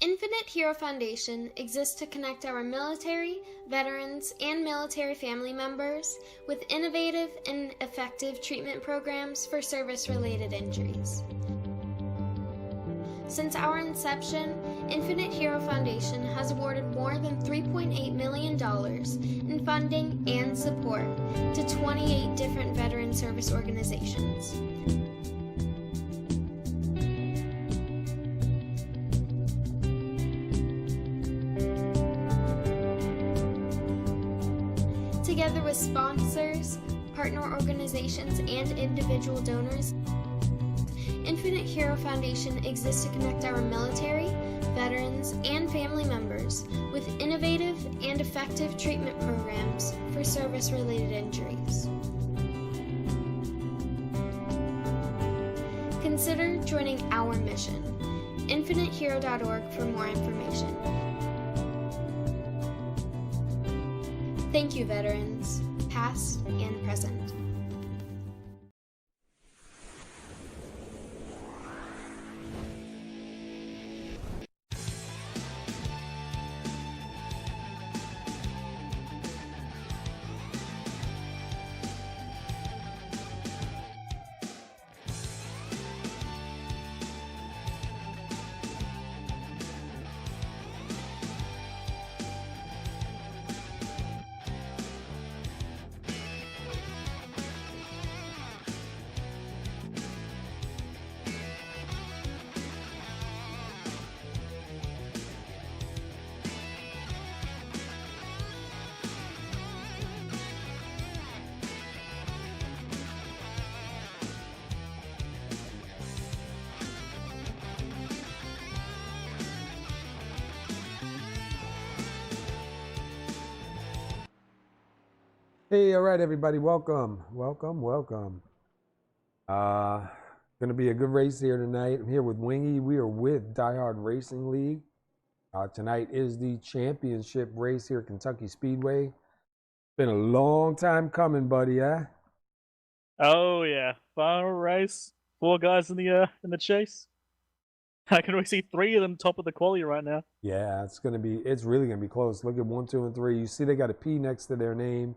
Infinite Hero Foundation exists to connect our military, veterans, and military family members with innovative and effective treatment programs for service-related injuries. Since our inception, Infinite Hero Foundation has awarded more than $3.8 million in funding and support to 28 different veteran service organizations. Together with sponsors, partner organizations, and individual donors, Infinite Hero Foundation exists to connect our military, veterans, and family members with innovative and effective treatment programs for service-related injuries. Consider joining our mission. InfiniteHero.org for more information. Thank you, veterans, past and present. Hey, all right, everybody, welcome. Gonna be a good race here tonight. I'm here with Wingy. We are with DieHARD Racing League. Tonight is the championship race here at Kentucky Speedway. Been a long time coming, buddy, huh? Oh yeah, final race. 4 guys in the chase. I can only see 3 of them top of the quality right now. Yeah, it's really gonna be close. Look at 1, 2, and 3. You see they got a P next to their name.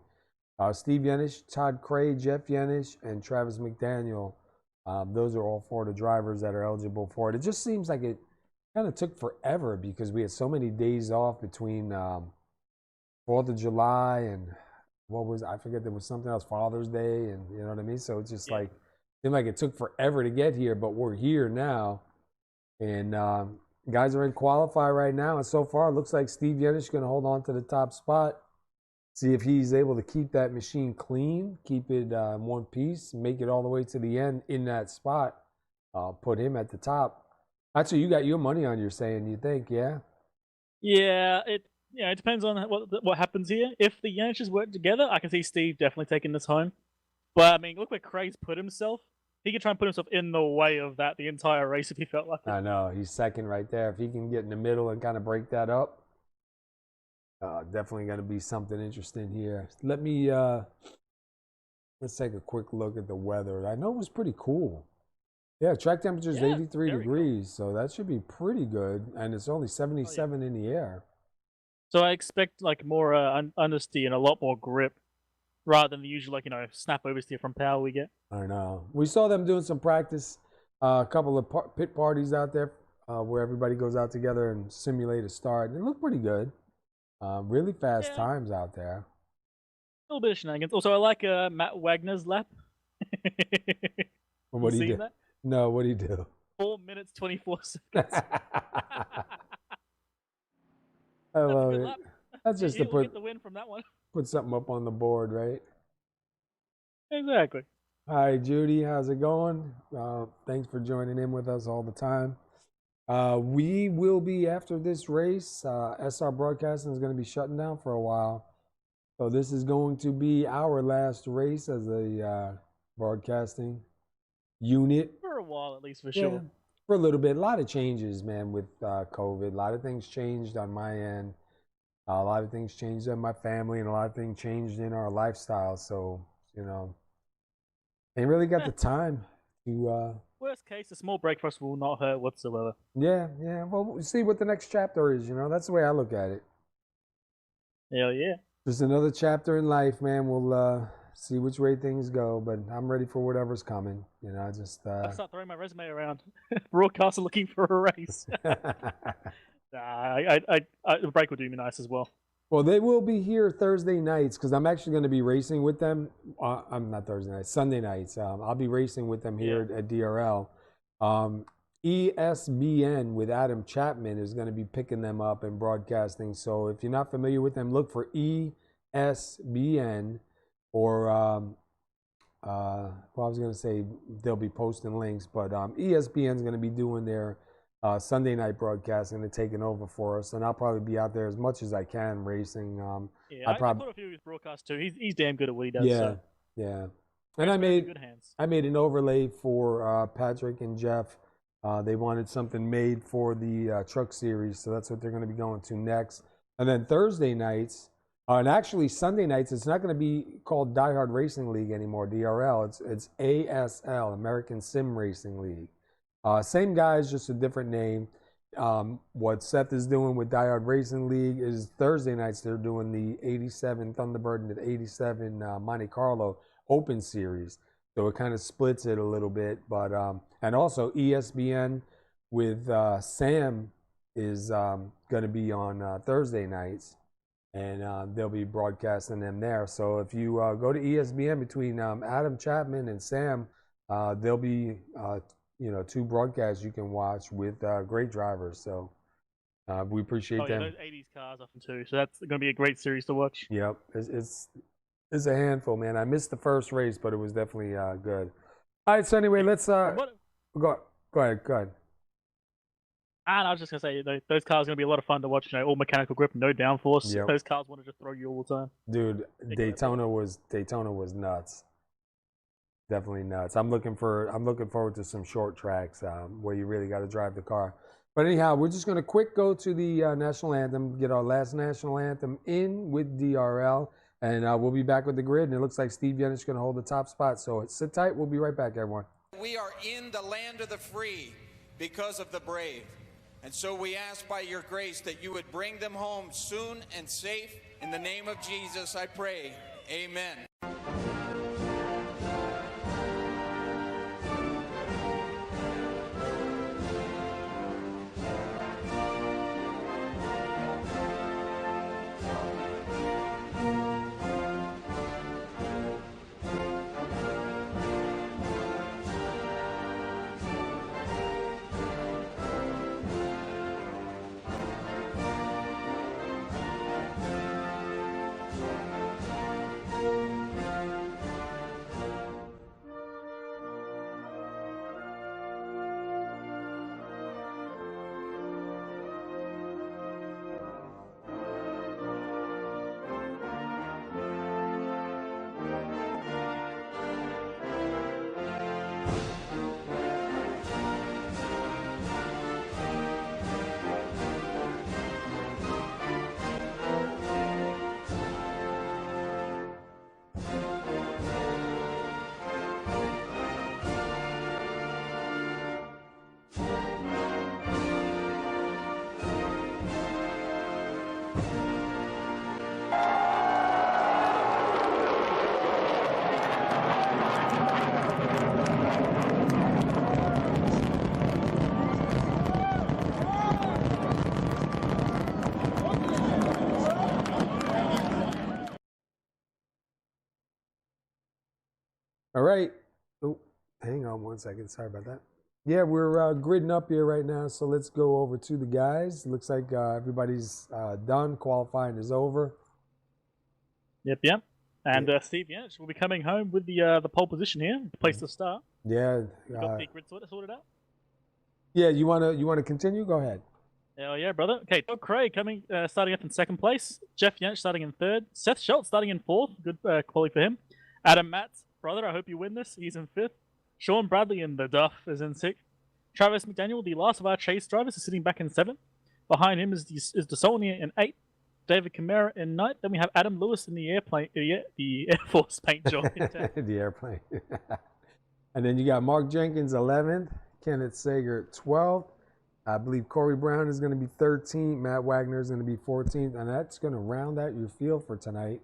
Steve Yenish, Todd Cray, Jeff Yenish, and Travis McDaniel. Those are all 4 of the drivers that are eligible for it. It just seems like it kind of took forever because we had so many days off between 4th of July and I forget, there was something else, Father's Day, and you know what I mean? So it's just like, seemed like it took forever to get here, but we're here now. And guys are in qualify right now, and so far it looks like Steve Yenish is going to hold on to the top spot. See if he's able to keep that machine clean, keep it in one piece, make it all the way to the end in that spot. Put him at the top. That's what you got your money on, you're saying, you think, yeah? Yeah, it depends on what happens here. If the Yanishes work together, I can see Steve definitely taking this home. But I mean, look where Cray's put himself. He could try and put himself in the way of that the entire race if he felt like it. I know, he's second right there. If he can get in the middle and kind of break that up, definitely going to be something interesting here. Let's take a quick look at the weather. I know it was pretty cool. Yeah, track temperature is 83 degrees, cool. So that should be pretty good. And it's only 77 in the air. So I expect like more understeer and a lot more grip rather than the usual, snap oversteer from power we get. I know. We saw them doing some practice, a couple of pit parties out there where everybody goes out together and simulate a start. It looked pretty good. Really fast times out there. A little bit of shenanigans. Also, I like Matt Wagner's lap. What do you do? That? No, what do you do? 4 minutes, 24 seconds. I love it. That's just to get the win from that one. Put something up on the board, right? Exactly. Hi, Judy. How's it going? Thanks for joining in with us all the time. We will be, after this race, SR Broadcasting is going to be shutting down for a while. So this is going to be our last race as a broadcasting unit. For a while, at least, for sure. For a little bit. A lot of changes, man, with COVID. A lot of things changed on my end. A lot of things changed in my family, and a lot of things changed in our lifestyle. So, ain't really got the time to worst case, a small break for us will not hurt whatsoever. Yeah, yeah. Well, we'll see what the next chapter is. That's the way I look at it. Hell yeah. Just another chapter in life, man. We'll see which way things go, but I'm ready for whatever's coming. I just I'll start throwing my resume around. Broadcaster looking for a race. The break would do me nice as well. Well, they will be here Thursday nights because I'm actually going to be racing with them. I'm not Thursday nights, Sunday nights. I'll be racing with them here at DRL. ESBN with Adam Chapman is going to be picking them up and broadcasting. So if you're not familiar with them, look for ESBN or, well, I was going to say they'll be posting links, but ESPN is going to be doing their Sunday night broadcasting and taking over for us. And I'll probably be out there as much as I can racing. I caught a few of his broadcasts too. He's damn good at what he does. Yeah, so. yeah. And I made an overlay for Patrick and Jeff. They wanted something made for the truck series, so that's what they're going to be going to next. And then Thursday nights, and actually Sunday nights, it's not going to be called DieHard Racing League anymore, DRL. It's ASL, American Sim Racing League. Same guys, just a different name. What Seth is doing with DieHard Racing League is Thursday nights they're doing the 87 Thunderbird and the 87 Monte Carlo Open Series. So it kind of splits it a little bit, but and also ESPN with Sam is going to be on Thursday nights, and they'll be broadcasting them there. So if you go to ESPN between Adam Chapman and Sam, there'll be two broadcasts you can watch with great drivers. So we appreciate them. Those 80s cars often too. So that's going to be a great series to watch. Yep, it's a handful, man. I missed the first race, but it was definitely good. All right, so anyway, let's go ahead. And I was just gonna say, those cars are gonna be a lot of fun to watch. All mechanical grip, no downforce. Yep. Those cars want to just throw you all the time. Dude, Daytona was nuts. Definitely nuts. I'm looking forward to some short tracks where you really got to drive the car. But anyhow, we're just gonna quick go to the national anthem, get our last national anthem in with DRL. And we'll be back with the grid, and it looks like Steve Yenich is going to hold the top spot. So sit tight. We'll be right back, everyone. We are in the land of the free because of the brave. And so we ask by your grace that you would bring them home soon and safe. In the name of Jesus, I pray. Amen. All right. Oh, hang on one second. Sorry about that. Yeah, we're gridding up here right now, so let's go over to the guys. Looks like everybody's done. Qualifying is over. Yep. And Steve Yenich will be coming home with the pole position here, the place to start. Yeah. Got the grid sorted out. Yeah, you wanna continue? Go ahead. Hell yeah, brother. Okay, Doug Craig starting up in second place. Jeff Yenich starting in third. Seth Schultz starting in fourth. Good quality for him. Adam Matz, brother, I hope you win this. He's in fifth. Sean Bradley in the Duff is in sixth. Travis McDaniel, the last of our chase drivers, is sitting back in seventh. Behind him is DeSaulnier in eighth. David Camara in ninth. Then we have Adam Lewis in the Air Force paint job in 10th. The airplane. And then you got Mark Jenkins 11th, Kenneth Sager 12th. I believe Corey Brown is going to be 13th. Matt Wagner is going to be 14th. And that's going to round out your field for tonight.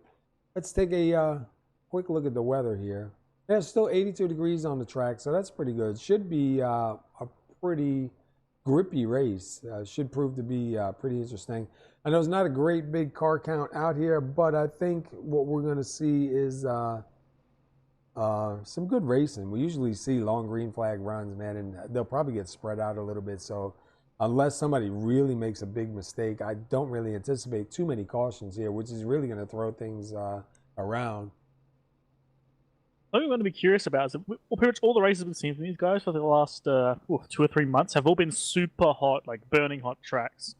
Let's take a quick look at the weather here. There's still 82 degrees on the track, so that's pretty good. Should be a pretty grippy race. Should prove to be pretty interesting. I know it's not a great big car count out here, but I think what we're going to see is some good racing. We usually see long green flag runs, man, and they'll probably get spread out a little bit. So unless somebody really makes a big mistake, I don't really anticipate too many cautions here, which is really going to throw things around. What I'm going to be curious about is pretty much all the races we've seen from these guys for the last 2 or 3 months have all been super hot, like burning hot tracks.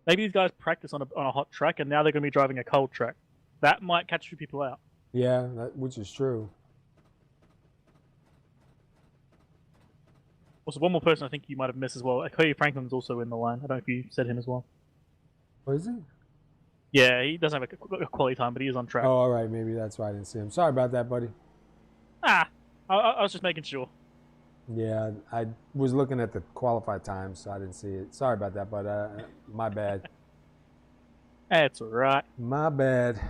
Maybe these guys practice on a hot track, and now they're going to be driving a cold track. That might catch a few people out. Yeah, which is true. Also, one more person I think you might have missed as well. Cody Franklin's also in the line. I don't know if you said him as well. Oh, is he? Yeah, he doesn't have a quality time, but he is on track. Oh, all right. Maybe that's why I didn't see him. Sorry about that, buddy. I was just making sure. Yeah, I was looking at the qualified time, so I didn't see it. Sorry about that, but my bad. That's all right. My bad.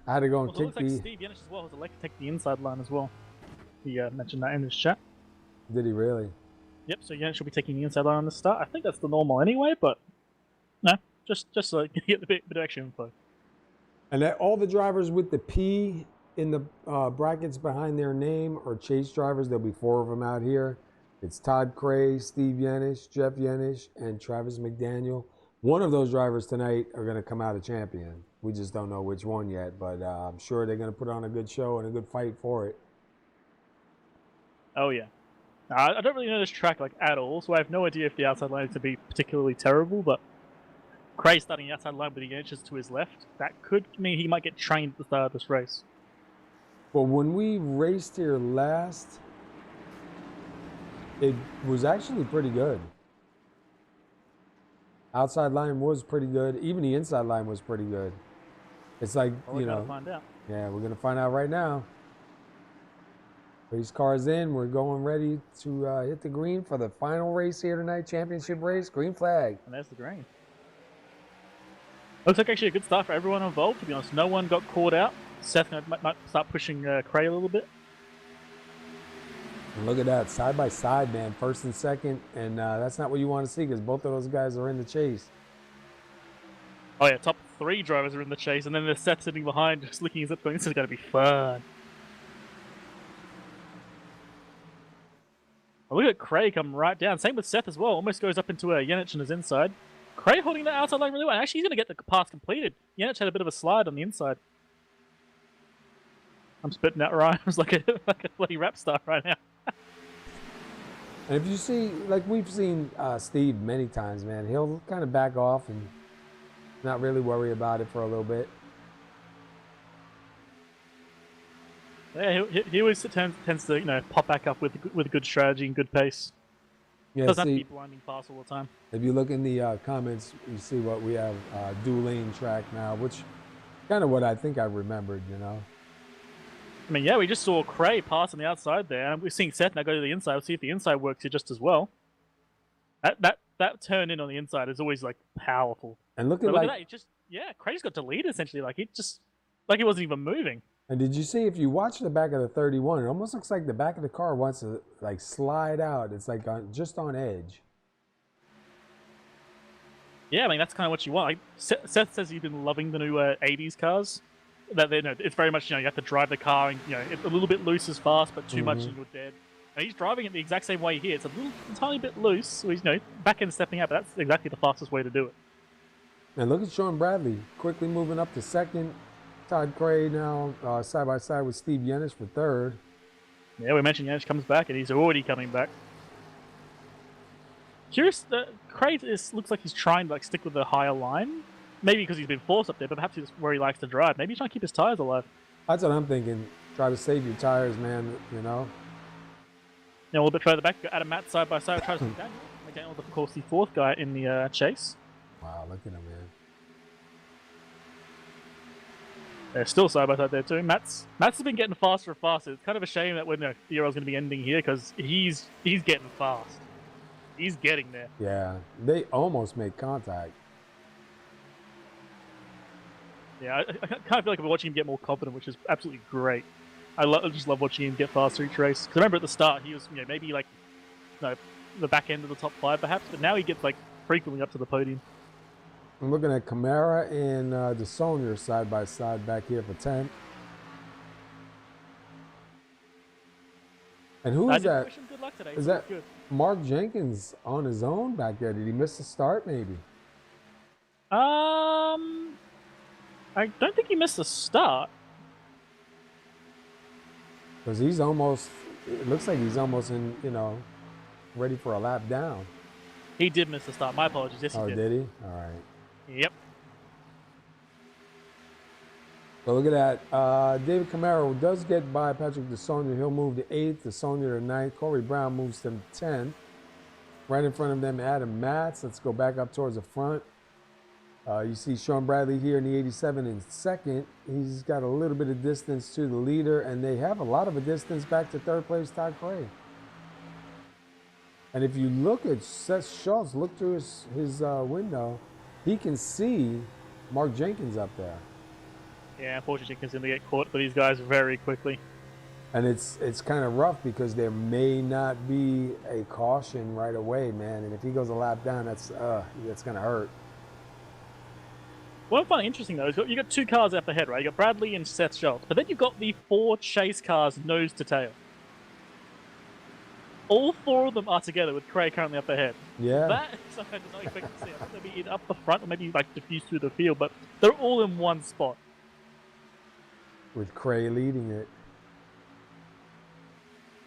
I had to go and Also, kick it looks like Steve Yenish as well has elected to take the inside line as well. He mentioned that in his chat. Did he really? Yep, so Yenish will be taking the inside line on the start. I think that's the normal anyway, but no, just so you get a bit of extra info. And all the drivers with the P in the brackets behind their name are chase drivers. There'll be 4 of them out here. It's Todd Cray, Steve Yenish, Jeff Yenish, and Travis McDaniel. One of those drivers tonight are going to come out a champion. We just don't know which one yet, but I'm sure they're going to put on a good show and a good fight for it. Oh yeah. I don't really know this track like at all, so I have no idea if the outside line is to be particularly terrible, but Cray starting the outside line with the inches to his left, that could mean he might get trained at the start of this race. Well, when we raced here last, it was actually pretty good. Outside line was pretty good. Even the inside line was pretty good. It's like, Well, we're gonna find out. Yeah, we're going to find out right now. Race cars in. We're going ready to hit the green for the final race here tonight. Championship race, green flag. And there's the green. Looks like actually a good start for everyone involved, to be honest. No one got caught out. Seth might start pushing Cray a little bit. And look at that, side by side, man, first and second, and that's not what you want to see because both of those guys are in the chase. Oh yeah, top 3 drivers are in the chase, and then there's Seth sitting behind, just licking his lip going, this is going to be fun. Oh, look at Cray come right down. Same with Seth as well, almost goes up into Yenich on his inside. Cray holding that outside line really well. Actually, he's going to get the pass completed. Yenich had a bit of a slide on the inside. I'm spitting out rhymes like a bloody rap star right now. And if you see, like we've seen Steve many times, man, he'll kind of back off and not really worry about it for a little bit. Yeah, he always tends to pop back up with a good strategy and good pace. Yeah, Doesn't have to be blinding pass all the time. If you look in the comments, you see what we have dual lane track now, which kind of what I think I remembered, I mean, yeah, we just saw Cray pass on the outside there, and we're seeing Seth now go to the inside. We'll see if the inside works here just as well. That turn in on the inside is always like powerful. And look at at that, Cray's got deleted essentially, like he wasn't even moving. And did you see, if you watch the back of the 31, it almost looks like the back of the car wants to like slide out. It's like just on edge. Yeah, I mean that's kind of what you want. Like, Seth says he's been loving the new 80s cars. That it's very much you have to drive the car and it's a little bit loose is fast, but too much and you're dead. And he's driving it the exact same way here. It's a tiny bit loose, so he's back end stepping out, but that's exactly the fastest way to do it. And look at Sean Bradley quickly moving up to second. Todd Cray now side by side with Steve Yenish for third. Yeah, we mentioned Yenish comes back, and he's already coming back. Curious, Cray looks like he's trying to stick with the higher line. Maybe because he's been forced up there, but perhaps it's where he likes to drive. Maybe he's trying to keep his tires alive. That's what I'm thinking. Try to save your tires, man, a little bit further back, got Adam Matt side by side. Tries to McDaniel. McDaniel, of course, the 4th guy in the chase. Wow, look at him, man. They're still side by side there too. Matt's has been getting faster and faster. It's kind of a shame that when the Euro's going to be ending here because he's getting fast. He's getting there. Yeah, they almost made contact. Yeah, I kind of feel like I'm watching him get more confident, which is absolutely great. I just love watching him get faster each race. Because I remember at the start he was maybe like the back end of the top 5 perhaps, but now he gets like frequently up to the podium. I'm looking at Camara and DeSaulnier side by side back here for 10th. And who is that? Wish him good luck today. Is that good? Mark Jenkins on his own back there? Did he miss the start maybe? I don't think he missed the start. Because he's almost, it looks like he's almost in, ready for a lap down. He did miss the start. My apologies. Yes, he did. Oh, did he? All right. Yep. So look at that. David Camaro does get by Patrick DeSaulnier. He'll move to 8th, DeSaulnier to 9th. Corey Brown moves to 10th. Right in front of them, Adam Matz. Let's go back up towards the front. You see Sean Bradley here in the 87 in 2nd. He's got a little bit of distance to the leader, and they have a lot of a distance back to 3rd place, Todd Craig. And if you look at Seth Schultz, look through his window, he can see Mark Jenkins up there. Yeah, unfortunately, Jenkins going to get caught for these guys very quickly. And it's kind of rough because there may not be a caution right away, man. And if he goes a lap down, that's going to hurt. What I find interesting, though, is you got 2 cars up ahead, right? You got Bradley and Seth Schultz, but then you've got the 4 chase cars nose to tail. All 4 of them are together with Craig currently up ahead. Yeah. That is something I did not expect to see. I thought they'd be either up the front or maybe like diffused through the field, but they're all in one spot. With Cray leading it.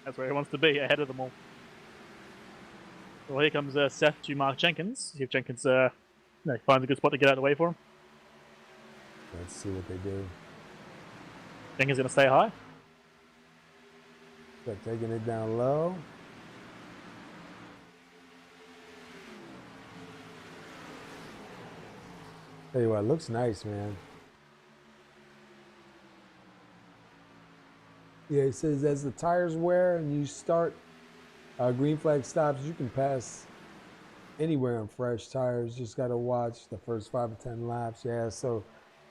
That's where he wants to be, ahead of them all. Well, here comes Seth to Mark Jenkins. See if Jenkins finds a good spot to get out of the way for him. Let's see what they do. Jenkins going to stay high. They're taking it down low. Tell you what, it looks nice, man. Yeah, it says as the tires wear and you start green flag stops, you can pass anywhere on fresh tires. Just got to watch the first 5 or 10 laps. Yeah, so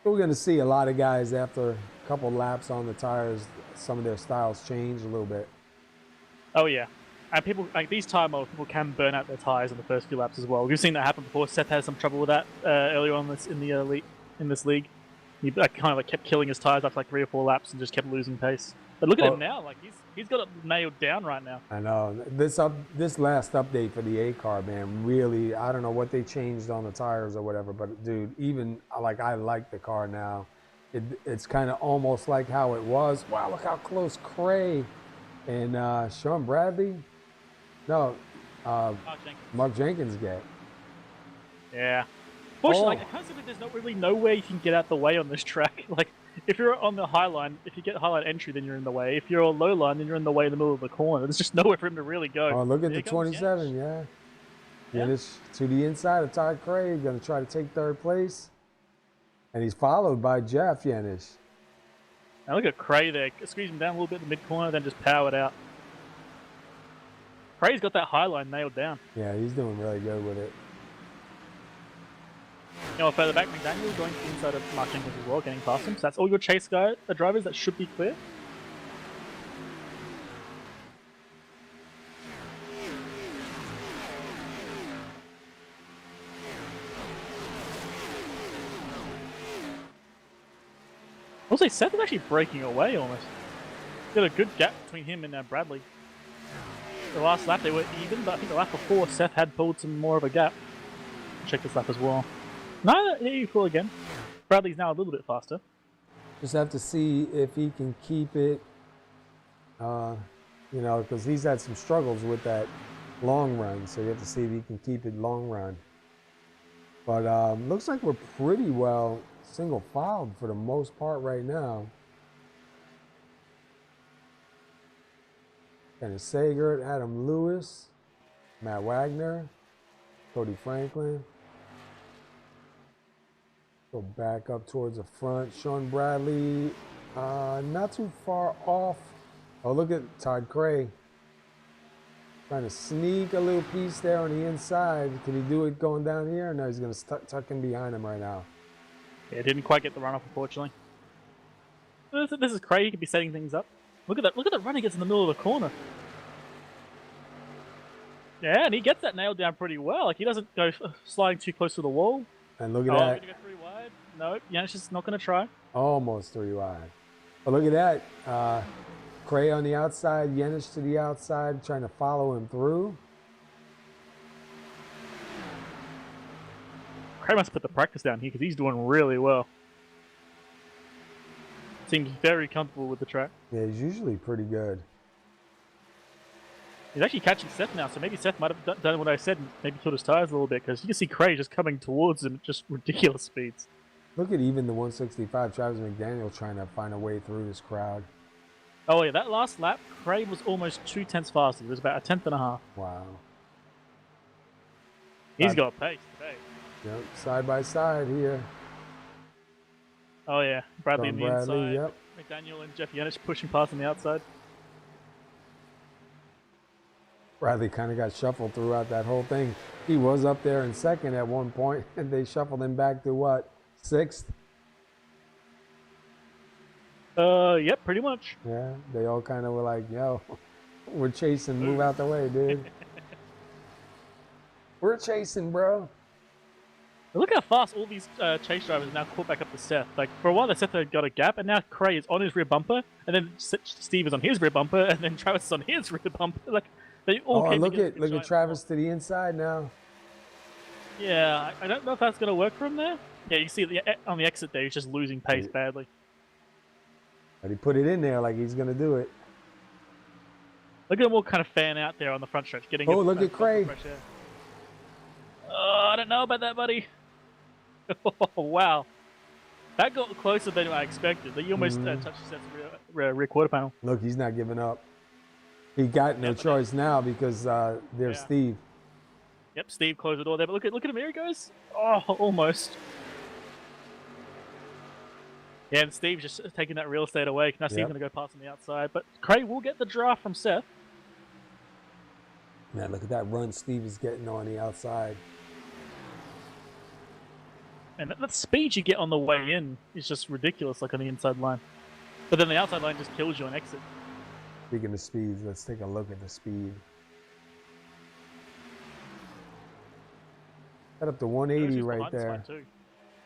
we're going to see a lot of guys after a couple laps on the tires, some of their styles change a little bit. Oh yeah, and people like these tire models, people can burn out their tires in the first few laps as well. We've seen that happen before. Seth had some trouble with that earlier on in this league. He kind of kept killing his tires after 3 or 4 laps and just kept losing pace. But look at him now, he's got it nailed down right now. I know this last update for the A car, man. Really, I don't know what they changed on the tires or whatever, but dude, even I like the car now. It's kind of almost like how it was. Wow, look how close Cray and Sean Bradley. No, Mark Jenkins get. Yeah. Fortunately, I can't see that there's not really no way you can get out the way on this track. If you're on the high line, if you get high line entry, then you're in the way. If you're on low line, then you're in the way in the middle of the corner. There's just nowhere for him to really go. Oh, look at the 27, yeah. Yanish to the inside of Todd Craig, going to try to take 3rd place. And he's followed by Jeff Yanish. Now look at Cray there. Squeeze him down a little bit in the mid-corner, then just powered out. Cray's got that high line nailed down. Yeah, he's doing really good with it. Further back, McDaniel going to the inside of Mark Jenkins as well, getting past him. So that's all your chase drivers that should be clear. Also, Seth is actually breaking away almost. Got a good gap between him and Bradley. The last lap they were even, but I think the lap before Seth had pulled some more of a gap. Check this lap as well. No, equal again. Bradley's now a little bit faster. Just have to see if he can keep it, because he's had some struggles with that long run. So you have to see if he can keep it long run. But looks like we're pretty well single filed for the most part right now. Dennis Sagert, Adam Lewis, Matt Wagner, Cody Franklin. Go back up towards the front. Sean Bradley, not too far off. Oh, look at Todd Cray. Trying to sneak a little piece there on the inside. Can he do it going down here? No, he's going to tuck in behind him right now. Yeah, didn't quite get the run off, unfortunately. This is Cray. He could be setting things up. Look at that! Look at the run he gets in the middle of the corner. Yeah, and he gets that nailed down pretty well. Like he doesn't go sliding too close to the wall. And look at that. that. Going to go 3 wide. No, Jan's just not going to try. Almost 3 wide. But look at that. Cray on the outside, Yenish to the outside, trying to follow him through. Cray must put the practice down here because he's doing really well. Seems very comfortable with the track. Yeah, he's usually pretty good. He's actually catching Seth now, so maybe Seth might have done what I said and maybe killed his tires a little bit because you can see Cray just coming towards him at just ridiculous speeds. Look at even the 165, Travis McDaniel trying to find a way through this crowd. Oh yeah, that last lap, Cray was almost 2 tenths faster. It was about 1.5 tenths. Wow. He's got pace today. Yep, side by side here. Oh yeah, Bradley on the inside. Yep. McDaniel and Jeff Yanish pushing past on the outside. Bradley kind of got shuffled throughout that whole thing. He was up there in second at one point, and they shuffled him back to what, 6th? Yep, pretty much. Yeah, they all kind of were like, yo, we're chasing, move out the way, dude. We're chasing, bro. Look how fast all these chase drivers now caught back up to Seth. Like, for a while, Seth had got a gap, and now Cray is on his rear bumper, and then Steve is on his rear bumper, and then Travis is on his rear bumper. Like, they all came look at Travis to the inside now. Yeah, I don't know if that's going to work for him there. Yeah, you see on the exit there, he's just losing pace badly. But he put it in there like he's going to do it. Look at him all kind of fan out there on the front stretch. Look at Craig. Oh, I don't know about that, buddy. Oh, wow. That got closer than I expected. He almost touched Seth's rear quarter panel. Look, he's not giving up. He got no choice now because there's Steve. Yep, Steve closed the door there, but look at him, here he goes. Oh, almost. Yeah, and Steve's just taking that real estate away. Now Steve's going to go past on the outside, but Cray will get the draft from Seth. Man, look at that run Steve is getting on the outside. And that speed you get on the way in is just ridiculous, like on the inside line. But then the outside line just kills you on exit. Speaking of speeds, let's take a look at the speed. Got up to 180 right there.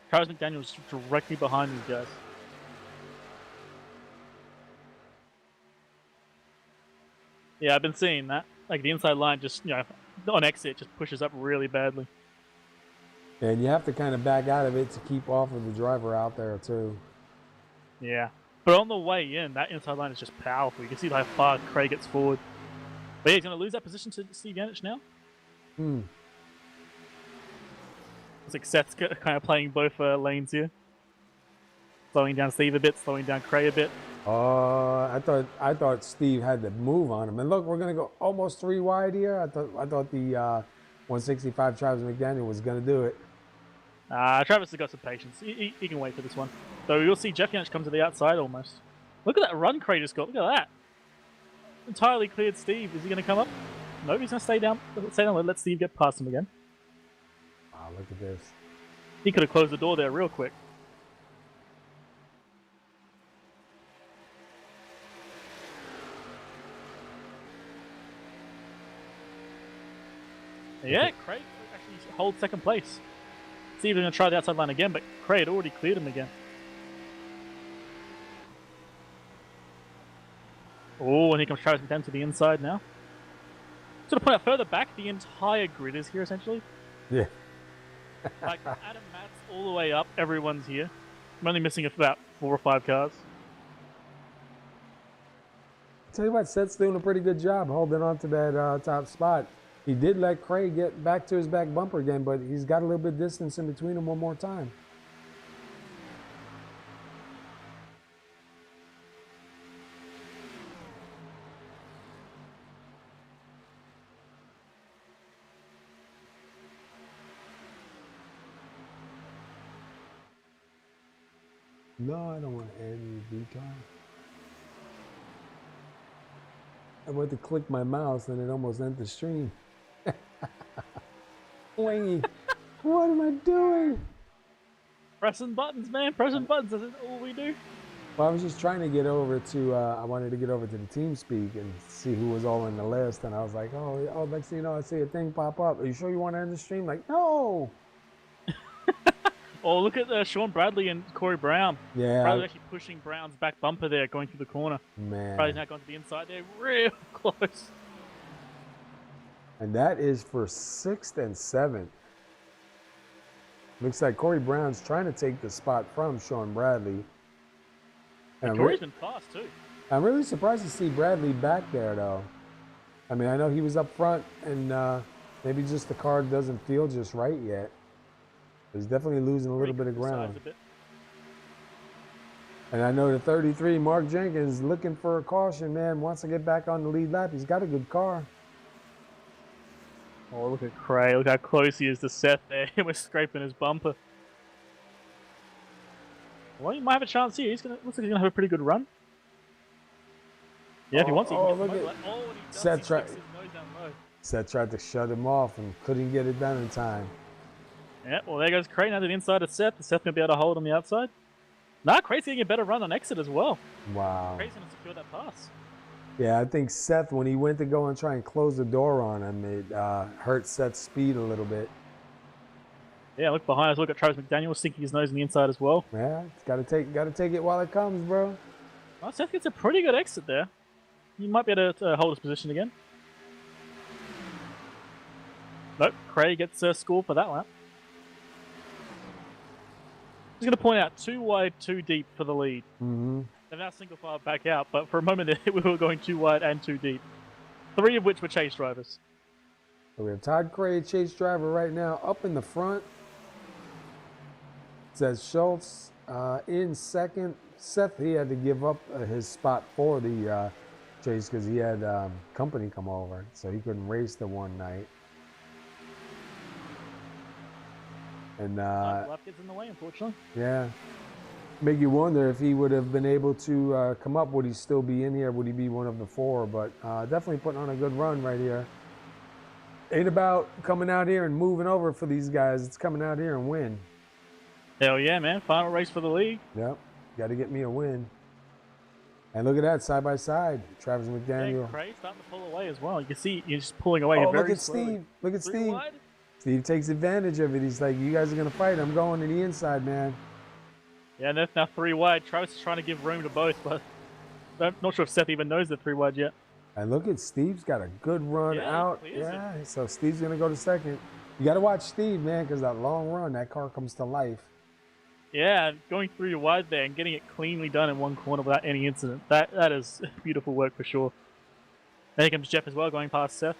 Travis McDaniel's directly behind these guys. Yeah, I've been seeing that. Like the inside line just, on exit just pushes up really badly. And you have to kind of back out of it to keep off of the driver out there too. Yeah. But on the way in, that inside line is just powerful. You can see how far Cray gets forward. But yeah, he's going to lose that position to Steve Yanish now. It's like Seth's kind of playing both lanes here. Slowing down Steve a bit, slowing down Cray a bit. I thought Steve had to move on him. And look, we're going to go almost 3 wide here. I thought the 165 Travis McDaniel was going to do it. Travis has got some patience. He can wait for this one. So you'll see Jeff Yanish come to the outside almost. Look at that run Cray just got. Look at that. Entirely cleared Steve. Is he going to come up? No, he's going to stay down. Let Steve get past him again. Wow, look at this. He could have closed the door there real quick. Yeah, Cray actually holds second place. Steve's going to try the outside line again, but Cray had already cleared him again. Oh, and here comes Travis McDaniel to the inside now. So to point out further back, the entire grid is here essentially. Yeah. Like Adam Matt's all the way up, everyone's here. I'm only missing about 4 or 5 cars. Tell you what, Seth's doing a pretty good job holding on to that top spot. He did let Cray get back to his back bumper again, but he's got a little bit of distance in between them one more time. No, I don't want any V-car. I went to click my mouse and it almost ended the stream. Wait, what am I doing? Pressing buttons, man. Pressing buttons. That's all we do. Well, I was just trying to get over to, I wanted to get over to the TeamSpeak and see who was all in the list. And I was like, oh, next thing you know, I see a thing pop up. Are you sure you want to end the stream? Like, no. Oh, look at Sean Bradley and Corey Brown. Yeah. Bradley's actually pushing Brown's back bumper there, going through the corner. Man. Bradley's now gone to the inside there, real close. And that is for 6th and 7th. Looks like Corey Brown's trying to take the spot from Sean Bradley. And Corey's been fast too. I'm really surprised to see Bradley back there, though. I mean, I know he was up front, and maybe just the car doesn't feel just right yet. He's definitely losing a little bit of ground. And I know the 33, Mark Jenkins, looking for a caution, man. Wants to get back on the lead lap. He's got a good car. Oh, look at Cray. Look how close he is to Seth there. He was scraping his bumper. Well, he might have a chance here. Looks like he's going to have a pretty good run. Yeah, if he wants, he can look at Seth tried to shut him off and couldn't get it done in time. Yeah, well, there goes Cray now to the inside of Seth. Is Seth going to be able to hold on the outside? Nah, Cray's getting a better run on exit as well. Wow. Cray's going to secure that pass. Yeah, I think Seth, when he went to go and try and close the door on him, it hurt Seth's speed a little bit. Yeah, look behind us. Look at Travis McDaniel sticking his nose in the inside as well. Yeah, it's gotta take it while it comes, bro. Well, Seth gets a pretty good exit there. He might be able to hold his position again. Nope, Cray gets a score for that lap. Just going to point out, 2 wide, 2 deep for the lead. Mm-hmm. They've now single file back out, but for a moment we were going 2 wide and 2 deep. 3 of which were chase drivers. So we have Todd Cray, chase driver right now, up in the front. It says Schultz in second. Seth, he had to give up his spot for the chase because he had company come over, so he couldn't race the one night. And lap gets in the way, unfortunately. yeah, make you wonder if he would have been able to come up. Would he still be in here? Would he be one of the 4? But definitely putting on a good run right here. Ain't about coming out here and moving over for these guys. It's coming out here and win. Hell yeah, man! Final race for the league. Yep, got to get me a win. And look at that, side by side, Travis McDaniel. Yeah, Cray starting to pull away as well. You can see he's just pulling away. Oh, very look at slowly. Steve! Look at 3 Steve! wide. Steve takes advantage of it. He's like, "You guys are gonna fight. I'm going to the inside, man." Yeah, and that's now 3 wide. Travis is trying to give room to both, but I'm not sure if Seth even knows they're 3 wide yet. And look at Steve's got a good run out. Yeah, so Steve's gonna go to second. You got to watch Steve, man, because that long run, that car comes to life. Yeah, going through your wide there and getting it cleanly done in one corner without any incident. That is beautiful work for sure. And here comes Jeff as well, going past Seth.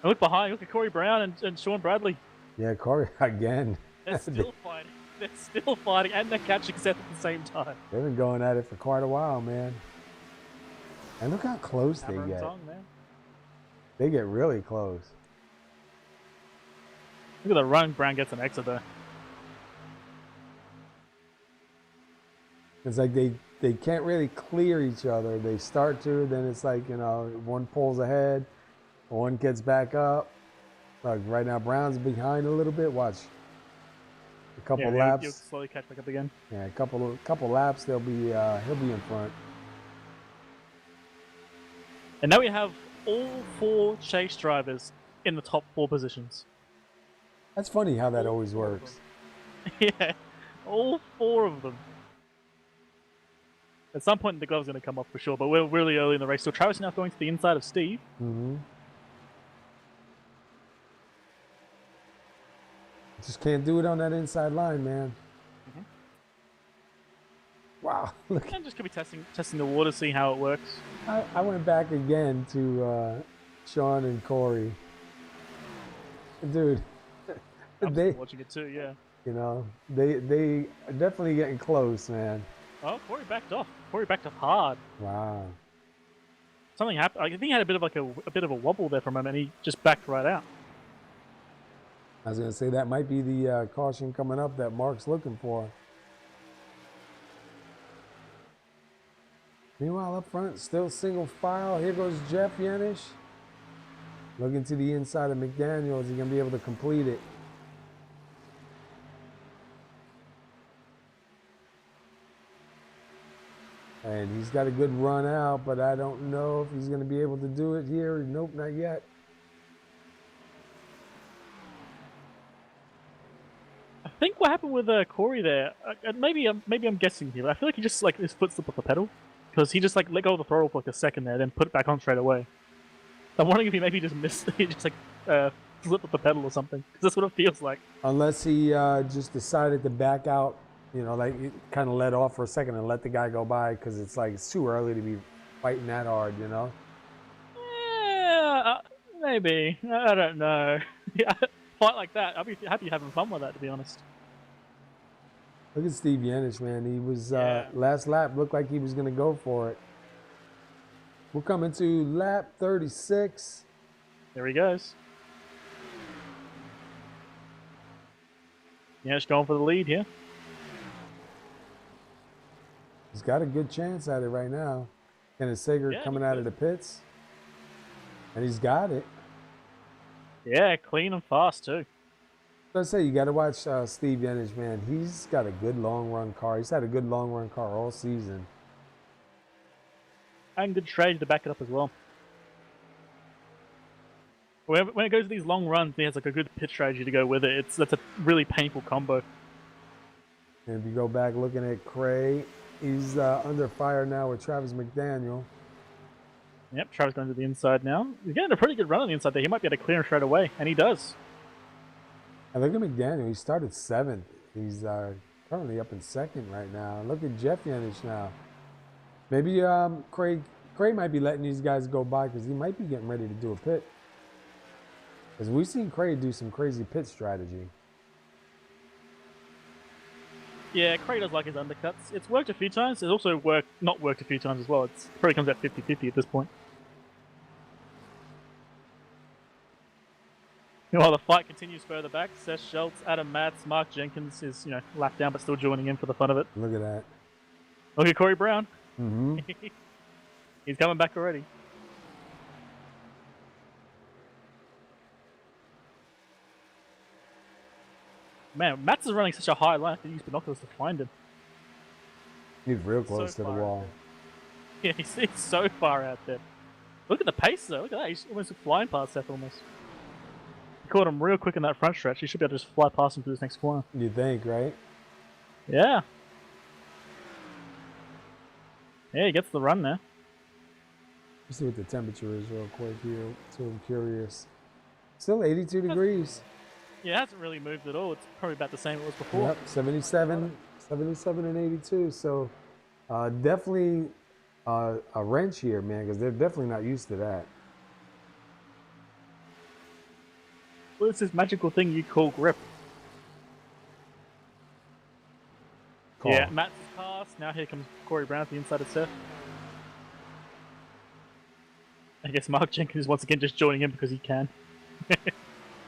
And look behind, look at Corey Brown and Sean Bradley. Yeah, Corey again. They're still fighting. They're still fighting, and they're catching Seth at the same time. They've been going at it for quite a while, man. And look how close they get. Man. They get really close. Look at the run Brown gets an exit there. It's like they can't really clear each other. They start to, then it's like, you know, one pulls ahead, one gets back up. Like right now, Brown's behind a little bit. Watch. A couple laps. He'll slowly catch back up again. Yeah, a couple laps. He'll be in front. And now we have all 4 chase drivers in the top 4 positions. That's funny how that always works. Yeah, all 4 of them. At some point, the glove's going to come off for sure, but we're really early in the race. So Travis now going to the inside of Steve. Mm-hmm. Just can't do it on that inside line, man. Mm-hmm. Wow, look. And just could be testing the water, see how it works. I went back again to Sean and Corey. Dude, I'm watching it too, yeah. You know, they are definitely getting close, man. Oh, Corey backed off. Corey backed off hard. Wow. Something happened. I think he had a bit of a wobble there for a moment. And he just backed right out. I was gonna say that might be the caution coming up that Mark's looking for. Meanwhile, up front, still single file. Here goes Jeff Yenish. Looking to the inside of McDaniel. Is he going to be able to complete it? And he's got a good run out, but I don't know if he's going to be able to do it here. Nope, not yet. I think what happened with Corey there, maybe I'm guessing here, but I feel like he just like his foot slipped off the pedal because he just like let go of the throttle for like a second there, then put it back on straight away. I'm wondering if he maybe just missed, he just like slipped off the pedal or something. Because that's what it feels like. Unless he just decided to back out, you know, like kind of let off for a second and let the guy go by because it's like it's too early to be fighting that hard, you know. Yeah, maybe. I don't know. Yeah, fight like that, I'd be happy having fun with that, to be honest. Look at Steve Yenish, man. He was Yeah. last lap looked like he was going to go for it. We're coming to lap 36. There he goes. Yeah, just going for the lead here. He's got a good chance at it right now. Kenneth Sager Yeah, coming he out of could. the pits. And he's got it. Yeah, clean and fast too. Let's say you got to watch Steve Yenish, man. He's got a good long run car. He's had a good long run car all season. And good trade to back it up as well. When it goes to these long runs, he has like a good pit strategy to go with it. That's a really painful combo. And if you go back looking at Cray, he's under fire now with Travis McDaniel. Yep, Travis going to the inside now. He's getting a pretty good run on the inside there. He might be able to clear him straight away, and he does. And look at McDaniel. He started 7th. He's currently up in 2nd right now. Look at Jeff Yenish now. Maybe Cray might be letting these guys go by because he might be getting ready to do a pit. Because we've seen Cray do some crazy pit strategy. Yeah, Craig does like his undercuts. It's worked a few times. It's also not worked a few times as well. It probably comes at 50-50 at this point. While the fight continues further back, Seth Schultz, Adam Matz, Mark Jenkins is, lapped down but still joining in for the fun of it. Look at that. Look at Corey Brown. Mm-hmm. He's coming back already. Man, Matz is running such a high line. I have to use binoculars to find him. He's real close to the far wall. out there. Yeah, he's so far out there. Look at the pace though. Look at that. He's almost flying past Seth almost. He caught him real quick in that front stretch. He should be able to just fly past him through this next corner. You think, right? Yeah. Yeah, he gets the run there. Let's see what the temperature is real quick here. So I'm curious. Still 82 degrees. Yeah, it hasn't really moved at all. It's probably about the same it was before. Yep, 77 and 82. So definitely a wrench here, man, because they're definitely not used to that. What is this magical thing you call grip? Call. Yeah, Matt's passed. Now here comes Corey Brown to the inside of Seth. I guess Mark Jenkins is once again just joining in because he can.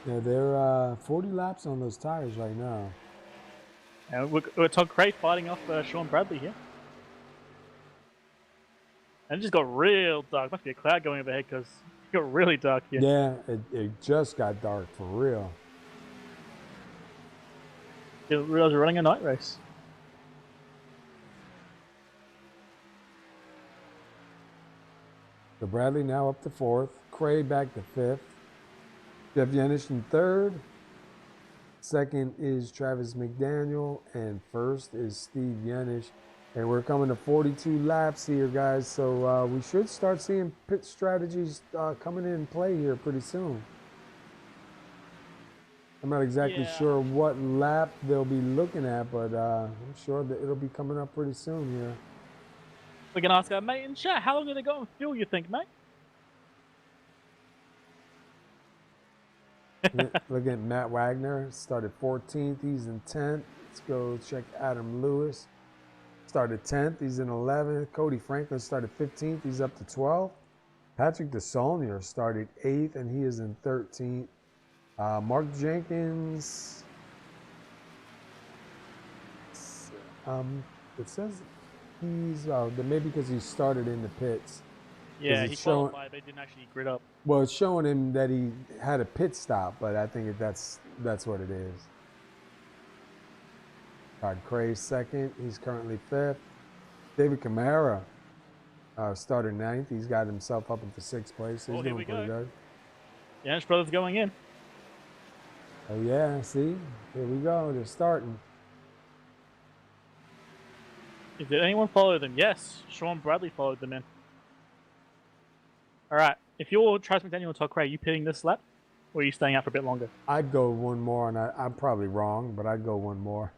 Yeah, they're 40 laps on those tires right now. And we're Todd Cray fighting off Sean Bradley here. And it just got real dark. Must be a cloud going overhead because it got really dark here. Yeah, it just got dark for real. Didn't realize we're running a night race. So Bradley now up to 4th. Cray back to 5th. Jeff Yenish in 3rd. 2nd is Travis McDaniel. And 1st is Steve Yenish. And we're coming to 42 laps here, guys. So we should start seeing pit strategies coming in play here pretty soon. I'm not exactly sure what lap they'll be looking at, but I'm sure that it'll be coming up pretty soon here. We can ask our mate in chat, how long did they go on fuel, you think, mate? Look at Matt Wagner, started 14th, he's in 10th. Let's go check Adam Lewis. Started 10th, he's in 11th. Cody Franklin started 15th, he's up to 12th. Patrick DeSaulnier started 8th, and he is in 13th. Mark Jenkins, it says He's maybe because he started in the pits. Yeah, it's he showing- qualified, but he didn't actually grid up. Well, it's showing him that he had a pit stop, but I think that's what it is. Todd Cray second. He's currently fifth. David Camara started ninth. He's got himself up into sixth place. He's Oh, here doing we pretty go. good. Yanis Brothers going in. Oh yeah, see, here we go. They're starting. Did anyone follow them? Yes, Sean Bradley followed them in. All right, if you're Travis McDaniel and Todd Cray, are you pitting this lap, or are you staying out for a bit longer? I'd go one more, and I'm probably wrong, but I'd go one more.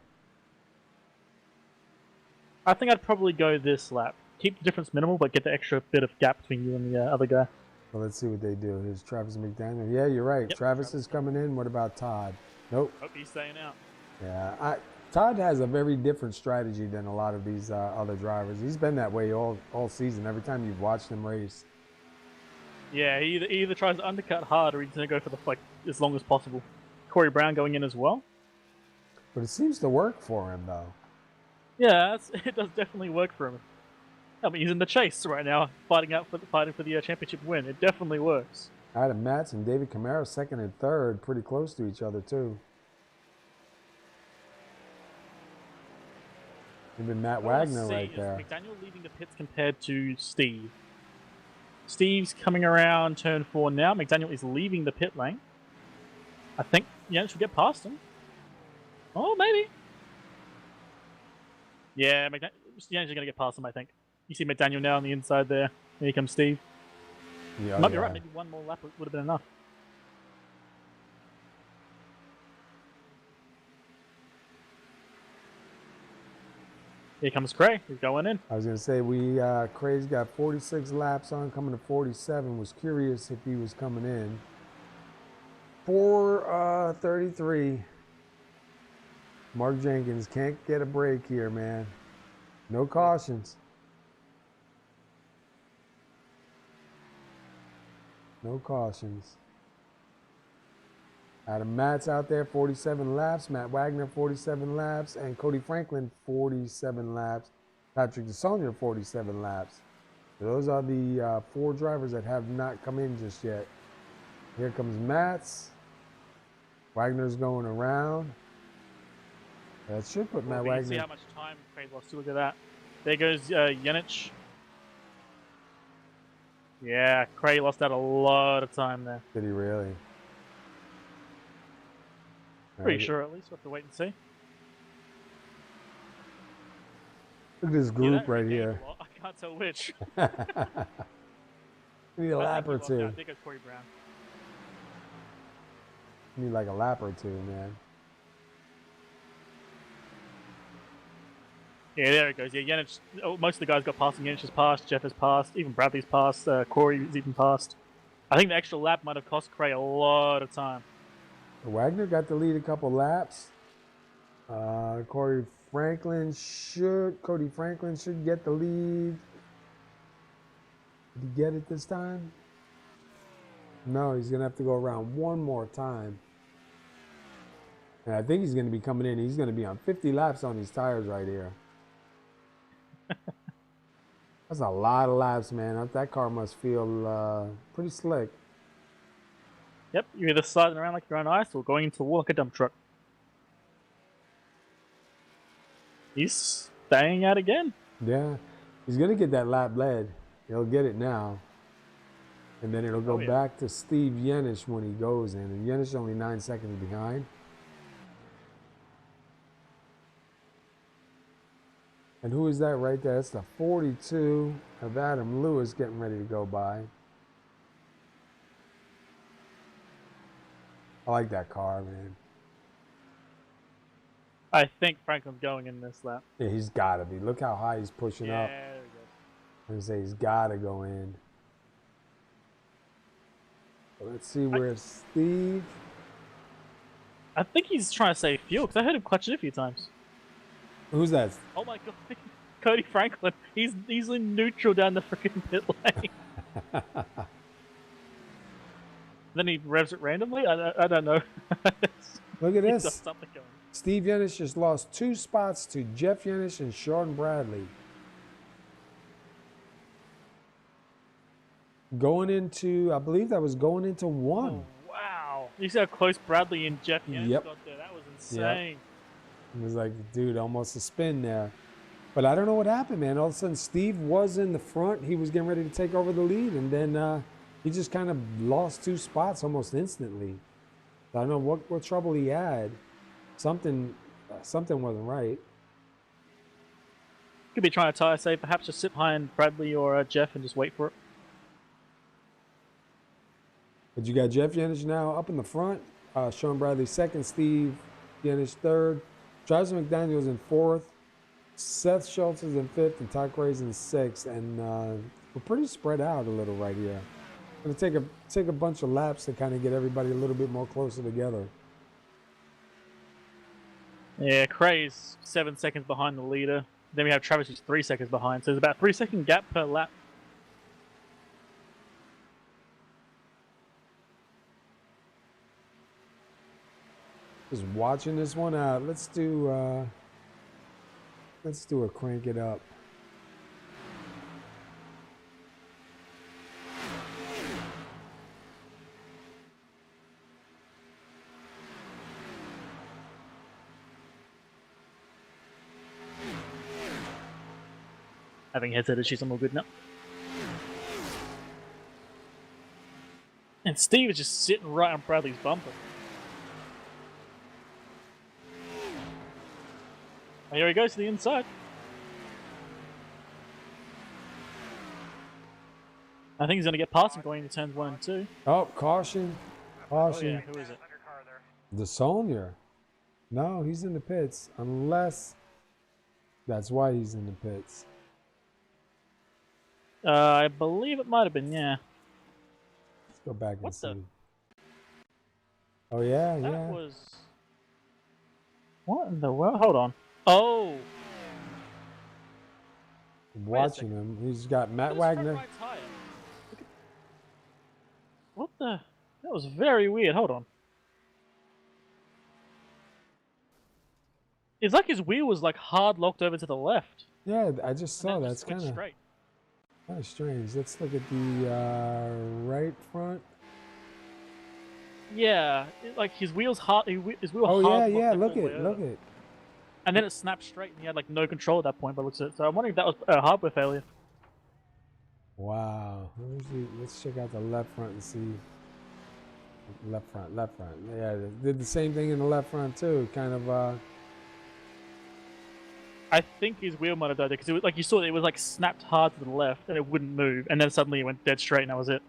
I think I'd probably go this lap. Keep the difference minimal, but get the extra bit of gap between you and the other guy. Well, let's see what they do. Here's Travis McDaniel. Yeah, you're right. Yep, Travis is coming in. What about Todd? Nope. Hope he's staying out. Yeah, Todd has a very different strategy than a lot of these other drivers. He's been that way all season. Every time you've watched him race. Yeah, he either tries to undercut hard or he's going to go for the as long as possible. Corey Brown going in as well. But it seems to work for him, though. Yeah, it does definitely work for him. I mean, he's in the chase right now, fighting for the championship win. It definitely works. Adam Matz and David Camara, second and third, pretty close to each other, too. Even Matt Wagner right there. McDaniel leading the pits compared to Steve. Steve's coming around turn 4 now. McDaniel is leaving the pit lane. I think Yanis will get past him. Oh, maybe. Yeah, Yanis is going to get past him, I think. You see McDaniel now on the inside there. Here comes Steve. Yeah, Might be right. Maybe one more lap would have been enough. Here comes Cray. He's going in. I was going to say, Cray's got 46 laps on, coming to 47. Was curious if he was coming in. 4:33. Mark Jenkins can't get a break here, man. No cautions. No cautions. Adam Matz out there, 47 laps. Matt Wagner, 47 laps. And Cody Franklin, 47 laps. Patrick DeSonia, 47 laps. Those are the 4 drivers that have not come in just yet. Here comes Matz. Wagner's going around. That should put Matt Wagner. See how much time Cray lost. Look at that. There goes Yanis. Yeah, Cray lost out a lot of time there. Did he really? Pretty sure, at least. We'll have to wait and see. Look at this group right here. I can't tell which. Need a lap or two. I think it's Corey Brown. Need like a lap or two, man. Yeah, there it goes. Yeah, Yanis. Most of the guys got passing. Yanis has passed. Jeff has passed. Even Bradley's passed. Corey's even passed. I think the extra lap might have cost Cray a lot of time. Wagner got the lead a couple laps. Cody Franklin should get the lead. Did he get it this time? No, he's going to have to go around one more time. And I think he's going to be coming in. He's going to be on 50 laps on these tires right here. That's a lot of laps, man. That car must feel pretty slick. Yep, you're either sliding around like you're on ice or going into the wall like a dump truck. He's staying out again. Yeah, he's going to get that lap lead. He'll get it now. And then it'll go back to Steve Yanis when he goes in. And Yanis only 9 seconds behind. And who is that right there? That's the 42 of Adam Lewis getting ready to go by. I like that car, man. I think Franklin's going in this lap. Yeah, he's got to be. Look how high he's pushing up. There we go. I'm going to say he's got to go in. Let's see where Steve. I think he's trying to save fuel because I heard him clutch it a few times. Who's that? Oh my god, Cody Franklin. He's in neutral down the freaking pit lane. Then he revs it randomly? I don't know. Look at He's got this. something going. Steve Yanis just lost 2 spots to Jeff Yanis and Sean Bradley. going into, I believe that was going into one. Oh, wow. You see how close Bradley and Jeff Yanis Yep. got there? That was insane. It was like, dude, almost a spin there. But I don't know what happened, man. All of a sudden, Steve was in the front. He was getting ready to take over the lead, and then he just kind of lost 2 spots almost instantly. So I don't know what trouble he had. Something wasn't right. Could be trying to tire save, perhaps just sit behind Bradley or Jeff and just wait for it. But you got Jeff Yanis now up in the front. Sean Bradley second, Steve Yanis third. Travis McDaniel's in fourth. Seth Schultz is in fifth, and Todd Cray's in sixth. And we're pretty spread out a little right here. Going to take a bunch of laps to kind of get everybody a little bit more closer together. Yeah, Cray's 7 seconds behind the leader. Then we have Travis who's 3 seconds behind. So there's about a 3-second gap per lap. Just watching this one out. Let's do a crank it up. Having headset issues, I'm all good now. And Steve is just sitting right on Bradley's bumper. Oh, here he goes to the inside. I think he's going to get past him going into turns 1 and 2. Oh, caution. Caution. Oh, yeah, who is it? The Sonier. No, he's in the pits. Unless that's why he's in the pits. I believe it might have been, yeah. Let's go back and What see. the? Oh, yeah, That yeah. was... What in the world? Hold on. Oh! Watching him. He's got Matt Look at his front Wagner. right tire. Look at- What the? That was very weird. Hold on. It's like his wheel was like hard locked over to the left. Yeah, I just saw and then that. just It's switched kind straight. of strange. Let's look at the right front. Yeah, like his wheel's hard. His wheel Oh, hard. yeah, locked yeah. like, all the way Look over. it. And then it snapped straight, and he had like no control at that point. But looks at it. So I'm wondering if that was a hardware failure. Wow. Let's check out the left front and see. Left front. Yeah, they did the same thing in the left front too. Kind of. I think his wheel might have died there because it was like you saw it was like snapped hard to the left and it wouldn't move, and then suddenly it went dead straight, and that was it.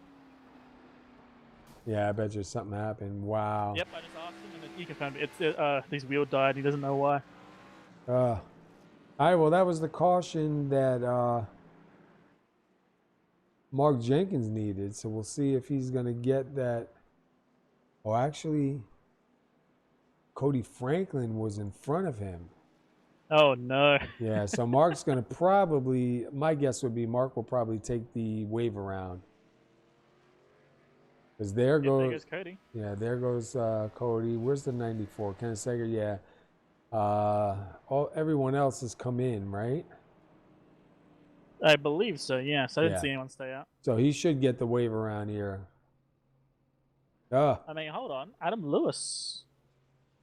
Yeah, I bet you something happened. Wow. Yep, I just asked him, and he confirmed it. It's his wheel died. He doesn't know why. All right. Well, that was the caution that Mark Jenkins needed. So we'll see if he's gonna get that. Oh, actually, Cody Franklin was in front of him. Oh no. Yeah, so Mark's going to probably, my guess would be Mark will probably take the wave around. Because there Yep, there goes, goes Cody. yeah, there goes Cody. Where's the 94? Kenneth Sager, yeah. Everyone else has come in, right? I believe so. Yeah. So I didn't Yeah. see anyone stay out. So he should get the wave around here. I mean, hold on, Adam Lewis.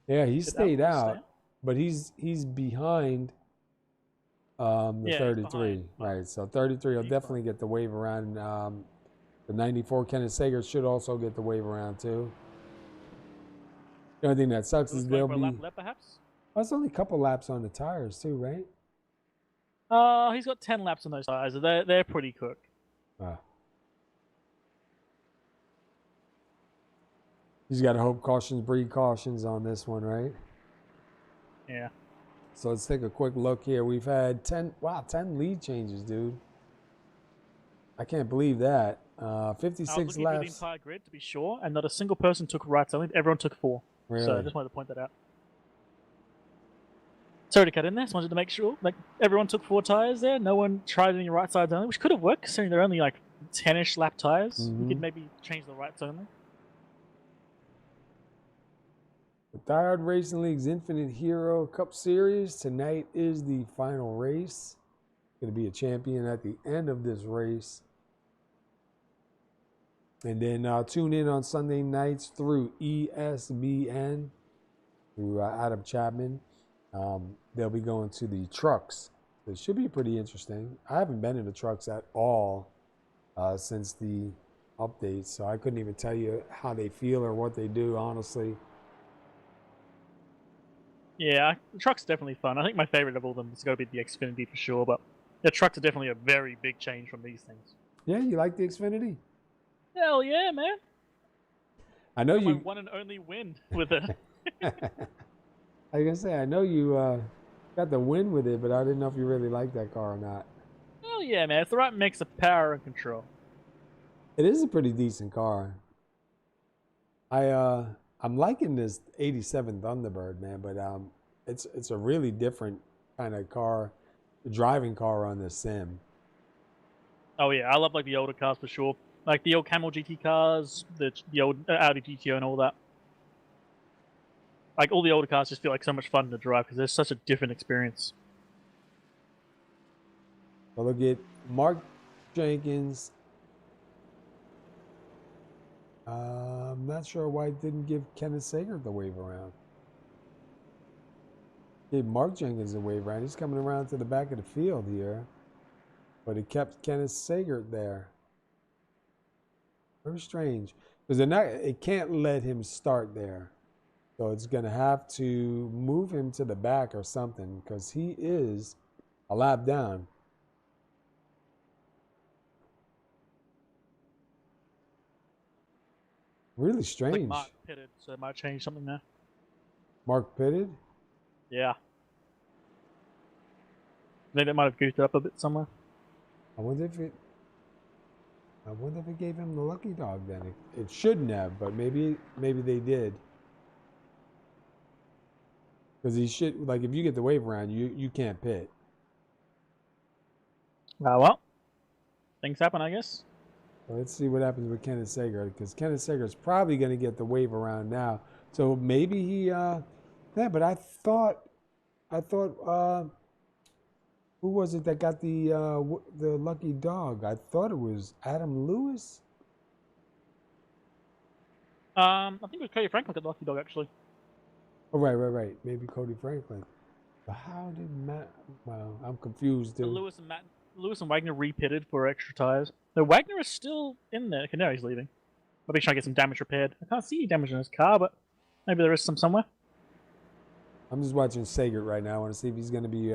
Yeah, he Did Adam stayed Lewis stay out, but he's behind the Yeah, he's 33, behind. right? So 33 will He's definitely get the wave around. The 94 Kenneth Sager should also get the wave around too. The only thing that sucks is Lewis they'll going for a be. lap left, perhaps. That's only a couple laps on the tires too, right? He's got 10 laps on those tires. They're pretty quick. He's got to hope cautions breed cautions on this one, right? Yeah. So let's take a quick look here. We've had 10 lead changes, dude. I can't believe that. I was 56 looking through the laps. entire grid to be sure, and not a single person took rights only. Everyone took 4. Really? So I just wanted to point that out. Sorry to cut in there. Just wanted to make sure, like, everyone took 4 tires there. No one tried any right sides only, which could have worked, considering they're only like 10-ish lap tires. We could maybe change the rights only. The DIEHARD Racing League's Infinite Hero Cup Series. Tonight is the final race. Going to be a champion at the end of this race. And then tune in on Sunday nights through ESBN, through Adam Chapman. They'll be going to the trucks. It should be pretty interesting. I haven't been in the trucks at all since the updates, so I couldn't even tell you how they feel or what they do, honestly. Yeah, the truck's definitely fun. I think my favorite of all of them is going to be the Xfinity for sure, but the trucks are definitely a very big change from these things. Yeah, you like the Xfinity? Hell yeah, man. I know My you. one and only win with it. I was gonna say, I know you got the win with it, but I didn't know if you really liked that car or not. Hell yeah, man. It's the right mix of power and control. It is a pretty decent car. I'm liking this '87 Thunderbird, man, but it's a really different kind of car, driving car on the sim. Oh yeah, I love like the older cars for sure. Like the old Camel GT cars, the old Audi GTO and all that. Like all the older cars just feel like so much fun to drive because they're such a different experience. So look at Mark Jenkins. I'm not sure why it didn't give Kenneth Sager the wave around. Gave Mark Jenkins a wave around. He's coming around to the back of the field here, but it kept Kenneth Sager there. Very strange, because they're not. It can't let him start there, so it's gonna have to move him to the back or something, because he is a lap down. Really strange. Like Mark pitted, so it might change something there. Mark pitted? Yeah. I think that might have goofed up a bit somewhere. I wonder if it gave him the lucky dog then. It shouldn't have, but maybe they did. Because he should, like, if you get the wave around, you can't pit. Well, things happen, I guess. Well, let's see what happens with Kenneth Sager, because Kenneth Sager is probably going to get the wave around now. So maybe he, yeah, but I thought, who was it that got the lucky dog? I thought it was Adam Lewis. I think it was Cody Franklin got the lucky dog actually. Oh, right. Maybe Cody Franklin. But how did Matt? Well, I'm confused. So Lewis and Wagner repitted for extra tires. No, Wagner is still in there. Okay, now he's leaving. Maybe he's trying to get some damage repaired. I can't see any damage in his car, but maybe there is some somewhere. I'm just watching Sager right now. I want to see if he's going to be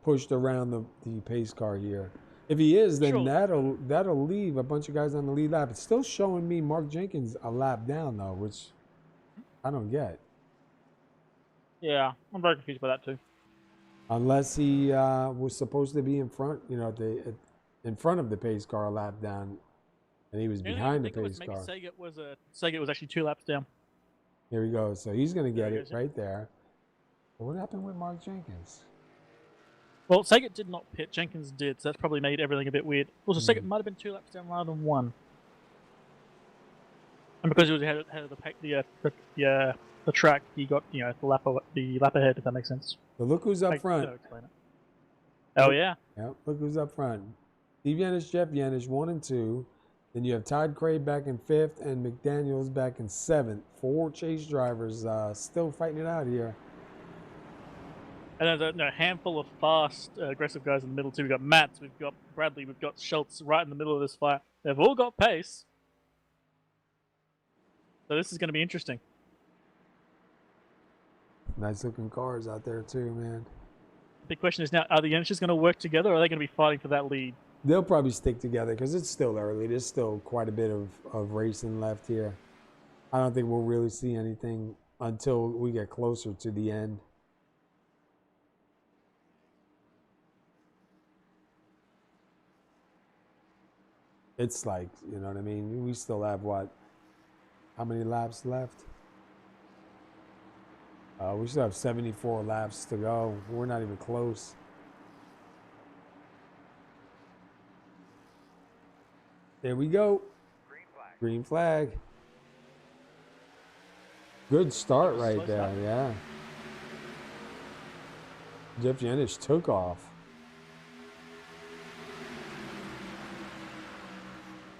pushed around the pace car here. If he is, then sure. that'll leave a bunch of guys on the lead lap. It's still showing me Mark Jenkins a lap down though, which I don't get. Yeah, I'm very confused by that too. Unless he was supposed to be in front, in front of the pace car a lap down, and he was behind the pace car. Maybe Saget was actually 2 laps down. Here we go. So he's going to get it right there. But what happened with Mark Jenkins? Well, Saget did not pit. Jenkins did, so that's probably made everything a bit weird. Also, Saget might have been 2 laps down rather than 1. And because he was ahead of the track, he got the lap ahead. If that makes sense. So look who's up front. Oh yeah. Yeah. Look who's up front. Steve Yenish, Jeff Yenish, 1 and 2. Then you have Todd Craig back in 5th and McDaniels back in 7th. 4 chase drivers still fighting it out here. And there's a handful of fast, aggressive guys in the middle too. We've got Matz, we've got Bradley, we've got Schultz right in the middle of this fight. They've all got pace. So this is going to be interesting. Nice looking cars out there too, man. The big question is now, are the Yenishes going to work together or are they going to be fighting for that lead? They'll probably stick together because it's still early. There's still quite a bit of racing left here. I don't think we'll really see anything until we get closer to the end. It's like, you know what I mean? We still have what? How many laps left? We still have 74 laps to go. We're not even close. There we go. Green flag. Good start right there, yeah. Jeff Yenish took off.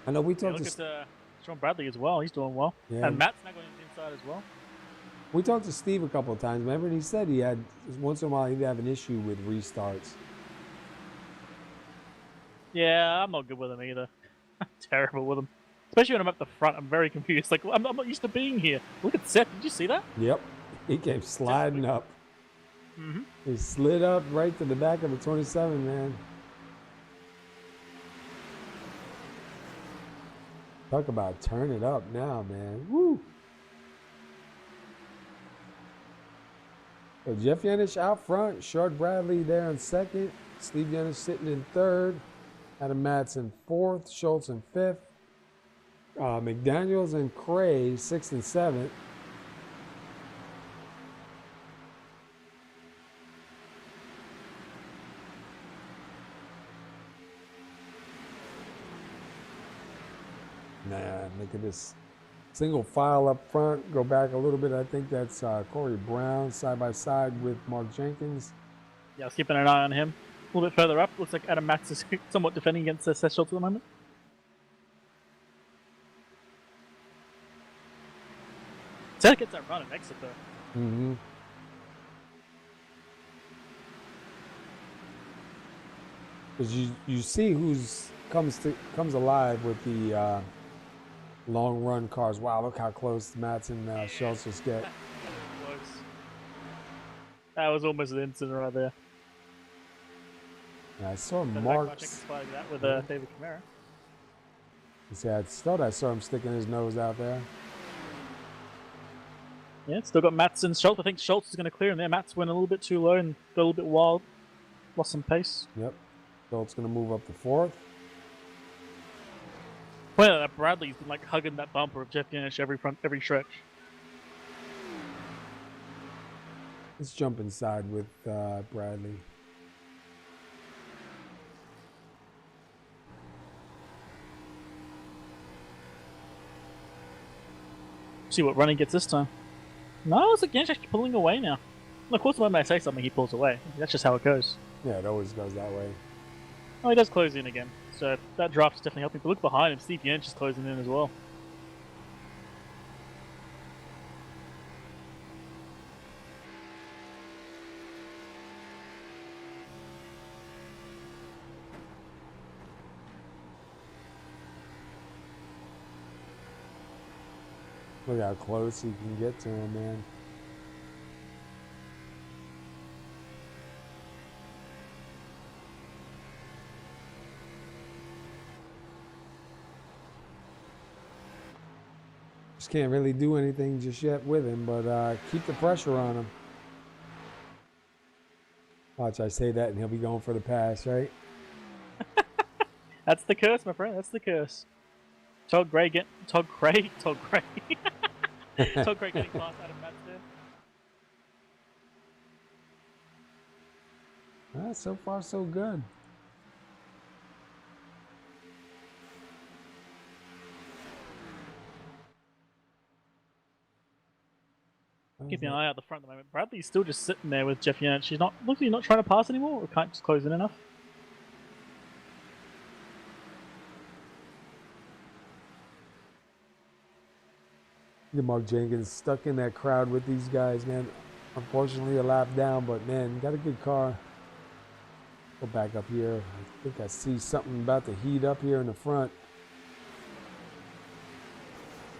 I know we talked Look at Sean Bradley as well. He's doing well. Yeah. And Matt's now going inside as well. We talked to Steve a couple of times, remember? And he said he had, once in a while, he'd have an issue with restarts. Yeah, I'm not good with him either. I'm terrible with him. Especially when I'm at the front, I'm very confused. Like, I'm not used to being here. Look at Seth. Did you see that? Yep. He came sliding up. Mm-hmm. He slid up right to the back of the 27, man. Talk about turn it up now, man. Woo! So Jeff Yenish out front. Short Bradley there in second. Steve Yenish sitting in third. Adam Matz in fourth. Schultz in fifth. McDaniels and Cray sixth and seventh. Man, look at this single file up front. Go back a little bit. I think that's Corey Brown side by side with Mark Jenkins. Yeah, I was keeping an eye on him. A little bit further up, looks like Adam Matz is somewhat defending against Seth Schultz at the moment. Seth gets that run and exit though. Mm-hmm. Because you see who's comes alive with the long run cars. Wow, look how close Matz and Schultz just get. Close. That was almost an incident right there. Yeah, I saw Mark Mark's. that with David Camara. I thought I saw him sticking his nose out there. Yeah, still got Matz and Schultz. I think Schultz is going to clear him there. Matz went a little bit too low and got a little bit wild. Lost some pace. Yep. Schultz going to move up to fourth. Point out that Bradley's been like hugging that bumper of Jeff Yenish every stretch. Let's jump inside with Bradley. See what running gets this time. No, it's like Yenish actually pulling away now. And of course, when I say something, he pulls away. That's just how it goes. Yeah, it always goes that way. Oh, he does close in again. So that draft is definitely helping. But look behind him, Steve Yenish is closing in as well. Look how close he can get to him, man. Just can't really do anything just yet with him, but keep the pressure on him. Watch, I say that and he'll be going for the pass, right? That's the curse, my friend. That's the curse. Todd Gray getting past Adam Matz there. So far, so good. Keeping an eye out the front at the moment. Bradley's still just sitting there with Jeff Yenish. She's not trying to pass anymore, or can't just close in enough. Mark Jenkins stuck in that crowd with these guys, man. Unfortunately, a lap down, but man, got a good car. Go back up here. I think I see something about to heat up here in the front.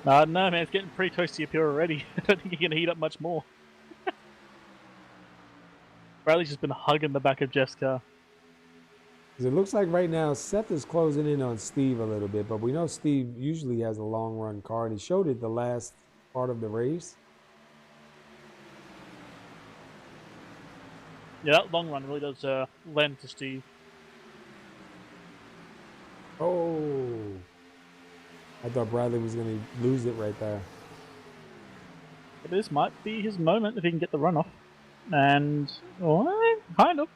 No, man, it's getting pretty toasty up here already. I don't think he can heat up much more. Bradley's just been hugging the back of Jeff's car. It looks like right now Seth is closing in on Steve a little bit, but we know Steve usually has a long run car, and he showed it the last part of the race. Yeah, that long run really does lend to Steve. Oh, I thought Bradley was going to lose it right there. But this might be his moment if he can get the run off. And, well, kind of.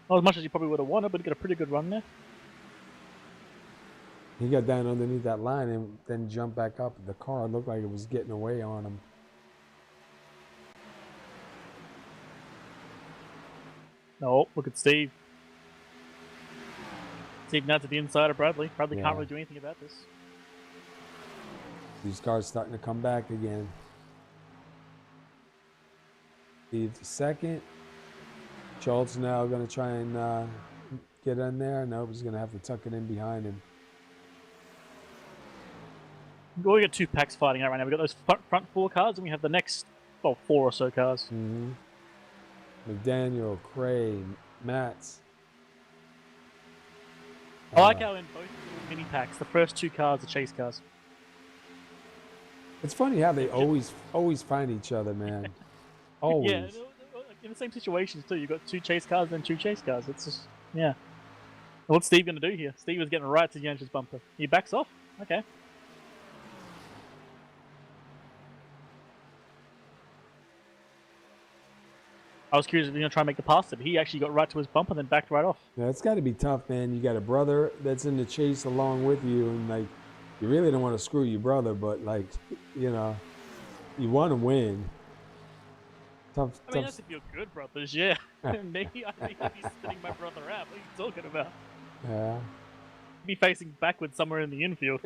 Not as much as he probably would have wanted, but he got a pretty good run there. He got down underneath that line and then jumped back up. The car looked like it was getting away on him. No, look at Steve. Steve now to the inside of Bradley. Bradley can't Yeah. really do anything about this. These cars starting to come back again. Steve the second. Schultz now going to try and get in there. Nope, he's going to have to tuck it in behind him. We got 2 packs fighting out right now. We've got those front 4 cars, and we have the next, well, 4 or so cars. Mm-hmm. McDaniel, Cray, Matz. I like how in both little mini packs, the first 2 cars are chase cars. It's funny how they always find each other, man. Always. Yeah, in the same situations too. You've got 2 chase cars and 2 chase cars. It's just, yeah. What's Steve going to do here? Steve is getting right to Janish's bumper. He backs off. Okay. I was curious if he was going to try and make the pass, but he actually got right to his bumper and then backed right off. Yeah, it's got to be tough, man. You got a brother that's in the chase along with you, and like, you really don't want to screw your brother, but like, you know, you want to win. Tough. I mean, that's if you're good brothers, yeah. Maybe I think I'd be spinning my brother out. What are you talking about? Yeah. Be facing backwards somewhere in the infield.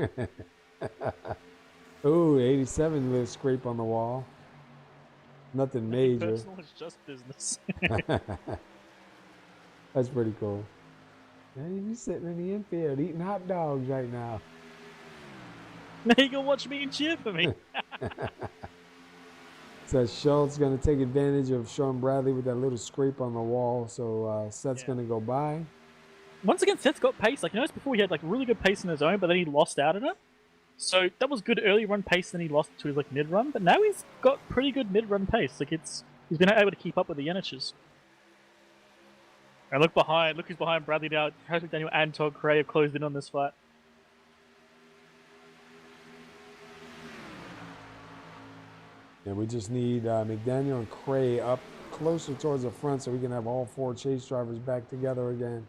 Ooh, 87 little scrape on the wall. Nothing major. Personal is just business. That's pretty cool. Man, he's sitting in the infield eating hot dogs right now. Now you can watch me and cheer for me. So Schultz going to take advantage of Sean Bradley with that little scrape on the wall. So Seth's going to go by. Once again, Seth's got pace. Like, you noticed before he had like really good pace in his own, but then he lost out in it. So that was good early run pace, then he lost to his like mid run. But now he's got pretty good mid run pace. Like he's been able to keep up with the Yeniches. And look behind, look who's behind Bradley now. Travis McDaniel and Todd Cray have closed in on this fight. Yeah, we just need McDaniel and Cray up closer towards the front so we can have all 4 chase drivers back together again.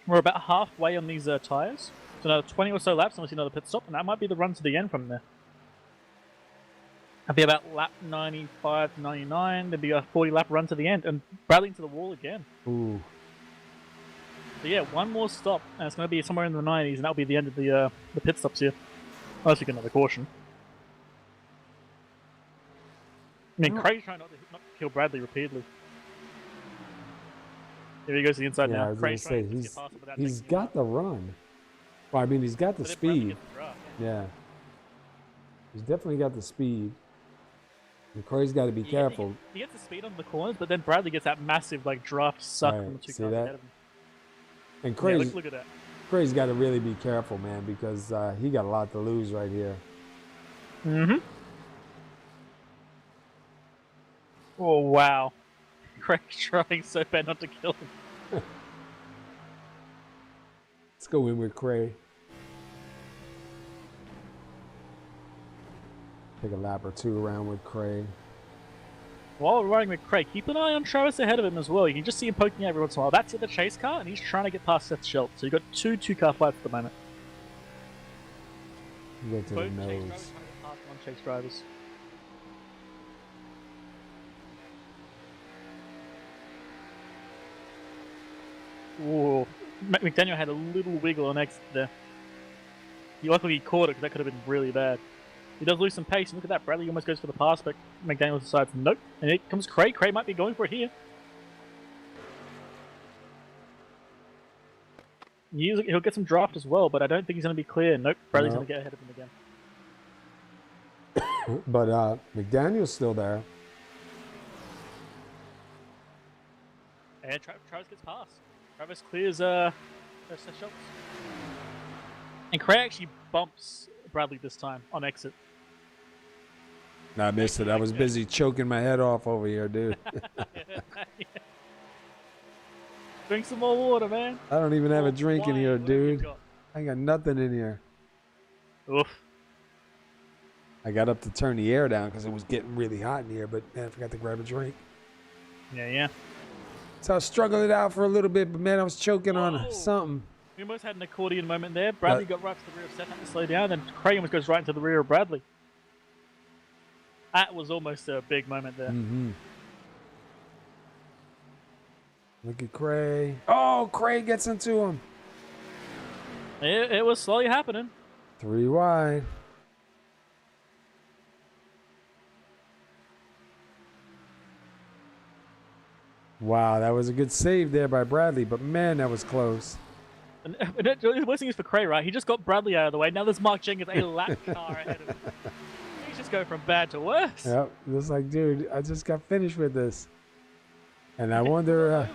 We're about halfway on these tyres. So another 20 or so laps, and we'll see another pit stop, and that might be the run to the end from there. That'll be about lap 95 to 99. There'll be a 40 lap run to the end, and Bradley into the wall again. Ooh. So yeah, one more stop, and it's going to be somewhere in the 90s, and that'll be the end of the pit stops here. Unless we get another caution. I mean, Cray's trying not to kill Bradley repeatedly. Here he goes to the inside now. I was going to say, he's got the run. Well, I mean, he's got the speed. Yeah. He's definitely got the speed. And Cray's got to be careful. He gets the speed on the corners, but then Bradley gets that massive like draft suck from the 2 cars ahead of him. And Cray's, yeah, look at that. Cray's got to really be careful, man, because he got a lot to lose right here. Mm-hmm. Oh, wow. Cray's trying so bad not to kill him. Let's go in with Cray. Take a lap or 2 around with Cray. While we're riding with Cray, keep an eye on Travis ahead of him as well. You can just see him poking out every once in a while. That's the chase car, and he's trying to get past Seth Schultz. So you've got 2 2-car fights at the moment. You go to Both the nose. chase drivers trying to get past non-chase drivers. Whoa. McDaniel had a little wiggle on exit there. Luckily he caught it, because that could have been really bad. He does lose some pace, and look at that. Bradley almost goes for the pass, but McDaniel decides nope. And here comes Cray. Cray might be going for it here. He'll get some draft as well, but I don't think he's going to be clear. Nope, Bradley's going to get ahead of him again. But McDaniel's still there. And Travis gets past. Travis clears Seth Schultz. And Cray actually bumps Bradley this time on exit. No, I missed it. I was busy choking my head off over here, dude. Yeah. Drink some more water, man. I don't even have a drink in here, dude. Got. I ain't got nothing in here. Oof. I got up to turn the air down because it was getting really hot in here, but man, I forgot to grab a drink. Yeah. So I struggled it out for a little bit, but man, I was choking on something. We almost had an accordion moment there. Bradley got right to the rear of Seth, had to slow down, then Cray almost goes right into the rear of Bradley. That was almost a big moment there. Mm-hmm. Look at Cray. Oh, Cray gets into him. It was slowly happening. 3 wide. Wow, that was a good save there by Bradley, but man, that was close. And the worst thing is for Cray, right? He just got Bradley out of the way. Now there's Mark Jenkins, a lap car ahead of him. He's just going from bad to worse. Yep, just like, dude, I just got finished with this. And I wonder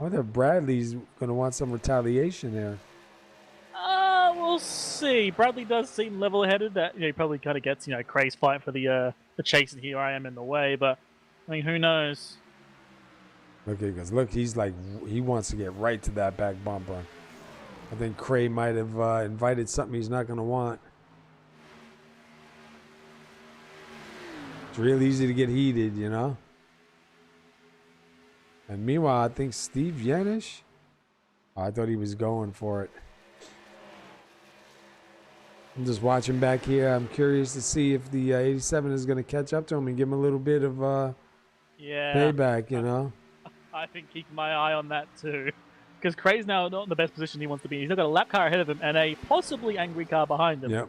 if Bradley's going to want some retaliation there. We'll see. Bradley does seem level-headed. That he probably kind of gets Cray's fight for the chase, and here I am in the way. But I mean, who knows? Look, he's like, he wants to get right to that back bumper. I think Cray might have invited something he's not going to want. It's real easy to get heated, you know? And meanwhile, I think Steve Yanish, I thought he was going for it. I'm just watching back here. I'm curious to see if the 87 is going to catch up to him and give him a little bit of payback, you know? I think keep my eye on that too. Because Cray's now not in the best position he wants to be. He's now got a lap car ahead of him and a possibly angry car behind him. Yep.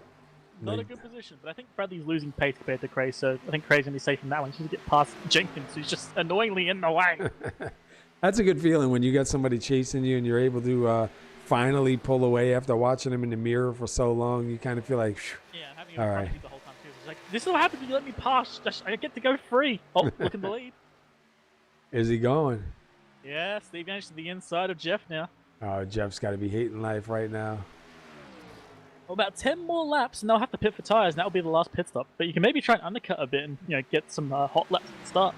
Not a good position, but I think Bradley's losing pace compared to Cray, so I think Cray's going to be safe from that one. He's going to get past Jenkins, who's just annoyingly in the way. That's a good feeling when you got somebody chasing you and you're able to finally pull away after watching him in the mirror for so long. You kind of feel like, yeah, having him in front of you the whole time too. It's like, this is what happens when you let me pass. I get to go free. Oh, look in the lead. Is he going? Yeah, Steve Yanish to the inside of Jeff now. Oh, Jeff's got to be hating life right now. Well, about 10 more laps, and they'll have to pit for tires, and that'll be the last pit stop. But you can maybe try and undercut a bit and get some hot laps at the start.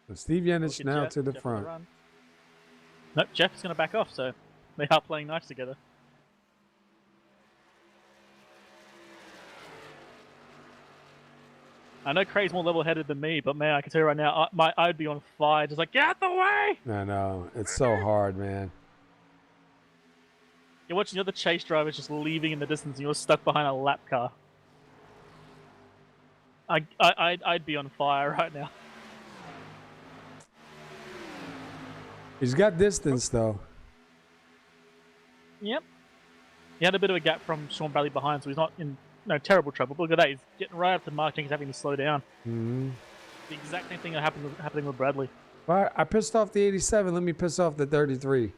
So Steve Yanish now Jeff, to the Jeff front. Nope, Jeff is going to back off, so they are playing nice together. I know Cray's more level-headed than me, but man, I can tell you right now, I'd be on fire, just like, get out the way! I know, it's so hard, man. You're watching the other chase drivers just leaving in the distance, and you're stuck behind a lap car. I'd be on fire right now. He's got distance, though. Yep. He had a bit of a gap from Sean Bradley behind, so he's not in terrible trouble. But look at that, he's getting right up to Mark Jenkins, having to slow down. Mm-hmm. The exact same thing that happening with Bradley. All right, I pissed off the 87. Let me piss off the 33.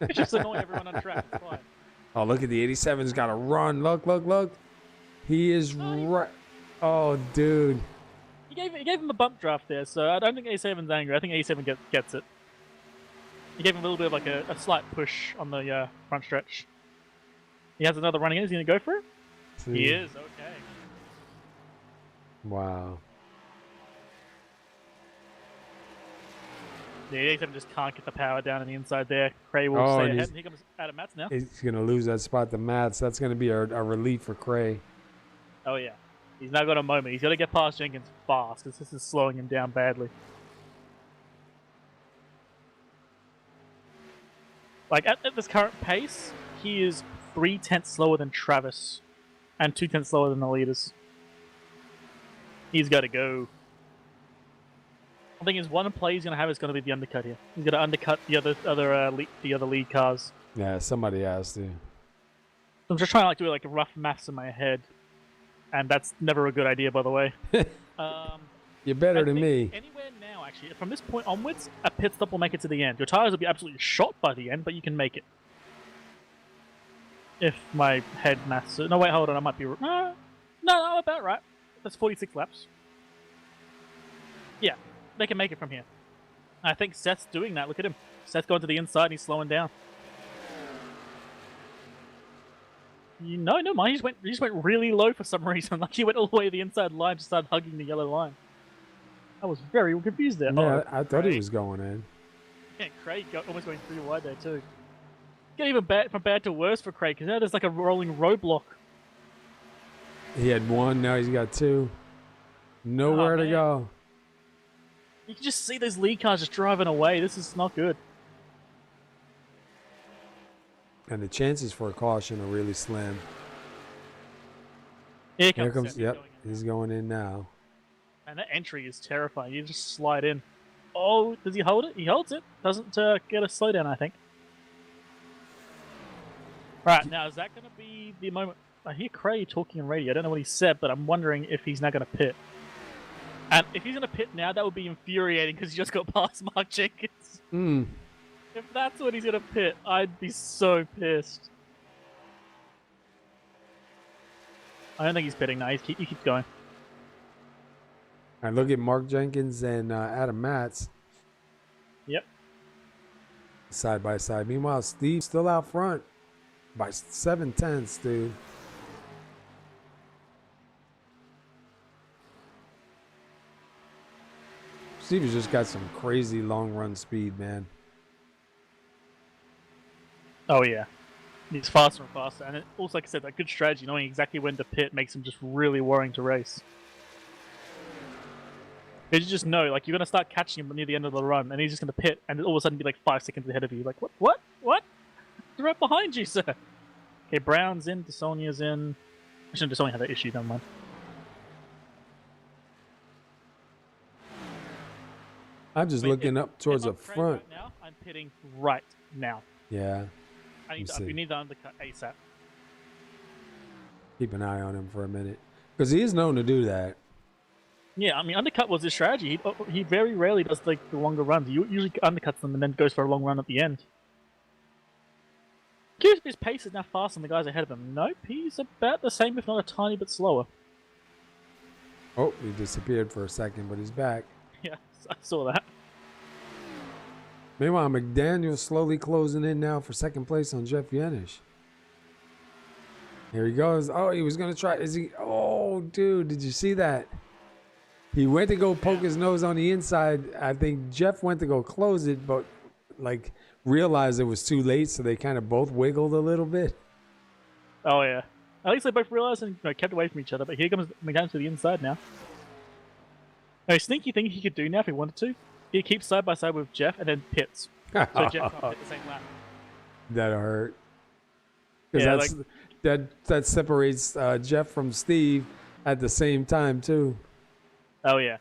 It's just annoying everyone on track. It's fine. Oh, look at the 87's got to run. Look. He is right. Oh, dude. He gave him a bump draft there, so I don't think 87's angry. I think 87 gets it. He gave him a little bit of like a slight push on the front stretch. He has another running in. Is he going to go for it? See. He is, okay. Wow. The 87 just can't get the power down on the inside there. Cray will stay ahead. And here comes Adam Matz now. He's going to lose that spot to Mats. That's going to be a relief for Cray. Oh, yeah. He's now got a moment. He's got to get past Jenkins fast because this is slowing him down badly. Like, at this current pace, he is 3/10 slower than Travis and 2/10 slower than the leaders. He's got to go. I think his one play he's going to have is going to be the undercut here. He's going to undercut the other lead cars. Yeah, somebody has to. I'm just trying to do like a rough maths in my head, and that's never a good idea, by the way. You're better than me. Anywhere now, actually, from this point onwards, a pit stop will make it to the end. Your tires will be absolutely shot by the end, but you can make it. If my head maths... No, wait, hold on, I might be... No, about right. That's 46 laps. Yeah, they can make it from here. I think Seth's doing that. Look at him. Seth's going to the inside and he's slowing down. No, mind. He just went really low for some reason. Like he went all the way to the inside line, just started hugging the yellow line. I was very confused there. Yeah, I thought he was going in. Yeah, Craig almost going 3 wide there too. Get even from bad to worse for Craig, because now there's like a rolling roadblock. He had 1, now he's got 2. Nowhere to go. You can just see those lead cars just driving away. This is not good. And the chances for a caution are really slim. Here comes yep, he's going in now. And that entry is terrifying. You just slide in. Oh, does he hold it? He holds it. Doesn't get a slowdown, I think. Right, now is that going to be the moment? I hear Cray talking on radio. I don't know what he said, but I'm wondering if he's now going to pit. And if he's going to pit now, that would be infuriating because he just got past Mark Jenkins. If that's what he's going to pit, I'd be so pissed. I don't think he's pitting now. He keeps going. All right, look at Mark Jenkins and Adam Matz. Yep. Side by side. Meanwhile, Steve's still out front by 7/10, dude. Steve has just got some crazy long run speed, man. Oh, yeah. He's faster and faster. And also, like I said, that good strategy, knowing exactly when to pit, makes him just really worrying to race. Because you just know, like, you're going to start catching him near the end of the run, and he's just going to pit, and all of a sudden be like 5 seconds ahead of you. Like, what? He's right behind you, sir. Okay, Brown's in, DeSonia's in. Actually, DeSonia had that issue, never mind. I'm just looking up towards the front. Right now, I'm pitting right now. Yeah. We need the undercut ASAP. Keep an eye on him for a minute. Because he is known to do that. Yeah, I mean, undercut was his strategy. He very rarely does like the longer runs. He usually undercuts them and then goes for a long run at the end. Curious if his pace is now faster than the guys ahead of him. Nope, he's about the same, if not a tiny bit slower. Oh, he disappeared for a second, but he's back. Yeah, I saw that. Meanwhile, McDaniel slowly closing in now for second place on Jeff Yenish. Here he goes. Oh, he was going to try. Is he? Oh, dude, did you see that? He went to go poke his nose on the inside. I think Jeff went to go close it, but like realized it was too late, so they kind of both wiggled a little bit. Oh, yeah. At least they both realized and kept away from each other, but here comes McDaniel to the inside now. A sneaky thing he could do now if he wanted to, he keeps side by side with Jeff and then pits. So Jeff can't pit the same lap. That'll hurt. Because Yeah, that separates Jeff from Steve at the same time too. Oh yeah.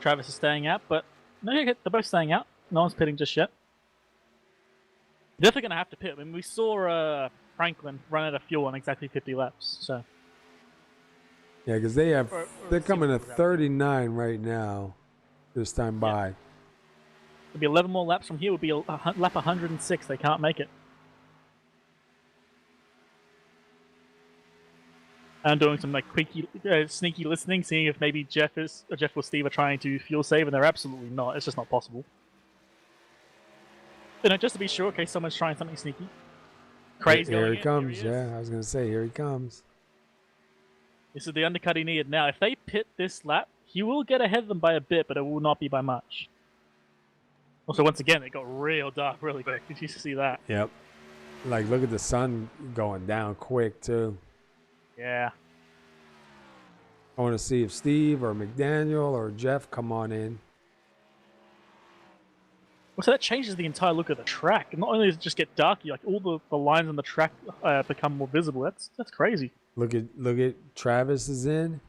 Travis is staying out, but no, they're both staying out. No one's pitting just yet. Definitely gonna have to pit. I mean, we saw Franklin run out of fuel on exactly 50 laps. So Yeah, because they're coming to 39 right now. This time by. It'll be 11 more laps from here. Will be lap 106. They can't make it. I'm doing some like sneaky listening, seeing if maybe Jeff or Steve are trying to fuel save, and they're absolutely not. It's just not possible. Just to be sure, in case someone's trying something sneaky. Crazy. Here he comes. Yeah, I was gonna say, here he comes. This is the undercut he needed now. If they pit this lap, he will get ahead of them by a bit, but it will not be by much. Also, once again, it got real dark really quick. Did you see that? Yep. Like, look at the sun going down quick, too. Yeah. I want to see if Steve or McDaniel or Jeff come on in. Well, so that changes the entire look of the track. Not only does it just get dark, like all the lines on the track become more visible. That's crazy. Look at Travis is in.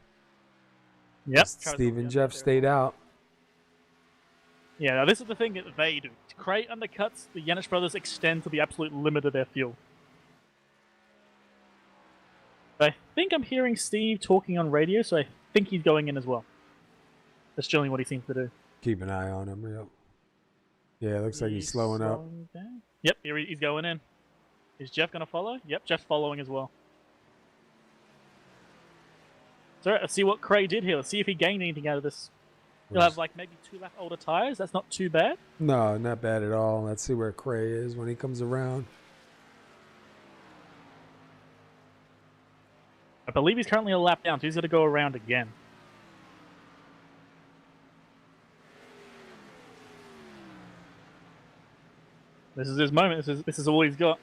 Yep. Steve and Jeff stayed out. Yeah, now this is the thing that they do. To create undercuts, the Yanish brothers extend to the absolute limit of their fuel. But I think I'm hearing Steve talking on radio, so I think he's going in as well. That's generally what he seems to do. Keep an eye on him, yep. Yeah, it looks like he's slowing up. Down. Yep, here he's going in. Is Jeff going to follow? Yep, Jeff's following as well. So let's see what Cray did here. Let's see if he gained anything out of this. He'll have like maybe 2 lap older tires. That's not too bad. No, not bad at all. Let's see where Cray is when he comes around. I believe he's currently a lap down, so he's going to go around again. This is his moment. This is all he's got.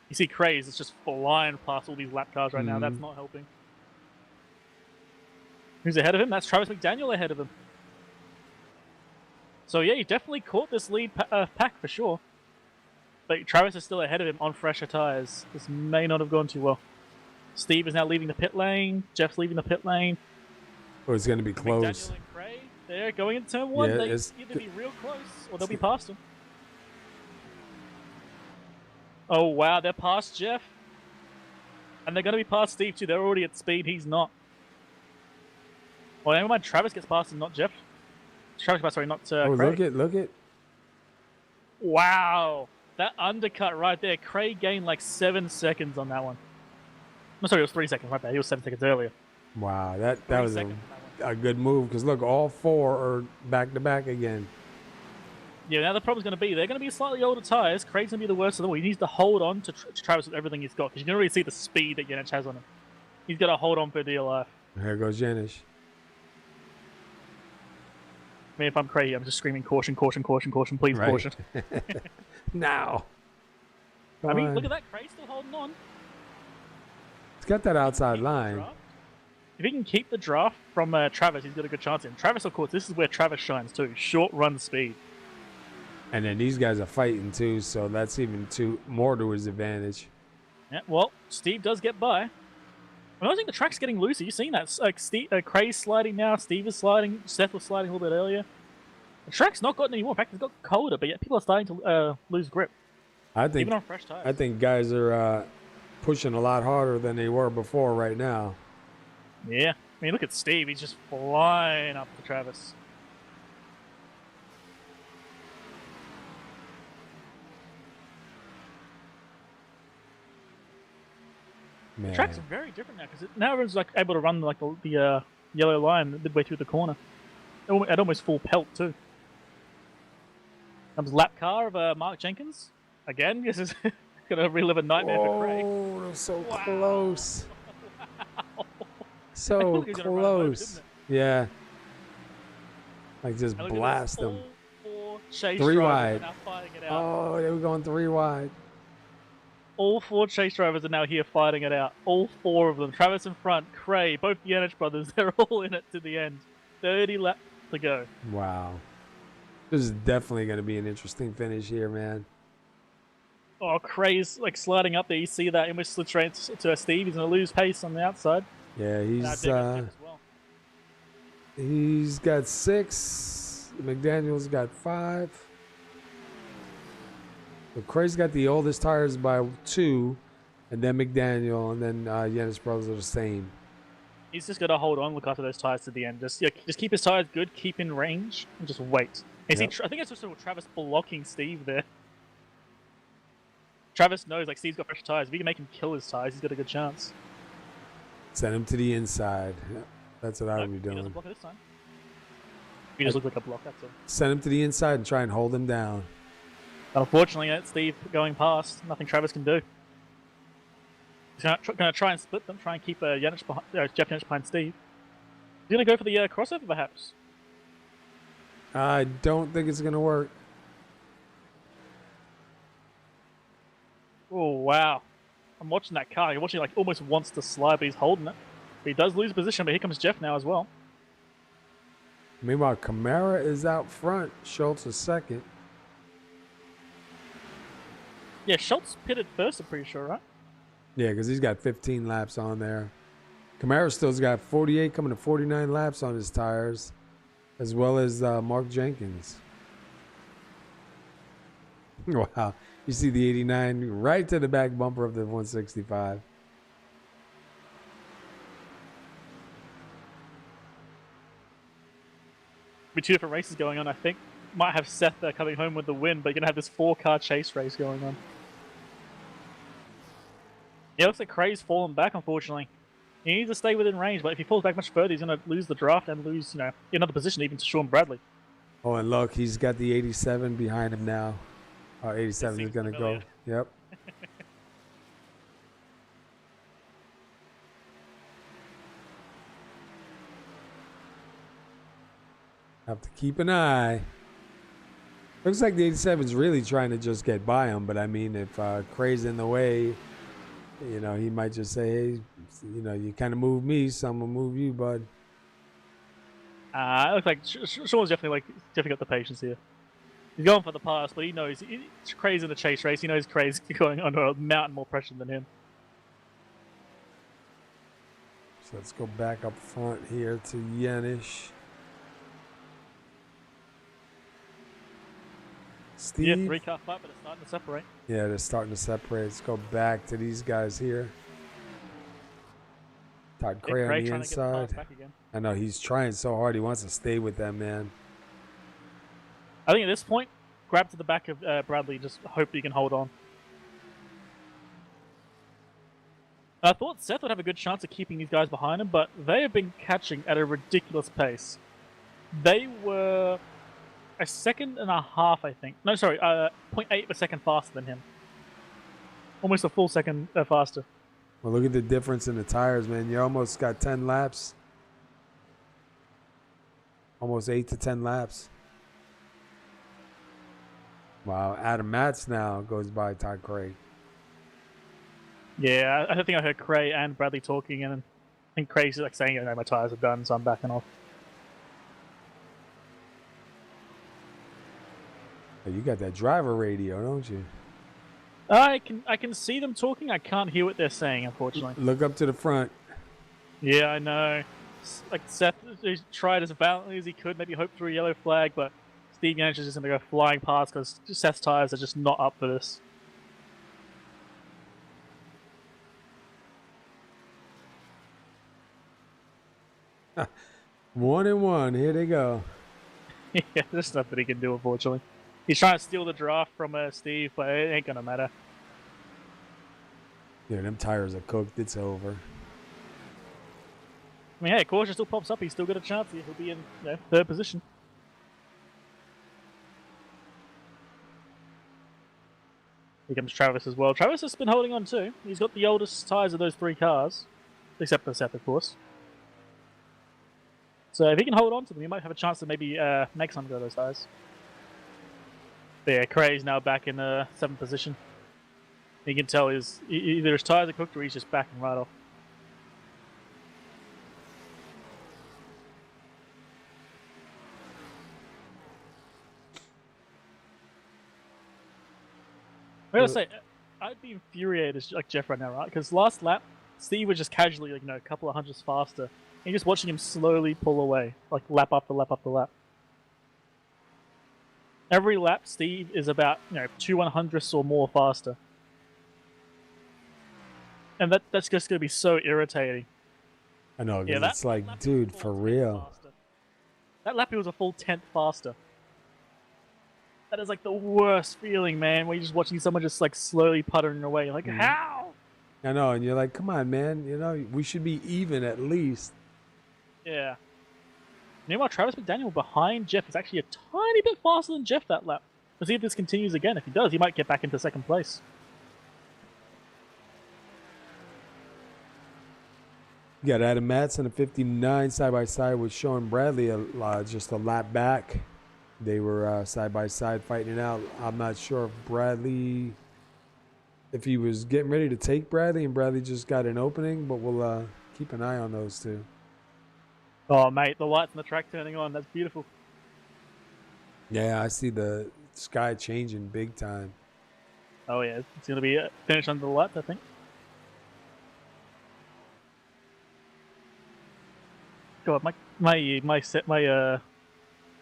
You see Craze is just flying past all these lap cars right now. That's not helping. Who's ahead of him? That's Travis McDaniel ahead of him. So yeah, he definitely caught this lead pack for sure. But Travis is still ahead of him on fresher tires. This may not have gone too well. Steve is now leaving the pit lane. Jeff's leaving the pit lane. Oh, it's going to be close. McDaniel and Cray, they're going into turn 1. Yeah, They it's- either be real close or they'll be past him. Oh, wow, they're past Jeff. And they're going to be past Steve, too. They're already at speed. He's not. Well, never mind. Travis gets past him, not Jeff. Travis, sorry, not Oh, Craig. look at. Wow. That undercut right there. Craig gained like 7 seconds on that one. No, sorry, it was 3 seconds right there. He was 7 seconds earlier. Wow, that 3 was seconds on that one. a good move because look, all 4 are back to back again. Yeah, now the problem's going to be, they're going to be slightly older tyres. Craig's going to be the worst of them all. He needs to hold on to Travis with everything he's got, because you can already see the speed that Yannick has on him. He's got to hold on for dear life. Here goes Janish. I mean, if I'm Craig, I'm just screaming caution, caution, caution, caution, please Right. caution. Now. I mean, Come look on. at that, Craig's still holding on. It's got that outside Keep the line. draft. If he can keep the draft from Travis, he's got a good chance in. Travis, of course, this is where Travis shines too. Short run speed. And then these guys are fighting too, so that's even more to his advantage. Yeah, well, Steve does get by. I don't think the track's getting looser. You've seen that. Like Craig's sliding now. Steve is sliding. Seth was sliding a little bit earlier. The track's not gotten any more. In fact, it's got colder, but yet people are starting to lose grip. I think Even on fresh tires. I think guys are pushing a lot harder than they were before right now. Yeah. I mean, look at Steve. He's just flying up to Travis. Man. The track's very different now because now everyone's like able to run like the yellow line midway through the corner. At almost full pelt too. Comes lap car of Mark Jenkins. Again, this is gonna relive a nightmare for Craig. Oh, they're so Wow. close. Wow. So look, he's gonna run them over, close. didn't Yeah. Like just And look at blast this, them. all 4 chase 3 drivers wide. are now fighting it out. Oh, they were going 3 wide. All 4 chase drivers are now here fighting it out. All 4 of them. Travis in front, Cray, both the Yanich brothers, they're all in it to the end. 30 laps to go. Wow. This is definitely going to be an interesting finish here, man. Oh, Cray's like sliding up there. You see that almost slid straight to Steve. He's going to lose pace on the outside. Yeah, And I he's think it's Jeff as well. he's got 6. McDaniel's got 5. So Cray's got the oldest tires by 2, and then McDaniel, and then Yanis brothers are the same. He's just got to hold on, look after those tires to the end. Just keep his tires good, keep in range, and just wait. And Yep. see, I think it's just Travis blocking Steve there. Travis knows like Steve's got fresh tires. If he can make him kill his tires, he's got a good chance. Send him to the inside. Yep, that's what I would Nope, be he doesn't doing. block it this time. He just looked like a block, that's all. Send him to the inside and try and hold him down. But unfortunately, that's Steve going past. Nothing Travis can do. He's going to try and split them, try and keep Jeff Yanich behind Steve. He's going to go for the crossover, perhaps. I don't think it's going to work. Oh, wow. I'm watching that car. You're watching like almost wants to slide, but he's holding it. But he does lose position, but here comes Jeff now as well. Meanwhile, Camara is out front. Schultz is second. Yeah, Schultz pitted first, I'm pretty sure, right? Yeah, because he's got 15 laps on there. Camara still's got 48, coming to 49 laps on his tires, as well as Mark Jenkins. Wow. You see the 89 right to the back bumper of the 165. Be 2 different races going on, I think. Might have Seth coming home with the win, but you're going to have this 4-car chase race going on. Yeah, looks like Cray's fallen back, unfortunately. He needs to stay within range, but if he falls back much further, he's going to lose the draft and lose, another position even to Sean Bradley. Oh, and look, he's got the 87 behind him now. 87 is going to go. familiar. Yep. Have to keep an eye. Looks like the 87 is really trying to just get by him, but I mean, if Cray's in the way, he might just say, hey, you kind of move me, so I'm going to move you, bud. It looks like Sean's definitely got the patience here. He's going for the pass, but he knows Cray's in the chase race. He knows Cray's going under a mountain more pressure than him. So let's go back up front here to Yenish. Steve. Yeah, 3-car fight, but it's starting to separate. Yeah, they're starting to separate. Let's go back to these guys here. Todd Cray on the inside. Back again. I know he's trying so hard. He wants to stay with them, man. I think at this point, grab to the back of Bradley. Just hope he can hold on. I thought Seth would have a good chance of keeping these guys behind him, but they have been catching at a ridiculous pace. They were a second and a half, I think. No, sorry, 0.8 of a second faster than him. Almost a full second faster. Well, look at the difference in the tires, man. You almost got 10 laps. Almost 8 to 10 laps. Wow, Adam Matz now goes by Todd Craig. Yeah, I think I heard Cray and Bradley talking, and I think Cray's like saying, "You know, my tires are done, so I'm backing off." Oh, you got that driver radio, don't you? I can see them talking. I can't hear what they're saying, unfortunately. Look up to the front. Yeah, I know. Like Seth tried as valiantly as he could, maybe hope for a yellow flag, but Steve Yanish is just going to go flying past because Seth's tires are just not up for this. One and one. Here they go. Yeah, there's nothing he can do, unfortunately. He's trying to steal the draft from Steve, but it ain't going to matter. Yeah, them tires are cooked. It's over. I mean, hey, caution still pops up. He's still got a chance. He'll be in third position. Here comes Travis as well. Travis has been holding on too. He's got the oldest tyres of those 3 cars, except for Seth, of course. So if he can hold on to them, he might have a chance to maybe make some of those tyres. But yeah, Cray's now back in 7th position. You can tell either his tyres are cooked or he's just backing right off. I gotta say, I'd be infuriated like Jeff right now, right? Because last lap, Steve was just casually, like, a couple of hundreds faster. And you're just watching him slowly pull away, like lap after lap after lap. Every lap, Steve is about 2/100ths or more faster, and that's just gonna be so irritating. I know, because it's like, dude, for real. That lap he was a full 10th faster. That is like the worst feeling, man, where you're just watching someone just like slowly puttering away. You're like, how? I know, and you're like, come on, man. We should be even at least. Yeah. Meanwhile, Travis McDaniel behind Jeff is actually a tiny bit faster than Jeff that lap. Let's see if this continues again. If he does, he might get back into 2nd place. You got Adam Matson at 59 side by side with Sean Bradley, just a lap back. They were side by side fighting it out. I'm not sure if Bradley, if he was getting ready to take Bradley and Bradley just got an opening, but we'll keep an eye on those two. Oh, mate, the lights on the track turning on. That's beautiful. Yeah, I see the sky changing big time. Oh, yeah. It's going to be finished under the lights, I think. God,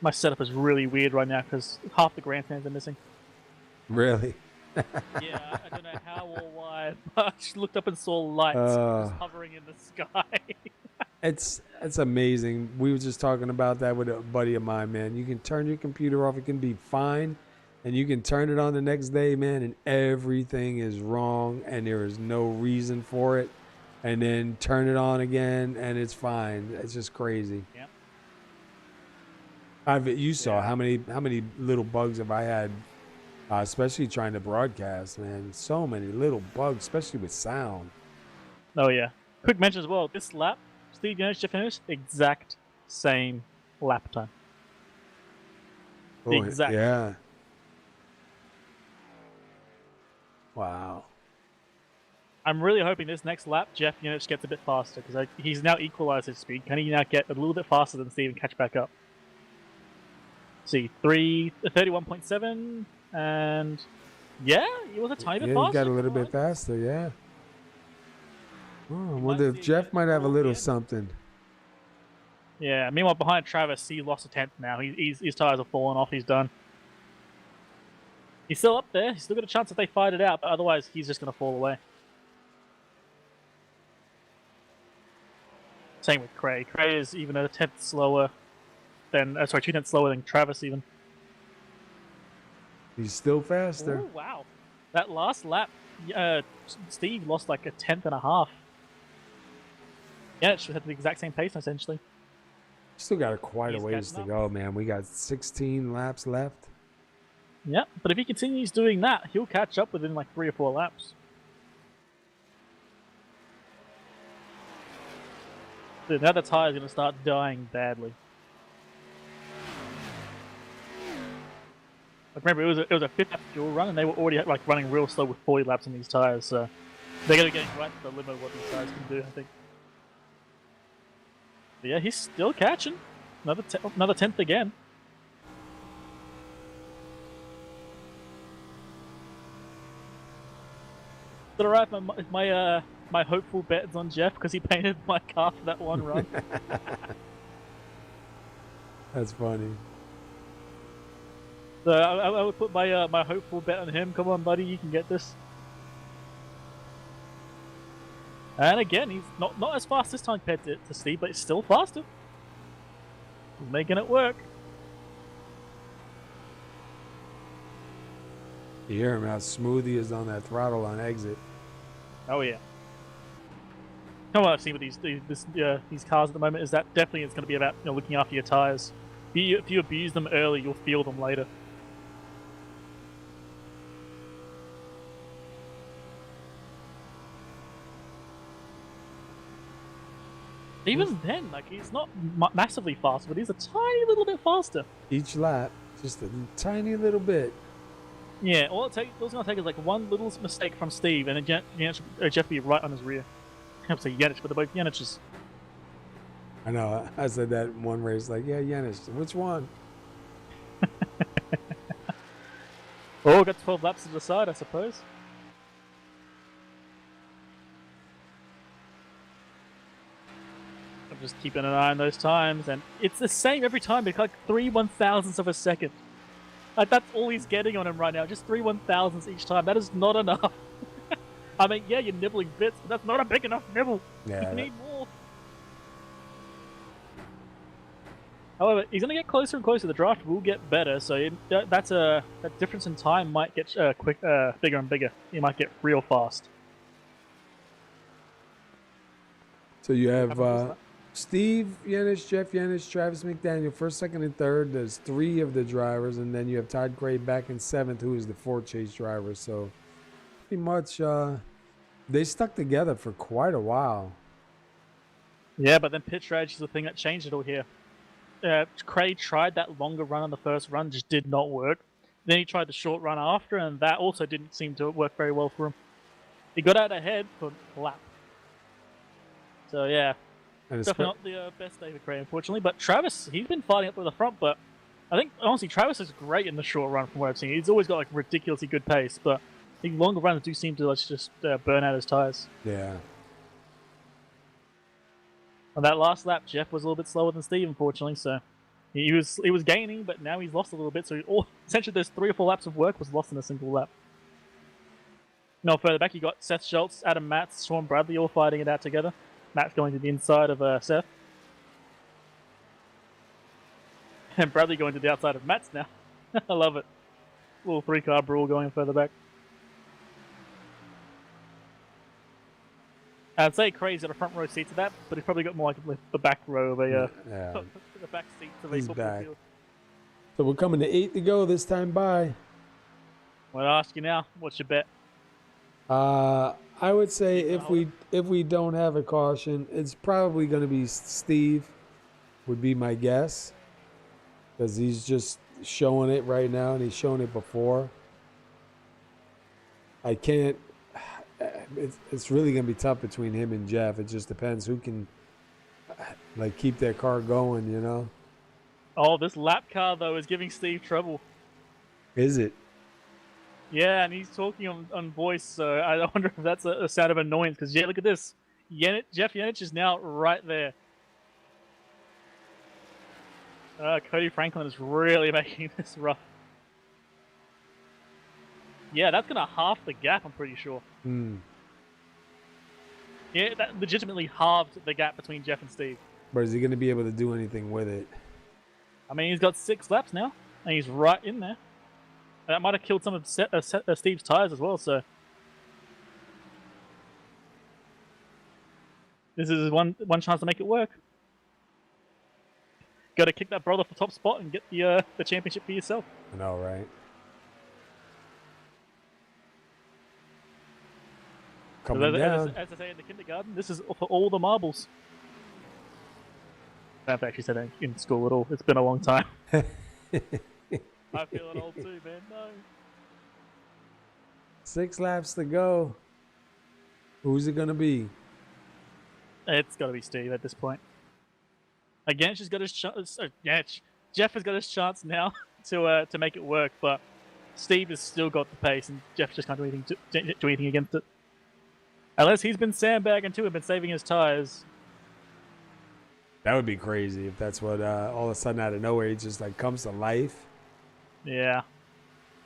my setup is really weird right now because half the grandstands are missing. Really? Yeah, I don't know how or why, but I just looked up and saw lights just hovering in the sky. It's amazing. We were just talking about that with a buddy of mine, man. You can turn your computer off, it can be fine, and you can turn it on the next day, man, and everything is wrong and there is no reason for it. And then turn it on again and it's fine. It's just crazy. Yeah. You saw how many little bugs have I had, especially trying to broadcast, man. So many little bugs, especially with sound. Oh, yeah. Quick mention as well. This lap, Steve Yanish to finish, exact same lap time. Oh, exact. Yeah. Wow. I'm really hoping this next lap, Jeff Yanish gets a bit faster because he's now equalized his speed. Can he now get a little bit faster than Steve and catch back up? See, 31.7, and yeah, he was a tiny bit faster. He got a little bit faster, yeah. Oh, I wonder if Jeff might have a little something. Yeah. Meanwhile, behind Travis, he lost a 10th now. His tires are falling off. He's done. He's still up there. He's still got a chance if they fight it out, but otherwise, he's just going to fall away. Same with Cray. Cray is even a 10th slower than, sorry, 2 tenths slower than Travis even. He's still faster. Ooh, wow. That last lap, Steve lost like a 10th and a half. Yeah, it should have the exact same pace essentially. Still got quite a He's ways to catching go, man. We got 16 laps left. Yeah, but if he continues doing that, he'll catch up within like 3 or 4 laps. Dude, now the tire's going to start dying badly. Like, remember, it was a 5th lap dual run, and they were already like running real slow with 40 laps on these tires, so they're going to be getting right to the limit of what these tires can do, I think. But yeah, he's still catching. Another 10th again. Did I write my hopeful bets on Jeff because he painted my car for that one run? That's funny. So I would put my hopeful bet on him. Come on, buddy, you can get this. And again, he's not as fast this time compared to Steve, but he's still faster. He's making it work. You hear him how smooth he is on that throttle on exit. Oh yeah. Come on, I've seen with these cars at the moment is that definitely it's going to be about looking after your tires. If you abuse them early, you'll feel them later. Even then, like he's not massively fast, but he's a tiny little bit faster. Each lap, just a tiny little bit. Yeah, all it's going to take is like one little mistake from Steve, and then Jeff will be right on his rear. I have to say Yanich, but they're both Yaniches. I know, I said that in one race, like, yeah, Yanich, which one? Oh, got 12 laps to decide, I suppose. I'm just keeping an eye on those times, and it's the same every time. It's like 3 1,000ths of a second. Like, that's all he's getting on him right now. Just 3 1,000ths each time. That is not enough. I mean, yeah, you're nibbling bits, but that's not a big enough nibble. Yeah, You need more. However, he's going to get closer and closer. The draft will get better, so that difference in time might get bigger and bigger. He might get real fast. So you have Steve Yanich, Jeff Yanich, Travis McDaniel, first, second, and third. There's 3 of the drivers, and then you have Todd Gray back in 7th, who is the Ford Chase driver. So pretty much they stuck together for quite a while. Yeah, but then pit strategy is the thing that changed it all here. Craig tried that longer run on the first run, just did not work. Then he tried the short run after, and that also didn't seem to work very well for him. He got out ahead for a lap. So yeah, And definitely not the best day for Craig, unfortunately. But Travis, he's been fighting up with the front, but I think, honestly, Travis is great in the short run from what I've seen. He's always got like ridiculously good pace, but the longer runs do seem to just burn out his tires. Yeah. On that last lap, Jeff was a little bit slower than Steve, unfortunately, so he was gaining, but now he's lost a little bit. So essentially, those 3 or 4 laps of work was lost in a single lap. No further back, you got Seth Schultz, Adam Matz, Sean Bradley all fighting it out together. Matt's going to the inside of Seth, and Bradley going to the outside of Matt's now. I love it. Little 3-car brawl going further back. I'd say Craig's got a front row seat to that, but he's probably got more like the back row of a the back seats of a football field. So we're coming to 8 to go this time by. Well, I ask you now, what's your bet? I would say if we don't have a caution, it's probably going to be Steve, would be my guess, because he's just showing it right now, and he's shown it before. I can't. It's really going to be tough between him and Jeff. It just depends who can like keep their car going, you know. Oh, this lap car though is giving Steve trouble. Is it? Yeah, and he's talking on voice, so I wonder if that's a sound of annoyance. Because yeah, look at this. Jeff Yenich is now right there. Cody Franklin is really making this rough. Yeah, that's gonna halve the gap, I'm pretty sure. Yeah, that legitimately halved the gap between Jeff and Steve. But is he going to be able to do anything with it? I mean, he's got 6 laps now, and he's right in there. That might have killed some of Steve's tires as well, so... This is one chance to make it work. Got to kick that brother for top spot and get the championship for yourself. I know, right? Coming down. As I say in the kindergarten, this is for all the marbles. I haven't actually said that in school at all. It's been a long time. I feel old too, man. No. 6 laps to go. Who's it gonna be? It's got to be Steve at this point. Again, she's got his chance. Jeff has got his chance now to make it work, but Steve has still got the pace, and Jeff just can't do anything against it. Unless he's been sandbagging too and been saving his tires. That would be crazy if that's what all of a sudden out of nowhere he just like comes to life. Yeah.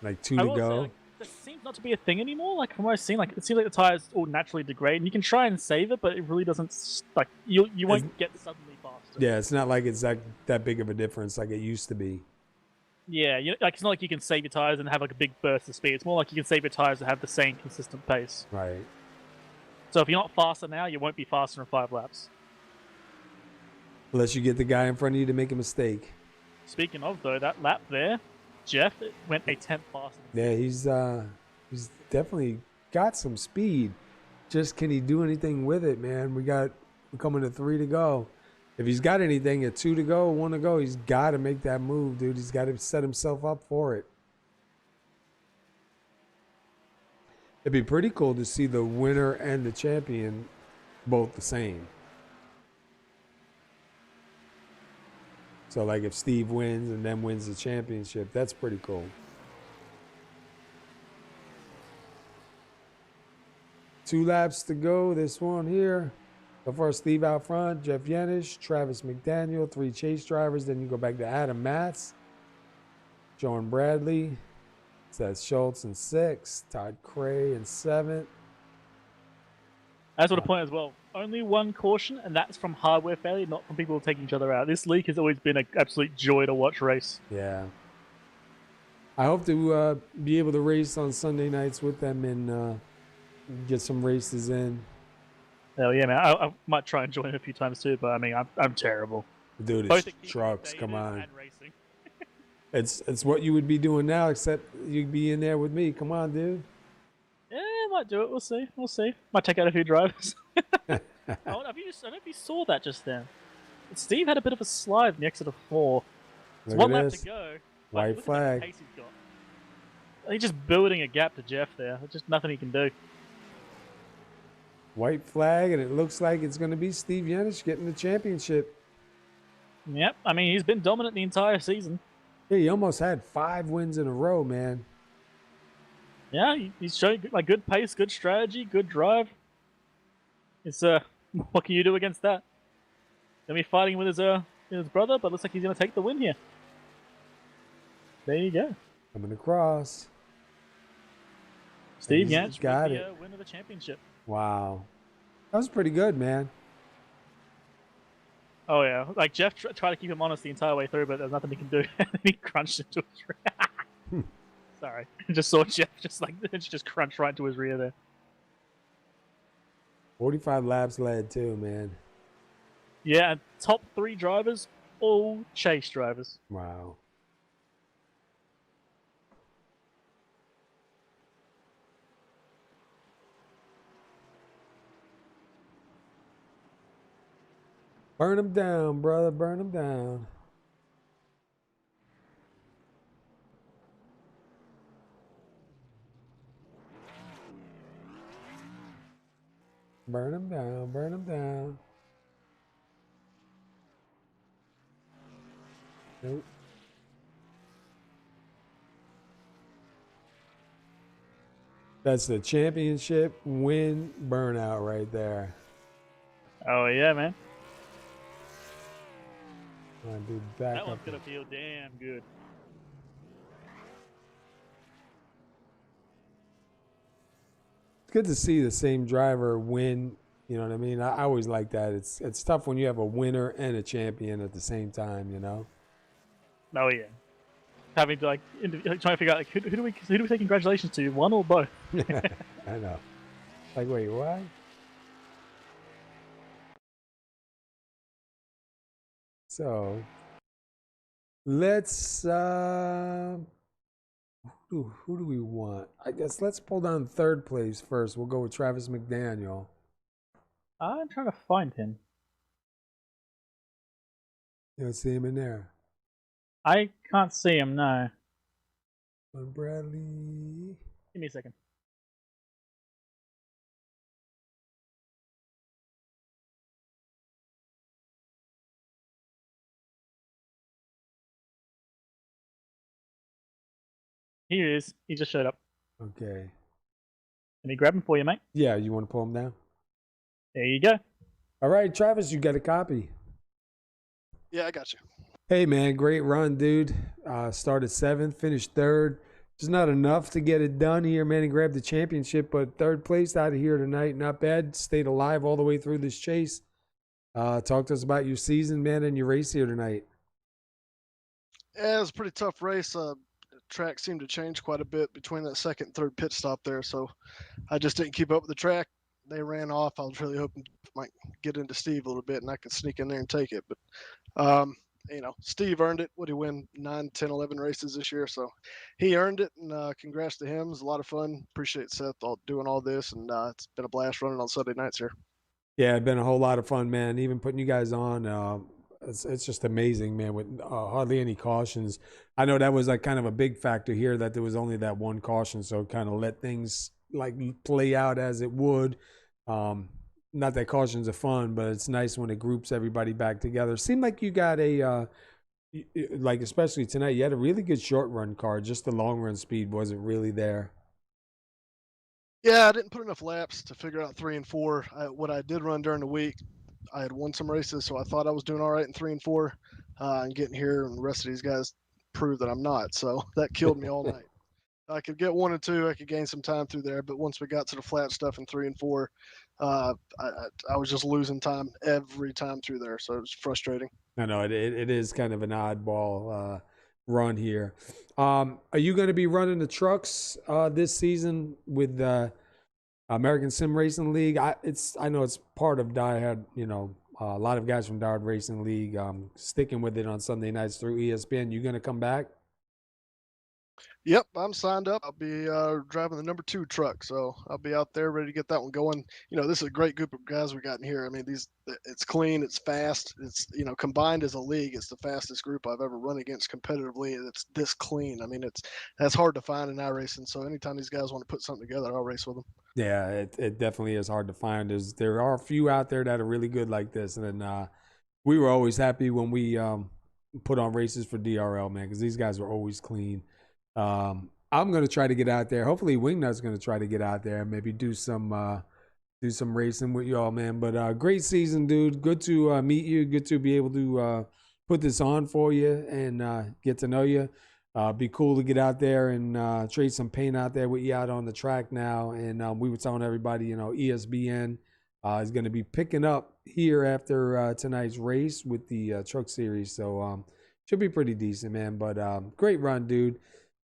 Like 2 to go. Say, like, that seems not to be a thing anymore. Like from what I've seen, like it seems like the tires all naturally degrade, and you can try and save it, but it really doesn't. Like you won't get suddenly faster. Yeah, it's not like it's that big of a difference like it used to be. Yeah, like it's not like you can save your tires and have like a big burst of speed. It's more like you can save your tires and have the same consistent pace. Right. So if you're not faster now, you won't be faster in 5 laps. Unless you get the guy in front of you to make a mistake. Speaking of though, that lap there, Jeff went a 10th faster. Yeah, he's definitely got some speed. Just can he do anything with it, man? We're coming to 3 to go. If he's got anything at 2 to go, 1 to go, he's got to make that move, dude. He's got to set himself up for it. It'd be pretty cool to see the winner and the champion both the same. So, like, if Steve wins and then wins the championship, that's pretty cool. 2 laps to go. This one here. So far, Steve out front, Jeff Yenich, Travis McDaniel, 3 chase drivers. Then you go back to Adam Matz, John Bradley, Seth Schultz in 6th, Todd Cray in 7th. That's what a point as well. Only 1 caution, and that's from hardware failure, not from people taking each other out. This league has always been an absolute joy to watch race. Yeah. I hope to be able to race on Sunday nights with them and get some races in. Hell yeah, man. I might try and join a few times too, but I mean, I'm terrible. Dude, Both it's trucks, come on. and racing. It's what you would be doing now, except you'd be in there with me. Come on, dude. Yeah, I might do it. We'll see. We'll see. Might take out a few drivers. I don't know if you saw that just then. Steve had a bit of a slide in the exit of 4. It's Look 1 at lap this. to go. White Look flag. at the pace he's got. He's just building a gap to Jeff there. There's just nothing he can do. White flag, and it looks like it's going to be Steve Yenich getting the championship. Yep. I mean, he's been dominant the entire season. Yeah, he almost had 5 wins in a row, man. Yeah, he's showing like good pace, good strategy, good drive. It's what can you do against that? Gonna be fighting with his brother, but looks like he's gonna take the win here. There you go. Coming across. Steve He's Yenich got with it. the win of the championship. Wow. That was pretty good, man. Oh yeah, like Jeff tried to keep him honest the entire way through, but there's nothing he can do. And he crunched into his rear. Sorry, just saw Jeff just crunch right into his rear there. 45 laps led too, man. Yeah, and top 3 drivers, all chase drivers. Wow. Burn them down, brother. Burn them down. Burn them down. Burn them down. Nope. That's the championship win burnout right there. Oh yeah, man. All right, dude, back That one's up. gonna feel damn good. It's good to see the same driver win. You know what I mean? I always like that. It's tough when you have a winner and a champion at the same time. You know? Oh yeah. Having to like trying to figure out like who do we say congratulations to, one or both? I know. Like, wait, what? So let's who do we want? I guess let's pull down third place first. We'll go with Travis McDaniel. I'm trying to find him. You don't see him in there. I can't see him. No. Bradley. Give me a second. Here he is. He just showed up. Okay. Let me grab him for you, mate. Yeah, you want to pull him down? There you go. All right, Travis, you got a copy. Yeah, I got you. Hey, man, great run, dude. Started 7th, finished 3rd. Just not enough to get it done here, man, and grab the championship, but 3rd place out of here tonight. Not bad. Stayed alive all the way through this chase. Talk to us about your season, man, and your race here tonight. Yeah, it was a pretty tough race. The track seemed to change quite a bit between that second and third pit stop there, so I just didn't keep up with the track. They ran off. I was really hoping I might get into Steve a little bit and I could sneak in there and take it. But, Steve earned it. Would he win 9, 10, 11 races this year? So he earned it, and congrats to him. It was a lot of fun. Appreciate Seth doing all this, and it's been a blast running on Sunday nights here. Yeah, it's been a whole lot of fun, man. Even putting you guys on, it's just amazing, man, with hardly any cautions. I know that was like kind of a big factor here that there was only that one caution, so kind of let things like play out as it would. Not that cautions are fun, but it's nice when it groups everybody back together. Seemed like you got a, like especially tonight, you had a really good short run car. Just the long run speed wasn't really there. Yeah, I didn't put enough laps to figure out 3 and 4. What I did run during the week, I had won some races, so I thought I was doing all right in 3 and 4. And getting here, and the rest of these guys proved that I'm not. So that killed me all night. I could get 1 and 2. I could gain some time through there, but once we got to the flat stuff in 3 and 4, I was just losing time every time through there. So it was frustrating. I know it is kind of an oddball run here. Are you going to be running the trucks this season with the American Sim Racing League? I know it's part of DieHard. You know, a lot of guys from DieHard Racing League sticking with it on Sunday nights through ESPN. You going to come back? Yep, I'm signed up. I'll be driving the number 2 truck, so I'll be out there ready to get that one going. You know, this is a great group of guys we got in here. I mean, it's clean, it's fast, it's combined as a league, it's the fastest group I've ever run against competitively. It's this clean. I mean, that's hard to find in iRacing. So anytime these guys want to put something together, I'll race with them. Yeah, it definitely is hard to find. There are a few out there that are really good like this, and then we were always happy when we put on races for DRL, man, because these guys were always clean. I'm going to try to get out there. Hopefully Wingnut's going to try to get out there and maybe do some racing with y'all, man. But great season, dude. Good to meet you. Good to be able to put this on for you and get to know you. Be cool to get out there and trade some paint out there with you out on the track now. And we were telling everybody, ESBN is going to be picking up here after tonight's race with the truck series. So should be pretty decent, man. But great run, dude.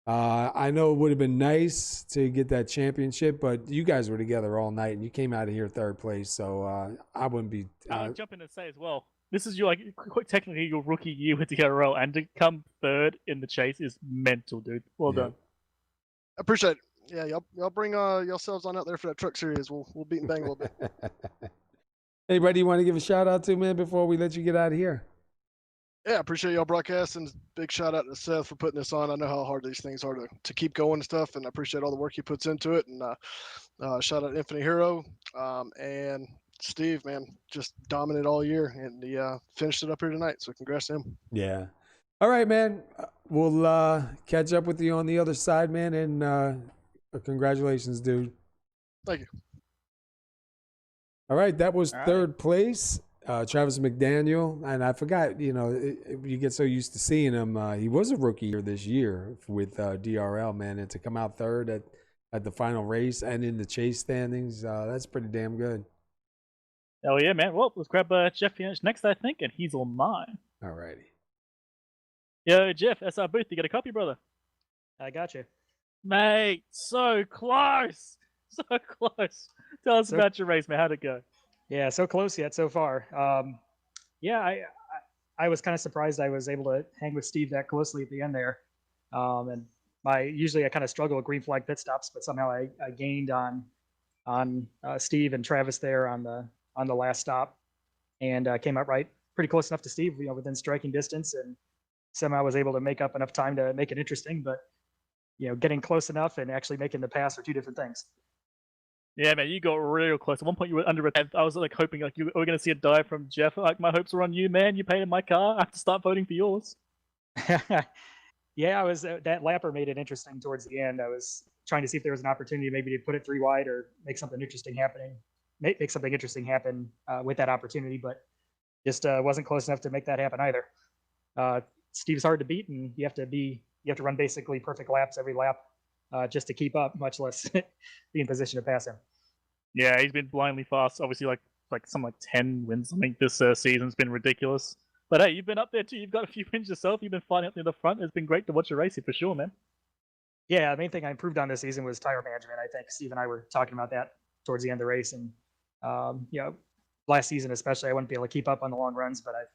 I know it would have been nice to get that championship, but you guys were together all night and you came out of here 3rd place. So I wouldn't be. I'll jump in and say as well. This is quite technically your rookie year with DRL, and to come 3rd in the chase is mental, dude. Well done. I appreciate it. Yeah, y'all bring yourselves on out there for that truck series. We'll beat and bang a little bit. Anybody you want to give a shout out to, man, before we let you get out of here? Yeah, I appreciate y'all broadcasting. Big shout out to Seth for putting this on. I know how hard these things are to keep going and stuff, and I appreciate all the work he puts into it. And shout out to Infinite Hero and Steve, man, just dominant all year, and he finished it up here tonight. So congrats to him. Yeah. All right, man. We'll catch up with you on the other side, man, and congratulations, dude. Thank you. All right, that was All right. third place. Travis McDaniel, and I forgot. You get so used to seeing him. He was a rookie year this year with DRL, man, and to come out third at the final race and in the chase standings, that's pretty damn good. Oh yeah, man. Well, let's grab Jeff Yanish next, I think, and he's all mine. All righty. Yo, Jeff, that's our booth. You got a copy, brother? I got you. Mate, so close. So close. Tell us about your race, man. How'd it go? Yeah, so close yet so far. Yeah, I was kind of surprised I was able to hang with Steve that closely at the end there. And usually I kind of struggle with green flag pit stops, but somehow I gained on Steve and Travis there on the last stop, and came up right pretty close enough to Steve, within striking distance, and somehow was able to make up enough time to make it interesting. But getting close enough and actually making the pass are two different things. Yeah, man, you got real close. At one point, you were under a 10th. I was like hoping like you were going to see a dive from Jeff. Like my hopes were on you, man. You painted my car. I have to start voting for yours. Yeah, I was that lapper made it interesting towards the end. I was trying to see if there was an opportunity maybe to put it 3 wide or make something interesting happen with that opportunity, but just wasn't close enough to make that happen either. Steve's hard to beat, and you have to run basically perfect laps every lap just to keep up, much less be in position to pass him. Yeah, he's been blindly fast. Obviously, like something like 10 wins. I think this season's been ridiculous. But hey, you've been up there too. You've got a few wins yourself. You've been fighting up near the front. It's been great to watch you race here for sure, man. Yeah, the main thing I improved on this season was tire management. I think Steve and I were talking about that towards the end of the race, and last season especially, I wouldn't be able to keep up on the long runs, but I've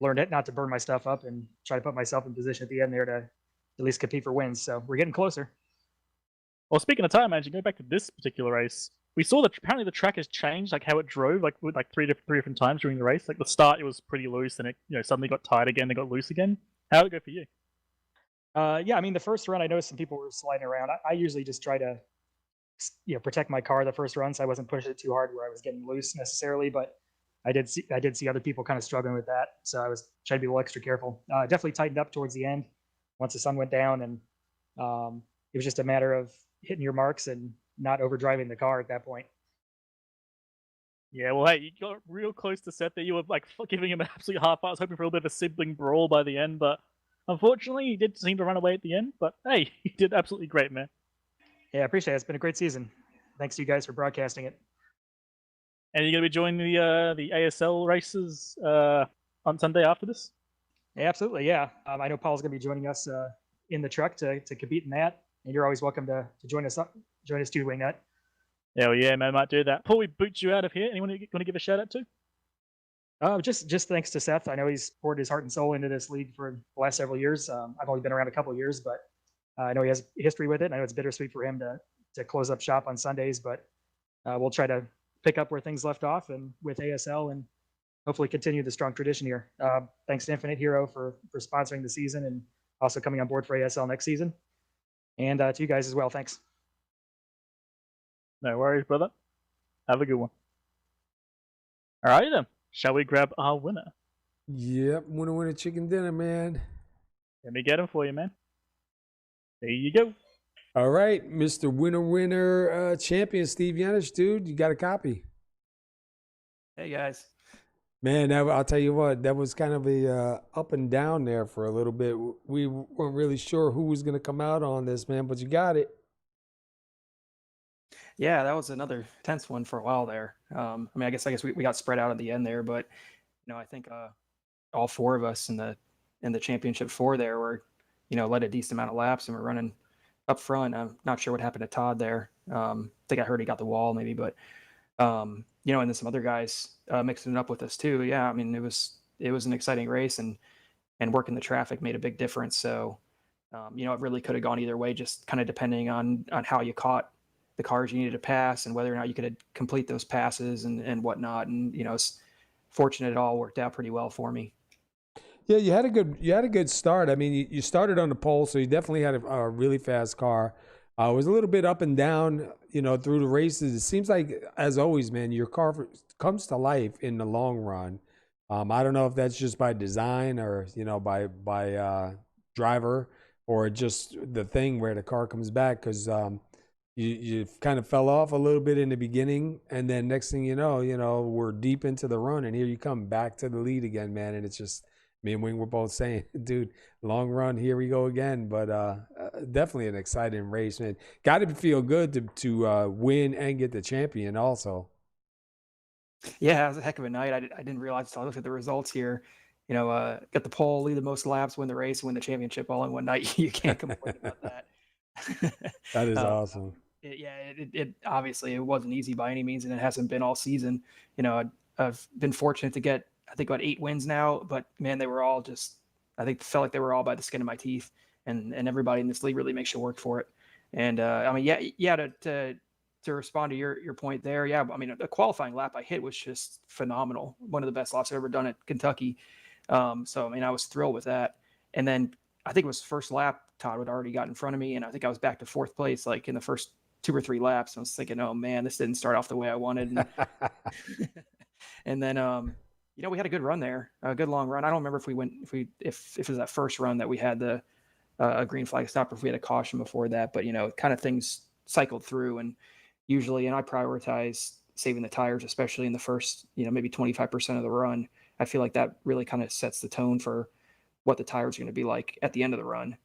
learned it not to burn my stuff up and try to put myself in position at the end there to at least compete for wins. So we're getting closer. Well, speaking of tire management, going back to this particular race, we saw that apparently the track has changed, like how it drove, like with like three different times during the race. Like the start, it was pretty loose, and it suddenly got tight again, then got loose again. How did it go for you? Yeah, I mean the first run, I noticed some people were sliding around. I usually just try to protect my car the first run, so I wasn't pushing it too hard where I was getting loose necessarily. But I did see other people kind of struggling with that, so I was trying to be a little extra careful. Definitely tightened up towards the end once the sun went down, and it was just a matter of hitting your marks and not overdriving the car at that point. Yeah, well, hey, you got real close to Seth there. You were like giving him an absolute half. I was hoping for a little bit of a sibling brawl by the end, but unfortunately, he did seem to run away at the end. But hey, he did absolutely great, man. Yeah, I appreciate it. It's been a great season. Thanks to you guys for broadcasting it. And you're going to be joining the ASL races on Sunday after this? Yeah, absolutely. Yeah, I know Paul's going to be joining us in the truck to compete in that, and you're always welcome to join us too, Wingnut. Hell yeah, man, might do that. Before we boot you out of here, anyone you want to give a shout out to? Just thanks to Seth. I know he's poured his heart and soul into this league for the last several years. I've only been around a couple of years, but I know he has history with it. I know it's bittersweet for him to close up shop on Sundays, but we'll try to pick up where things left off and with ASL and hopefully continue the strong tradition here. Thanks to Infinite Hero for sponsoring the season and also coming on board for ASL next season. And to you guys as well. Thanks. No worries, brother. Have a good one. All right, then. Shall we grab our winner? Yep, winner chicken dinner, man. Let me get him for you, man. There you go. All right, Mr. Winner champion Steve Yanish, dude, you got a copy. Hey guys. Man, I'll tell you what, that was kind of a up and down there for a little bit. We weren't really sure who was going to come out on this, man, but you got it. Yeah, that was another tense one for a while there. I mean, I guess we got spread out at the end there, but I think all 4 of us in the championship 4 there were, led a decent amount of laps and we're running up front. I'm not sure what happened to Todd there. I think I heard he got the wall maybe, but and then some other guys mixing it up with us too. Yeah, I mean it was an exciting race and working the traffic made a big difference. So it really could have gone either way, just kind of depending on how you caught the cars you needed to pass and whether or not you could complete those passes and whatnot. And it's fortunate it all worked out pretty well for me. Yeah, you had a good start. I mean, you started on the pole, so you definitely had a really fast car. It was a little bit up and down, through the races. It seems like, as always, man, your car comes to life in the long run. I don't know if that's just by design or by driver or just the thing where the car comes back. Because you kind of fell off a little bit in the beginning, and then next thing you know, we're deep into the run, and here you come back to the lead again, man. And it's just me and Wing were both saying, dude, long run, here we go again. But definitely an exciting race, man. Got to feel good to win and get the champion also. Yeah, it was a heck of a night. I didn't realize until I looked at the results here. Got the pole, lead the most laps, win the race, win the championship all in one night. You can't complain about that. That is Um, awesome. it obviously it wasn't easy by any means, and it hasn't been all season. I've been fortunate to get, I think, about 8 wins now, but man, they were all just, I think, felt like they were all by the skin of my teeth, and everybody in this league really makes you work for it. And I mean, to respond to your point there, yeah, I mean, the qualifying lap I hit was just phenomenal. One of the best laps I've ever done at Kentucky. So I mean, I was thrilled with that. And then I think it was first lap, Todd had already got in front of me, and I think I was back to 4th place, like in the first 2 or 3 laps. I was thinking, oh man, this didn't start off the way I wanted. And, and then, we had a good run there, a good long run. I don't remember if it was that first run that we had the a green flag stop, or if we had a caution before that. But kind of things cycled through, and usually, and I prioritize saving the tires, especially in the first, maybe 25% of the run. I feel like that really kind of sets the tone for what the tires are going to be like at the end of the run.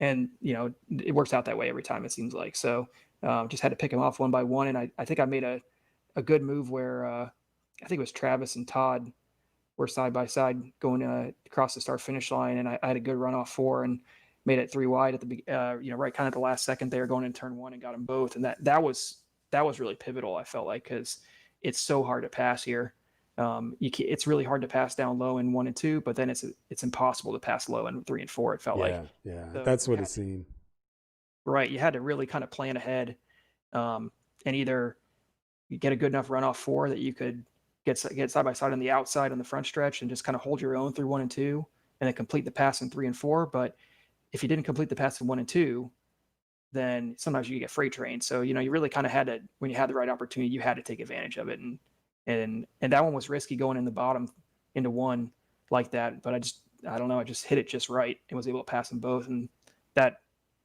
It works out that way every time, it seems like. So just had to pick them off one by one. And I think I made a good move where I think it was Travis and Todd were side by side going across the start finish line. And I had a good run off 4 and made it 3 wide at the right kind of the last second there, going in turn 1, and got them both. And that was really pivotal, I felt like, because it's so hard to pass here. It's really hard to pass down low in 1 and 2, but then it's impossible to pass low in 3 and 4. It felt like. Yeah, So that's what it seemed. Right, you had to really kind of plan ahead, and either you get a good enough run off 4 that you could get side by side on the outside on the front stretch and just kind of hold your own through 1 and 2, and then complete the pass in 3 and 4. But if you didn't complete the pass in 1 and 2, then sometimes you get freight trained. So you really kind of had to, when you had the right opportunity, you had to take advantage of it. And that one was risky, going in the bottom into 1 like that. But I don't know, I just hit it just right and was able to pass them both. And that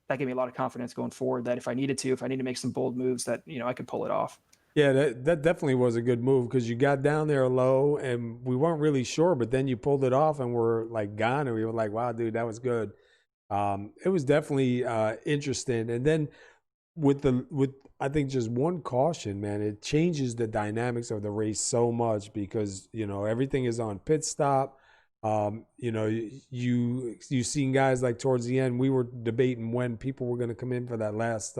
gave me a lot of confidence going forward, that if I need to make some bold moves, that I could pull it off. Yeah, that definitely was a good move, because you got down there low and we weren't really sure, but then you pulled it off and we're like gone, and we were like, wow, dude, that was good. It was definitely interesting. And then with I think just one caution, man, it changes the dynamics of the race so much, because everything is on pit stop. You seen guys like towards the end, we were debating when people were going to come in for that last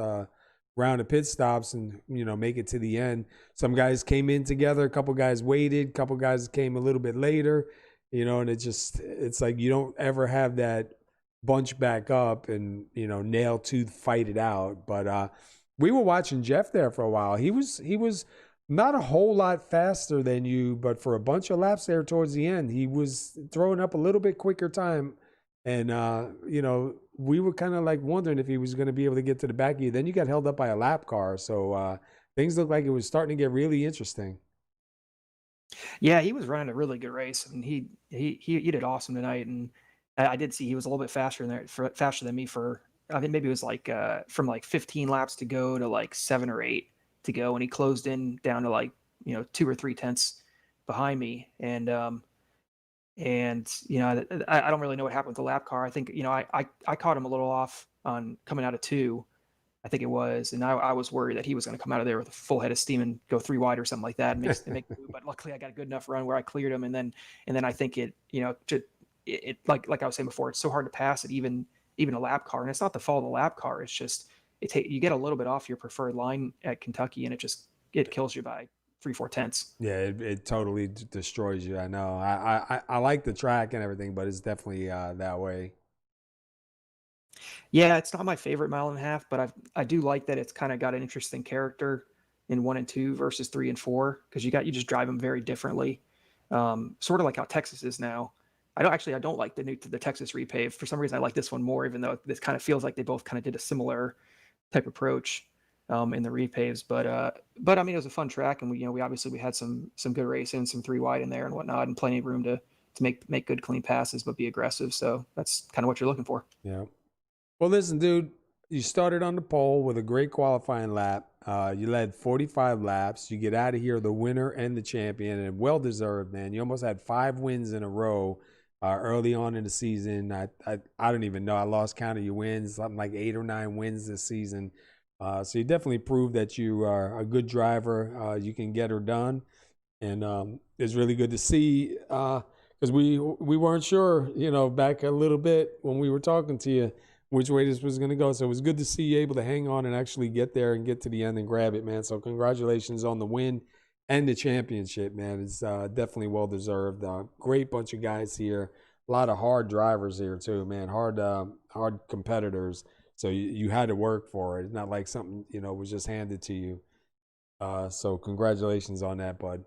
round of pit stops and make it to the end. Some guys came in together, a couple guys waited, a couple guys came a little bit later, and it's like you don't ever have that bunch back up and nail tooth fight it out. But we were watching Jeff there for a while. He was not a whole lot faster than you, but for a bunch of laps there towards the end, he was throwing up a little bit quicker time. And we were kind of like wondering if he was going to be able to get to the back of you. Then you got held up by a lap car, so things looked like it was starting to get really interesting. Yeah, he was running a really good race, and he did awesome tonight. And I did see he was a little bit faster than me for, I think maybe it was like from like 15 laps to go to like 7 or 8 to go, and he closed in down to like 2 or 3 tenths behind me. And I don't really know what happened with the lap car. I think I caught him a little off on coming out of 2, I think it was, and I was worried that he was going to come out of there with a full head of steam and go 3 wide or something like that and make the move. But luckily I got a good enough run where I cleared him, and then I think it like I was saying before, it's so hard to pass it, even a lap car. And it's not the fault of the lap car. It's just you get a little bit off your preferred line at Kentucky, and it kills you by 3-4 tenths. Yeah, it totally destroys you. I know. I like the track and everything, but it's definitely that way. Yeah, it's not my favorite mile and a half, but I do like that it's kind of got an interesting character in 1 and 2 versus 3 and 4, because you just drive them very differently. Sort of like how Texas is now. I don't like the Texas repave. For some reason, I like this one more, even though this kind of feels like they both kind of did a similar type approach in the repaves. But I mean, it was a fun track, and we obviously had some good racing, some 3 wide in there and whatnot, and plenty of room to make good clean passes, but be aggressive. So that's kind of what you're looking for. Yeah. Well, listen, dude, you started on the pole with a great qualifying lap. You led 45 laps. You get out of here the winner and the champion, and well deserved, man. You almost had 5 wins in a row early on in the season. I don't even know. I lost count of your wins. Something like 8 or 9 wins this season. So you definitely proved that you are a good driver. You can get her done, and it's really good to see. Because we weren't sure, back a little bit when we were talking to you, which way this was going to go. So it was good to see you able to hang on and actually get there and get to the end and grab it, man. So congratulations on the win and the championship, man. It's definitely well-deserved. Great bunch of guys here. A lot of hard drivers here too, man. Hard competitors. So you had to work for it. It's not like something, was just handed to you. So congratulations on that, bud.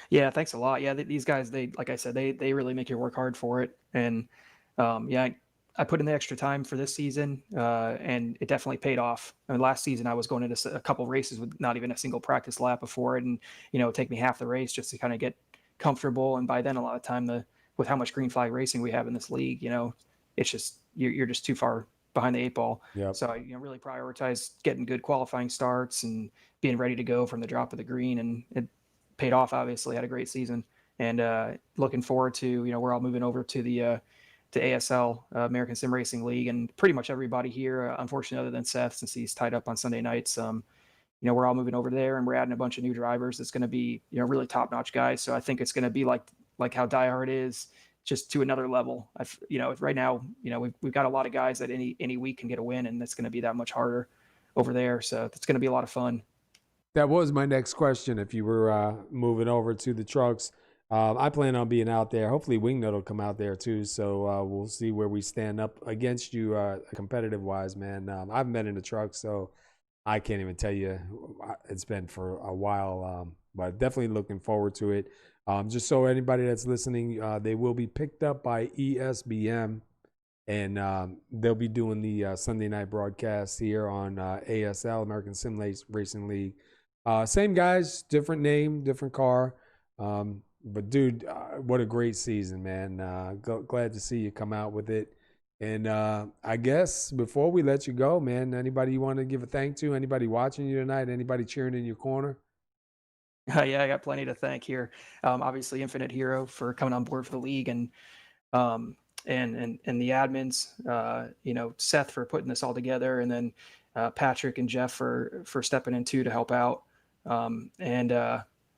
Yeah, thanks a lot. Yeah, these guys, like I said, they really make you work hard for it. And yeah, I put in the extra time for this season, and it definitely paid off. I mean, last season I was going into a couple races with not even a single practice lap before it, and it'd take me half the race just to kind of get comfortable. And by then, a lot of time, with how much green flag racing we have in this league, it's just you're just too far behind the 8 ball. Yep. So I really prioritize getting good qualifying starts and being ready to go from the drop of the green, and it paid off. Obviously, had a great season, and looking forward to we're all moving over to the to ASL, American Sim Racing League, and pretty much everybody here, unfortunately, other than Seth, since he's tied up on Sunday nights, we're all moving over there, and we're adding a bunch of new drivers. It's going to be really top notch guys. So I think it's going to be like how DieHard is, just to another level. Right now, we've got a lot of guys that any week can get a win, and it's going to be that much harder over there. So it's going to be a lot of fun. That was my next question. If you were moving over to the trucks, I plan on being out there. Hopefully Wingnut will come out there too. So we'll see where we stand up against you competitive wise, man. I haven't been in the truck, so I can't even tell you. It's been for a while, but definitely looking forward to it. Just so anybody that's listening, they will be picked up by ESBM, and they'll be doing the Sunday night broadcast here on ASL, American Sim Racing League. Same guys, different name, different car. But dude, what a great season, man. Glad to see you come out with it. And I guess before we let you go, man, anybody you want to give a thank to? Anybody watching you tonight? Anybody cheering in your corner? Yeah, I got plenty to thank here. Obviously, Infinite Hero for coming on board for the league, and the admins. Seth for putting this all together, and then Patrick and Jeff for stepping in too to help out.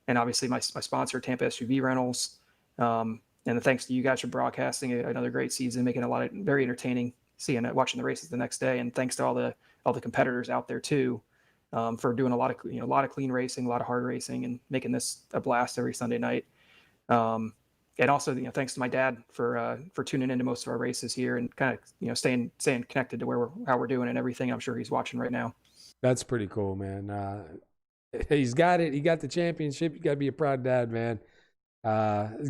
And obviously my sponsor, Tampa SUV Rentals. And thanks to you guys for broadcasting another great season, making a lot of very entertaining, watching the races the next day. And thanks to all the competitors out there too, for doing a lot of clean racing, a lot of hard racing, and making this a blast every Sunday night. And also, thanks to my dad for tuning into most of our races here and kind of staying connected to how we're doing and everything. I'm sure he's watching right now. That's pretty cool, man. He's got it. He got the championship. You got to be a proud dad, man.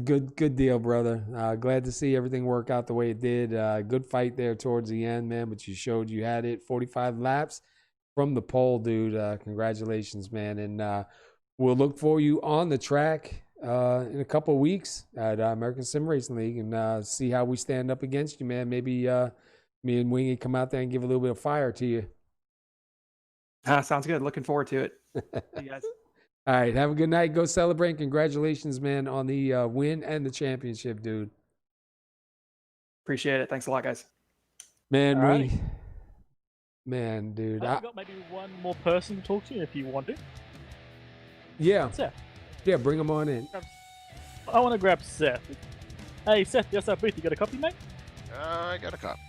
Good deal, brother. Glad to see everything work out the way it did. Good fight there towards the end, man, but you showed you had it. 45 laps from the pole, dude. Congratulations, man. And we'll look for you on the track in a couple of weeks at American Sim Racing League and see how we stand up against you, man. Maybe me and Wingy come out there and give a little bit of fire to you. Sounds good. Looking forward to it. See you guys. All right. Have a good night. Go celebrate. Congratulations, man, on the win and the championship, dude. Appreciate it. Thanks a lot, guys. Man, dude. I've got maybe one more person to talk to if you want to. Yeah. Seth. Yeah, bring them on in. I want to grab Seth. Hey, Seth, yes, our booth. You got a copy, mate? I got a copy.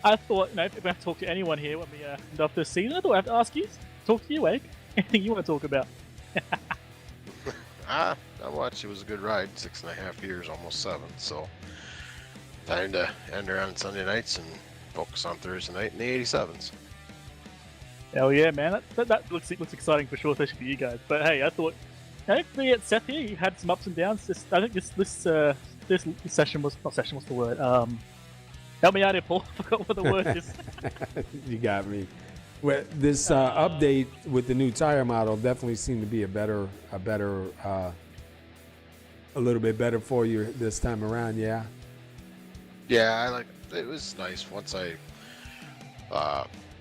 I thought, if we have to talk to anyone here when we end up this season, I thought I have to ask you. Talk to you, Egg. Anything you want to talk about? Not much. It was a good ride. 6.5 years, almost 7. So time to end around Sunday nights and focus on Thursday night in the 87s. Hell yeah, man. That looks exciting for sure, especially for you guys. But hey, I thought, hopefully at Seth here, you had some ups and downs. I think this session was not session. What's the word? Help me out here, Paul. I forgot what the word is. You got me. Well, this update with the new tire model definitely seemed to be a little bit better for you this time around. Yeah. Yeah, it was nice once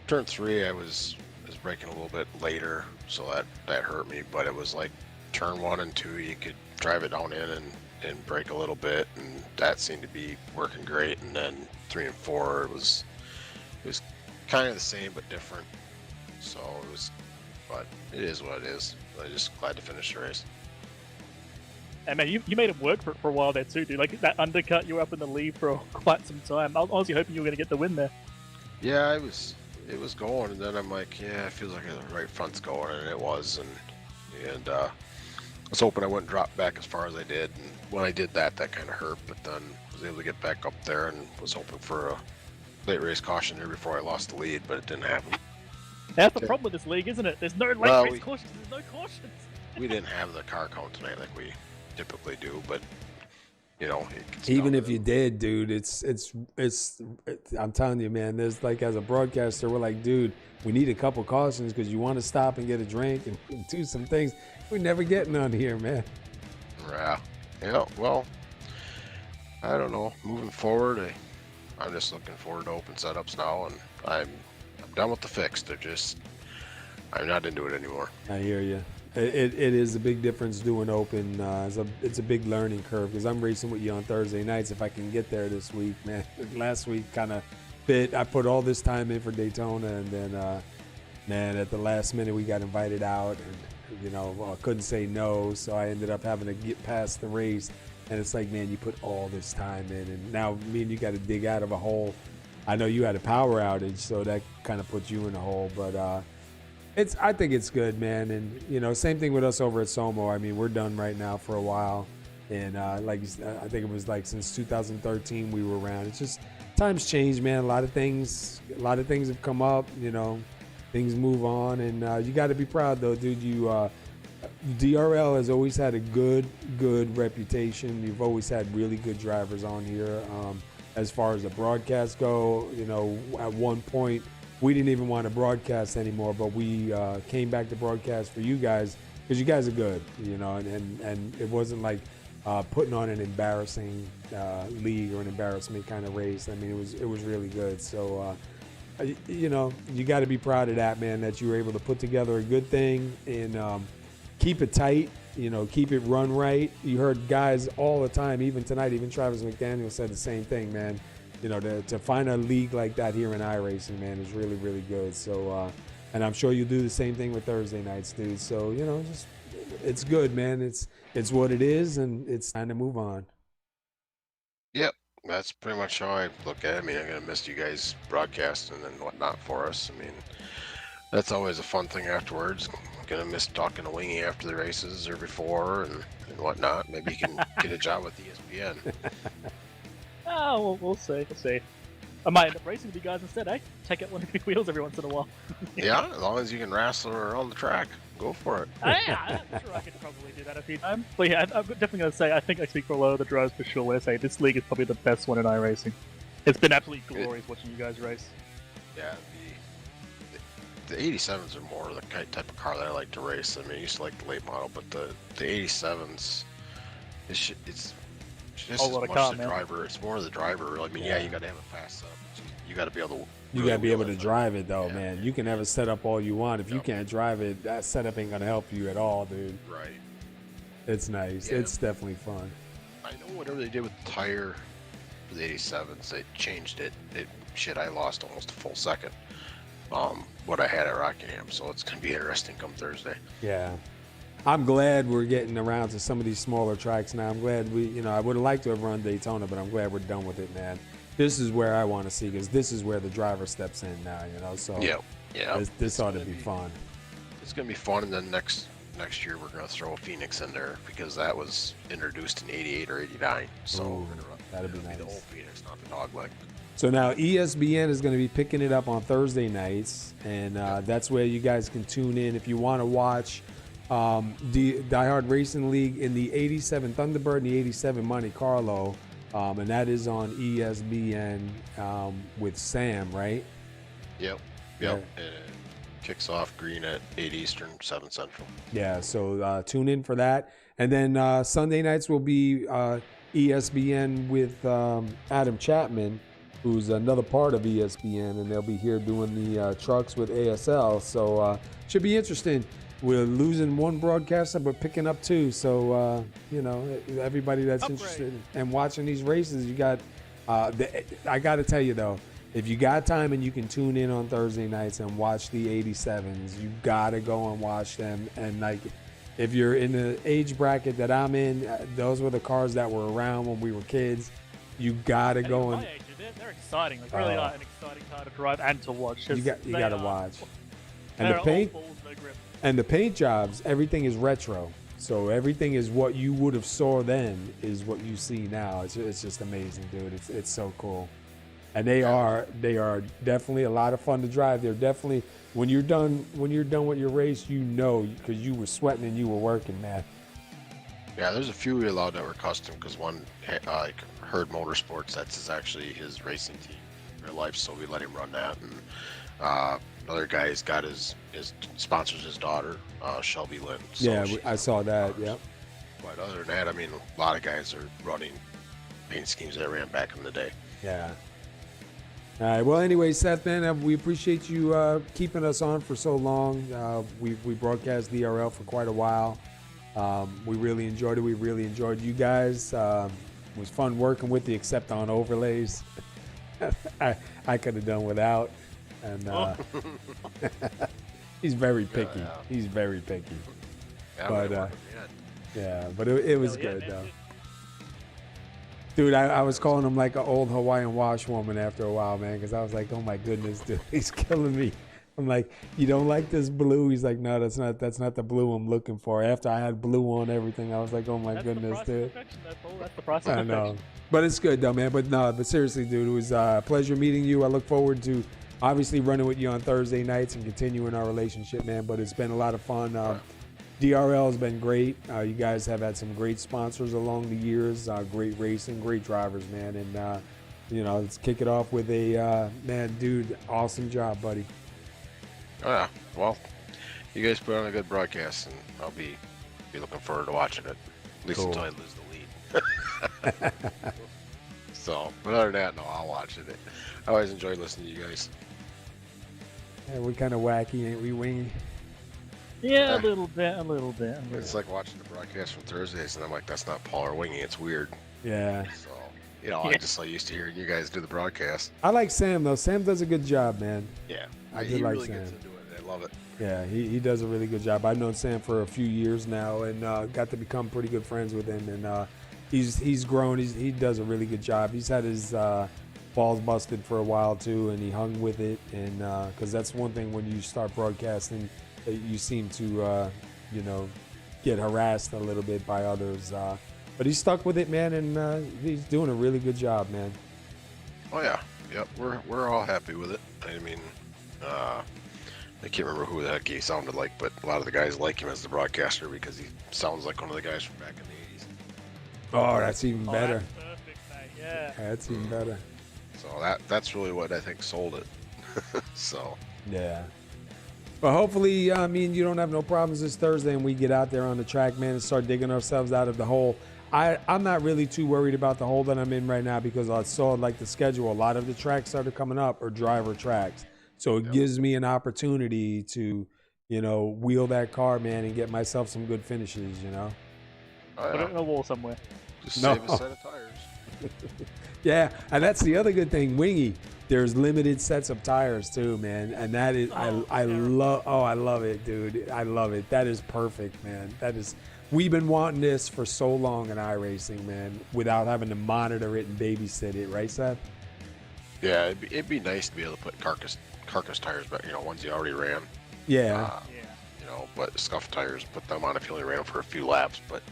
Turn 3, I was braking a little bit later, so that hurt me. But it was like turn 1 and 2, you could drive it down in and brake a little bit, and that seemed to be working great. And then 3 and 4, it was kind of the same but different. So but it is what it is. I'm just glad to finish the race. And man, you made it work for a while there too, dude. Like that undercut, you were up in the lead for quite some time. I was honestly hoping you were going to get the win there. Yeah, it was going, and then I'm like, yeah, it feels like the right front's going, and it was, and I was hoping I wouldn't drop back as far as I did, and when I did that kind of hurt, but then was able to get back up there and was hoping for a late race caution there before I lost the lead, but it didn't happen. That's the problem with this league, isn't it? There's no late race cautions. There's no cautions. We didn't have the car count tonight like we typically do, but you know, even if you did, dude, it's I'm telling you, man, there's like, as a broadcaster, we're like, dude, we need a couple cautions because you want to stop and get a drink and do some things. We never get none here, man. Yeah. Well, I don't know. Moving forward, I'm just looking forward to open setups now, and I'm done with the fix. I'm not into it anymore. I hear you. It is a big difference doing open. It's a big learning curve because I'm racing with you on Thursday nights. If I can get there this week, man. Last week kind of fit. I put all this time in for Daytona, and then, man, at the last minute we got invited out, and I couldn't say no, so I ended up having to get past the race. And it's like, man, you put all this time in, and now me and you got to dig out of a hole. I know you had a power outage, so that kind of puts you in a hole, but. I think it's good, man, and same thing with us over at Somo. I mean, we're done right now for a while, and I think it was like since 2013 we were around. It's just times change, man. A lot of things have come up. Things move on, and you got to be proud though, dude. DRL has always had a good reputation. You've always had really good drivers on here. As far as the broadcast go, at one point. We didn't even want to broadcast anymore, but we came back to broadcast for you guys because you guys are good, and it wasn't like putting on an embarrassing league or an embarrassment kind of race. I mean, it was really good. So, you got to be proud of that, man, that you were able to put together a good thing and keep it tight, keep it run right. You heard guys all the time, even tonight, even Travis McDaniel said the same thing, man. To find a league like that here in iRacing, man, is really, really good. So, and I'm sure you'll do the same thing with Thursday nights, dude. So, it's good, man. It's what it is, and it's time to move on. Yep, that's pretty much how I look at it. I mean, I'm going to miss you guys broadcasting and whatnot for us. I mean, that's always a fun thing afterwards. I'm going to miss talking to Wingy after the races or before and whatnot. Maybe you can get a job with ESPN. Oh, we'll see. I might end up racing with you guys instead, eh? Check out one of your wheels every once in a while. Yeah, as long as you can wrestle around the track, go for it. Yeah, I'm sure I could probably do that a few times. But yeah, I'm definitely going to say, I think I speak for a lot of the drivers for sure when I say this league is probably the best one in iRacing. It's been absolutely glorious watching you guys race. Yeah, the 87s are more the type of car that I like to race. I mean, I used to like the late model, but the 87s, it's just as much the driver. It's more the driver. I mean, yeah, you got to have a fast setup. You got to be able to. You got to be able to drive it, though, man. You can have a setup all you want. If you can't drive it, that setup ain't gonna help you at all, dude. Right. It's nice. Yeah. It's definitely fun. I know whatever they did with the tire for the 87s, they changed it. I lost almost a full second. What I had at Rockingham, so it's gonna be interesting come Thursday. Yeah. I'm glad we're getting around to some of these smaller tracks now. I'm glad I would have liked to have run Daytona, but I'm glad we're done with it, man. This is where I want to see, because this is where the driver steps in now, so yeah. This ought to be fun. It's going to be fun, and then next year we're going to throw a Phoenix in there, because that was introduced in 88 or 89. So that'd be nice. The old Phoenix, not the dogleg. So now ESPN is going to be picking it up on Thursday nights, and that's where you guys can tune in if you want to watch DieHard Racing League in the 87 Thunderbird and the 87 Monte Carlo, and that is on ESPN with Sam, right? Yep. And it kicks off green at 8 Eastern, 7 Central. Yeah, so tune in for that. And then Sunday nights will be ESPN with Adam Chapman, who's another part of ESPN, and they'll be here doing the trucks with ASL. So should be interesting. We're losing one broadcaster, but picking up two. So everybody that's interested in watching these races, you got. I got to tell you though, if you got time and you can tune in on Thursday nights and watch the 87s, you got to go and watch them. And like, if you're in the age bracket that I'm in, those were the cars that were around when we were kids. You got to go and. They're exciting. Like really are an exciting car to drive and to watch. You got to watch. And They're the paint all balls, no grip. and the paint jobs, everything is retro. So everything is what you would have saw then is what you see now. It's just amazing, dude. It's so cool. And they are definitely a lot of fun to drive. They're definitely when you're done with your race, because you were sweating and you were working, man. Yeah, there's a few we allowed that were custom because one, like Herd Motorsports, that's actually his racing team in real life, so we let him run that. And another guy's got his sponsors his daughter, Shelby Lynn. So Yeah, I saw that. Yep. But other than that, I mean, a lot of guys are running paint schemes that ran back in the day. Yeah. All right. Well, anyway, Seth, man, we appreciate you keeping us on for so long. We broadcast DRL for quite a while. We really enjoyed it. We really enjoyed you guys. It was fun working with you, except on overlays. I could have done without. And he's very picky. Yeah. He's very picky. Yeah, But it was good though. Dude, I was calling him like an old Hawaiian washwoman after a while, man, because I was like, oh my goodness, dude, he's killing me. I'm like, you don't like this blue? He's like, no, that's not the blue I'm looking for. After I had blue on everything, I was like, oh my goodness, dude. That's the process. I know, but it's good though, man. But seriously, dude, it was a pleasure meeting you. I look forward to obviously running with you on Thursday nights and continuing our relationship, man. But it's been a lot of fun. DRL has been great. You guys have had some great sponsors along the years. Great racing, great drivers, man. And let's kick it off with a man, dude. Awesome job, buddy. Oh yeah. Well, you guys put on a good broadcast, and I'll be looking forward to watching it. At least until I lose the lead. So, but other than that, no, I'll watch it. I always enjoy listening to you guys. Yeah, we're kind of wacky, ain't we, Wingy? Yeah, a little bit. It's like watching the broadcast from Thursdays, and I'm like, that's not Paul or Wingy. It's weird. Yeah. So, I'm just so used to hearing you guys do the broadcast. I like Sam though. Sam does a good job, man. Yeah, he like really Sam. gets Into it. I love it. Yeah, he does a really good job. I've known Sam for a few years now, and got to become pretty good friends with him. And he's grown. He does a really good job. He's had his balls busted for a while too, and he hung with it. And because that's one thing when you start broadcasting, you seem to get harassed a little bit by others. But he's stuck with it, man, and he's doing a really good job, man. Oh yeah, yep. We're all happy with it. I mean, I can't remember who the heck he sounded like, but a lot of the guys like him as the broadcaster because he sounds like one of the guys from back in the 80s. Oh, that's even better. That's perfect, mate. Yeah. That's even better. So that's really what I think sold it. So. Yeah. But hopefully, I mean, you don't have no problems this Thursday and we get out there on the track, man, and start digging ourselves out of the hole. I'm not really too worried about the hole that I'm in right now because I saw like the schedule. A lot of the tracks started coming up are driver tracks. So it gives me an opportunity to, wheel that car, man, and get myself some good finishes, Oh, yeah. Put it in a wall somewhere. Just save a set of tires. Yeah, and that's the other good thing, Wingy. There's limited sets of tires too, man, and that is I love it, dude. I love it. That is perfect, man. We've been wanting this for so long in iRacing, man, without having to monitor it and babysit it, right, Seth? Yeah, it'd be nice to be able to put carcass tires, but ones you already ran. Yeah. But scuffed tires, put them on if you only ran them for a few laps. But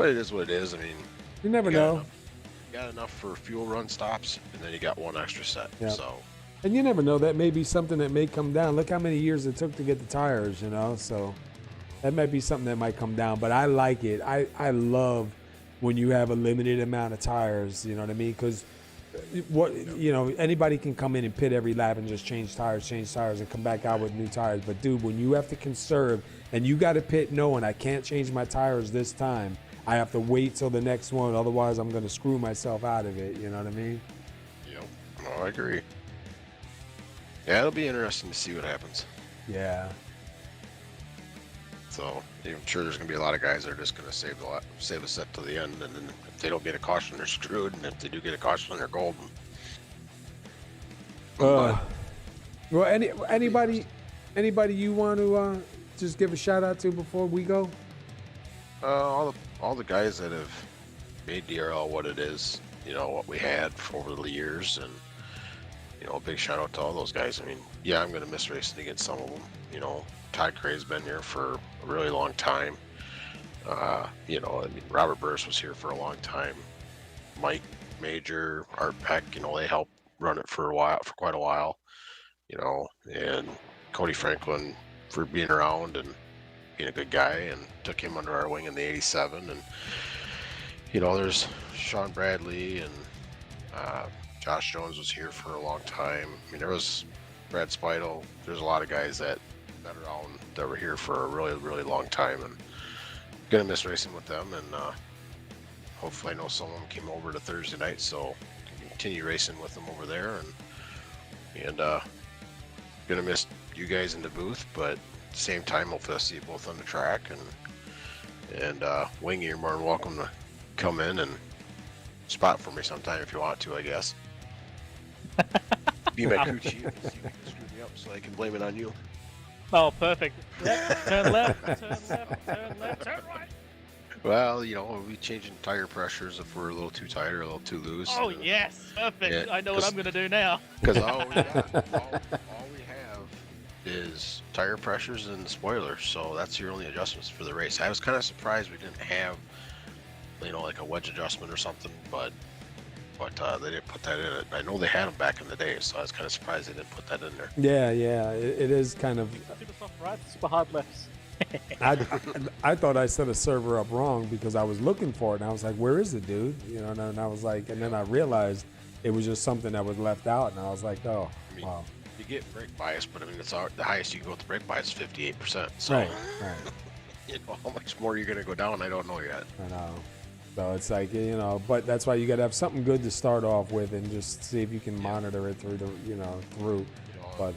it is what it is. I mean, you never know. You got enough for fuel run stops, and then you got one extra set. Yep. So. And you never know. That may be something that may come down. Look how many years it took to get the tires, So that might be something that might come down. But I like it. I love when you have a limited amount of tires. You know what I mean? Because anybody can come in and pit every lap and just change tires and come back out with new tires. But dude, when you have to conserve and you got to pit knowing I can't change my tires this time, I have to wait till the next one. Otherwise, I'm going to screw myself out of it. You know what I mean? Yep. Oh, I agree. Yeah, it'll be interesting to see what happens. Yeah. So I'm sure there's going to be a lot of guys that are just going to save the set to the end, and then if they don't get a caution, they're screwed, and if they do get a caution, they're golden. Well, anybody you want to just give a shout out to before we go? All the guys that have made DRL what it is, what we had over the years, and a big shout out to all those guys. I mean, yeah, I'm going to miss racing against some of them. Todd Cray's been here for a really long time. Robert Burris was here for a long time. Mike Major, Art Peck, they helped run it for quite a while. And Cody Franklin for being around and being a good guy, and took him under our wing in the '87. And there's Sean Bradley and Josh Jones was here for a long time. I mean, there was Brad Spidel. There's a lot of guys that around that were here for a really, really long time, and gonna miss racing with them. And hopefully, I know some of them came over to Thursday night, so I can continue racing with them over there. And gonna miss you guys in the booth, but at the same time, hopefully, I'll see you both on the track. And Wingy, you're more than welcome to come in and spot for me sometime if you want to, I guess. Be my crew chief. See if you can screw me up so I can blame it on you. Oh, perfect. Yep. Turn left, turn left, turn left, turn right. Well, we'll be changing tire pressures if we're a little too tight or a little too loose. Oh, yes. Perfect. Yeah, I know what I'm going to do now. Because all we have is tire pressures and spoilers, so that's your only adjustments for the race. I was kind of surprised we didn't have, like a wedge adjustment or something, but they didn't put that in it. I know they had them back in the day, so I was kind of surprised they didn't put that in there. Yeah, it is kind of. Super soft rights, super hard lefts. I thought I set a server up wrong because I was looking for it, and I was like, "Where is it, dude?" And I was like, and then I realized it was just something that was left out, and I was like, "Oh, wow." You get brake bias, but I mean, it's the highest you can go with the brake bias is 58%. So, Right. How much more you're gonna go down, I don't know yet. I know. So it's like, but that's why you got to have something good to start off with, and just see if you can monitor it through through. But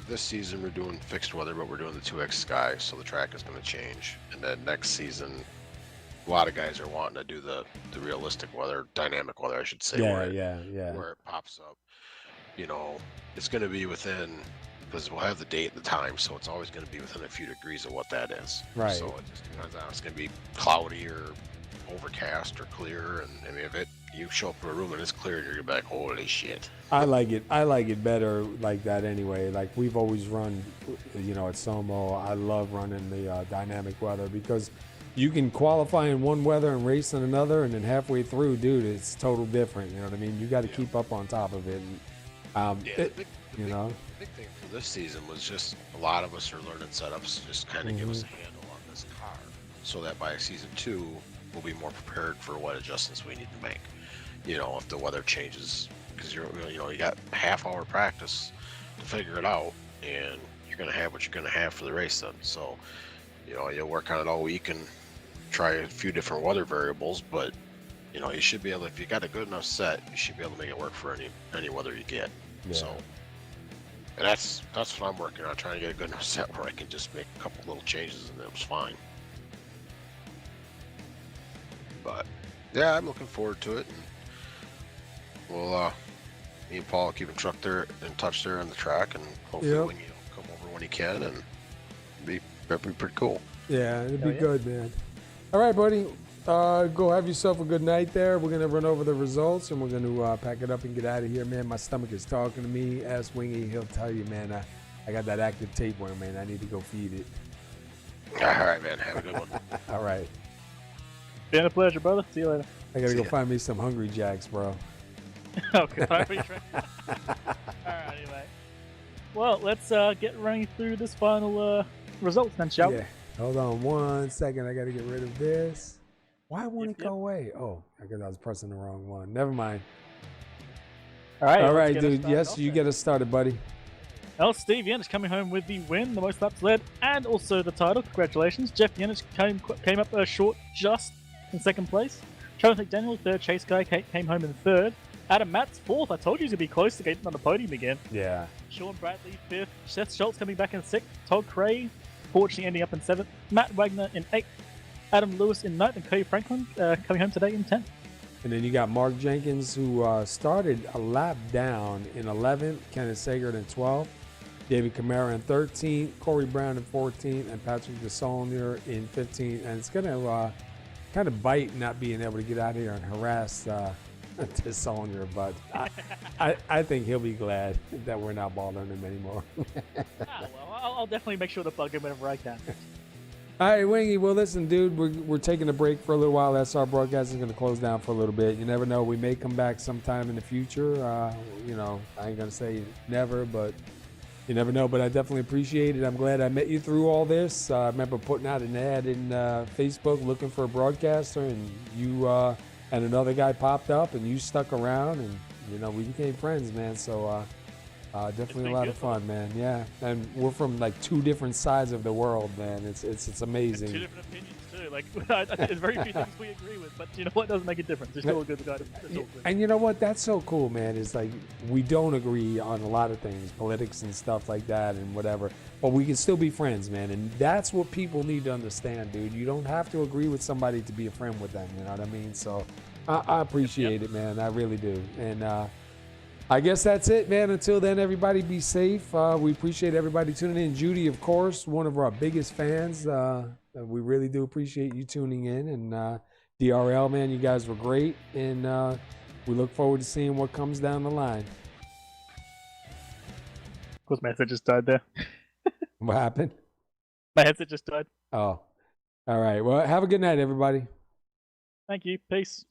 this season we're doing fixed weather, but we're doing the 2X sky, so the track is going to change. And then next season, a lot of guys are wanting to do the realistic weather, dynamic weather, I should say. yeah, where it pops up. It's going to be within, because we'll have the date and the time, so it's always going to be within a few degrees of what that is. Right. So it just depends on if it's going to be cloudy or overcast or clear. And I mean, if you show up to a room and it's clear, you're gonna be like, holy shit. I like it better like that anyway. Like we've always run, at Somo. I love running the dynamic weather because you can qualify in one weather and race in another, and then halfway through, dude, it's total different. You know what I mean? You got to keep up on top of it. And, the big thing for this season was just a lot of us are learning setups, just kind of give us a handle on this car, so that by season 2 we'll be more prepared for what adjustments we need to make. If the weather changes, because you got half-hour practice to figure it out, and you're gonna have what you're gonna have for the race then. So, you'll work on it all week and try a few different weather variables, but you should be able, if you got a good enough set, you should be able to make it work for any weather you get. Yeah. So, and that's what I'm working on, trying to get a good enough set where I can just make a couple little changes and it was fine. But yeah, I'm looking forward to it, and we'll me and Paul will keep in touch there on the track, and hopefully when you come over when he can, and that'd be pretty cool. Yeah, it'd be good, man. All right, buddy. Go have yourself a good night there. We're gonna run over the results, and we're gonna pack it up and get out of here, man. My stomach is talking to me. Ask Wingy, he'll tell you, man. I got that active tapeworm, man. I need to go feed it. All right, man. Have a good one. All right. Been a pleasure, brother. See you later. I gotta go find me some Hungry Jacks, bro. Okay. Alright, anyway. Well, let's get running through this final results then, shall we? Yeah. Hold on 1 second. I gotta get rid of this. Why won't it go away? Oh, I guess I was pressing the wrong one. Never mind. All right, dude. Yes, you get us started, buddy. Well, Steve Yanish coming home with the win, the most laps led, and also the title. Congratulations. Jeff Yanish came up short just in second place. Travis McDaniel, third. Chase Guy came home in third. Adam Matt's 4th. I told you he's going to be close to getting on the podium again. Yeah. Sean Bradley 5th. Seth Schultz coming back in 6th. Todd Cray, fortunately ending up in 7th. Matt Wagner in 8th. Adam Lewis in 9th. And Cody Franklin coming home today in 10th. And then you got Mark Jenkins, who started a lap down in 11th. Kenneth Sagert in 12th. David Camara in 13th. Corey Brown in 14th. And Patrick DeSaulnier in 15th. And it's going to kind of bite not being able to get out here and harass DeSaulnier. But I think he'll be glad that we're not bothering him anymore. I'll definitely make sure to bug him whenever I can. All right, Wingy. Well, listen, dude, we're taking a break for a little while. SR Broadcast is going to close down for a little bit. You never know. We may come back sometime in the future. I ain't going to say never, but you never know. But I definitely appreciate it. I'm glad I met you through all this. I remember putting out an ad in Facebook looking for a broadcaster, and you and another guy popped up, and you stuck around, and, we became friends, man. So definitely a lot of fun, man. Yeah, and we're from like 2 different sides of the world, man. It's amazing. And 2 different opinions too. Like there's very few things we agree with, but you know what doesn't make a difference. There's still a good guy. And you know what? That's so cool, man. It's like we don't agree on a lot of things, politics and stuff like that, and whatever. But we can still be friends, man. And that's what people need to understand, dude. You don't have to agree with somebody to be a friend with them. You know what I mean? So I appreciate it, man. I really do. And I guess that's it, man. Until then, everybody be safe. We appreciate everybody tuning in. Judy, of course, one of our biggest fans. We really do appreciate you tuning in. And DRL, man, you guys were great. And we look forward to seeing what comes down the line. Of course, my headset just died there. What happened? My headset just died. Oh, all right. Well, have a good night, everybody. Thank you. Peace.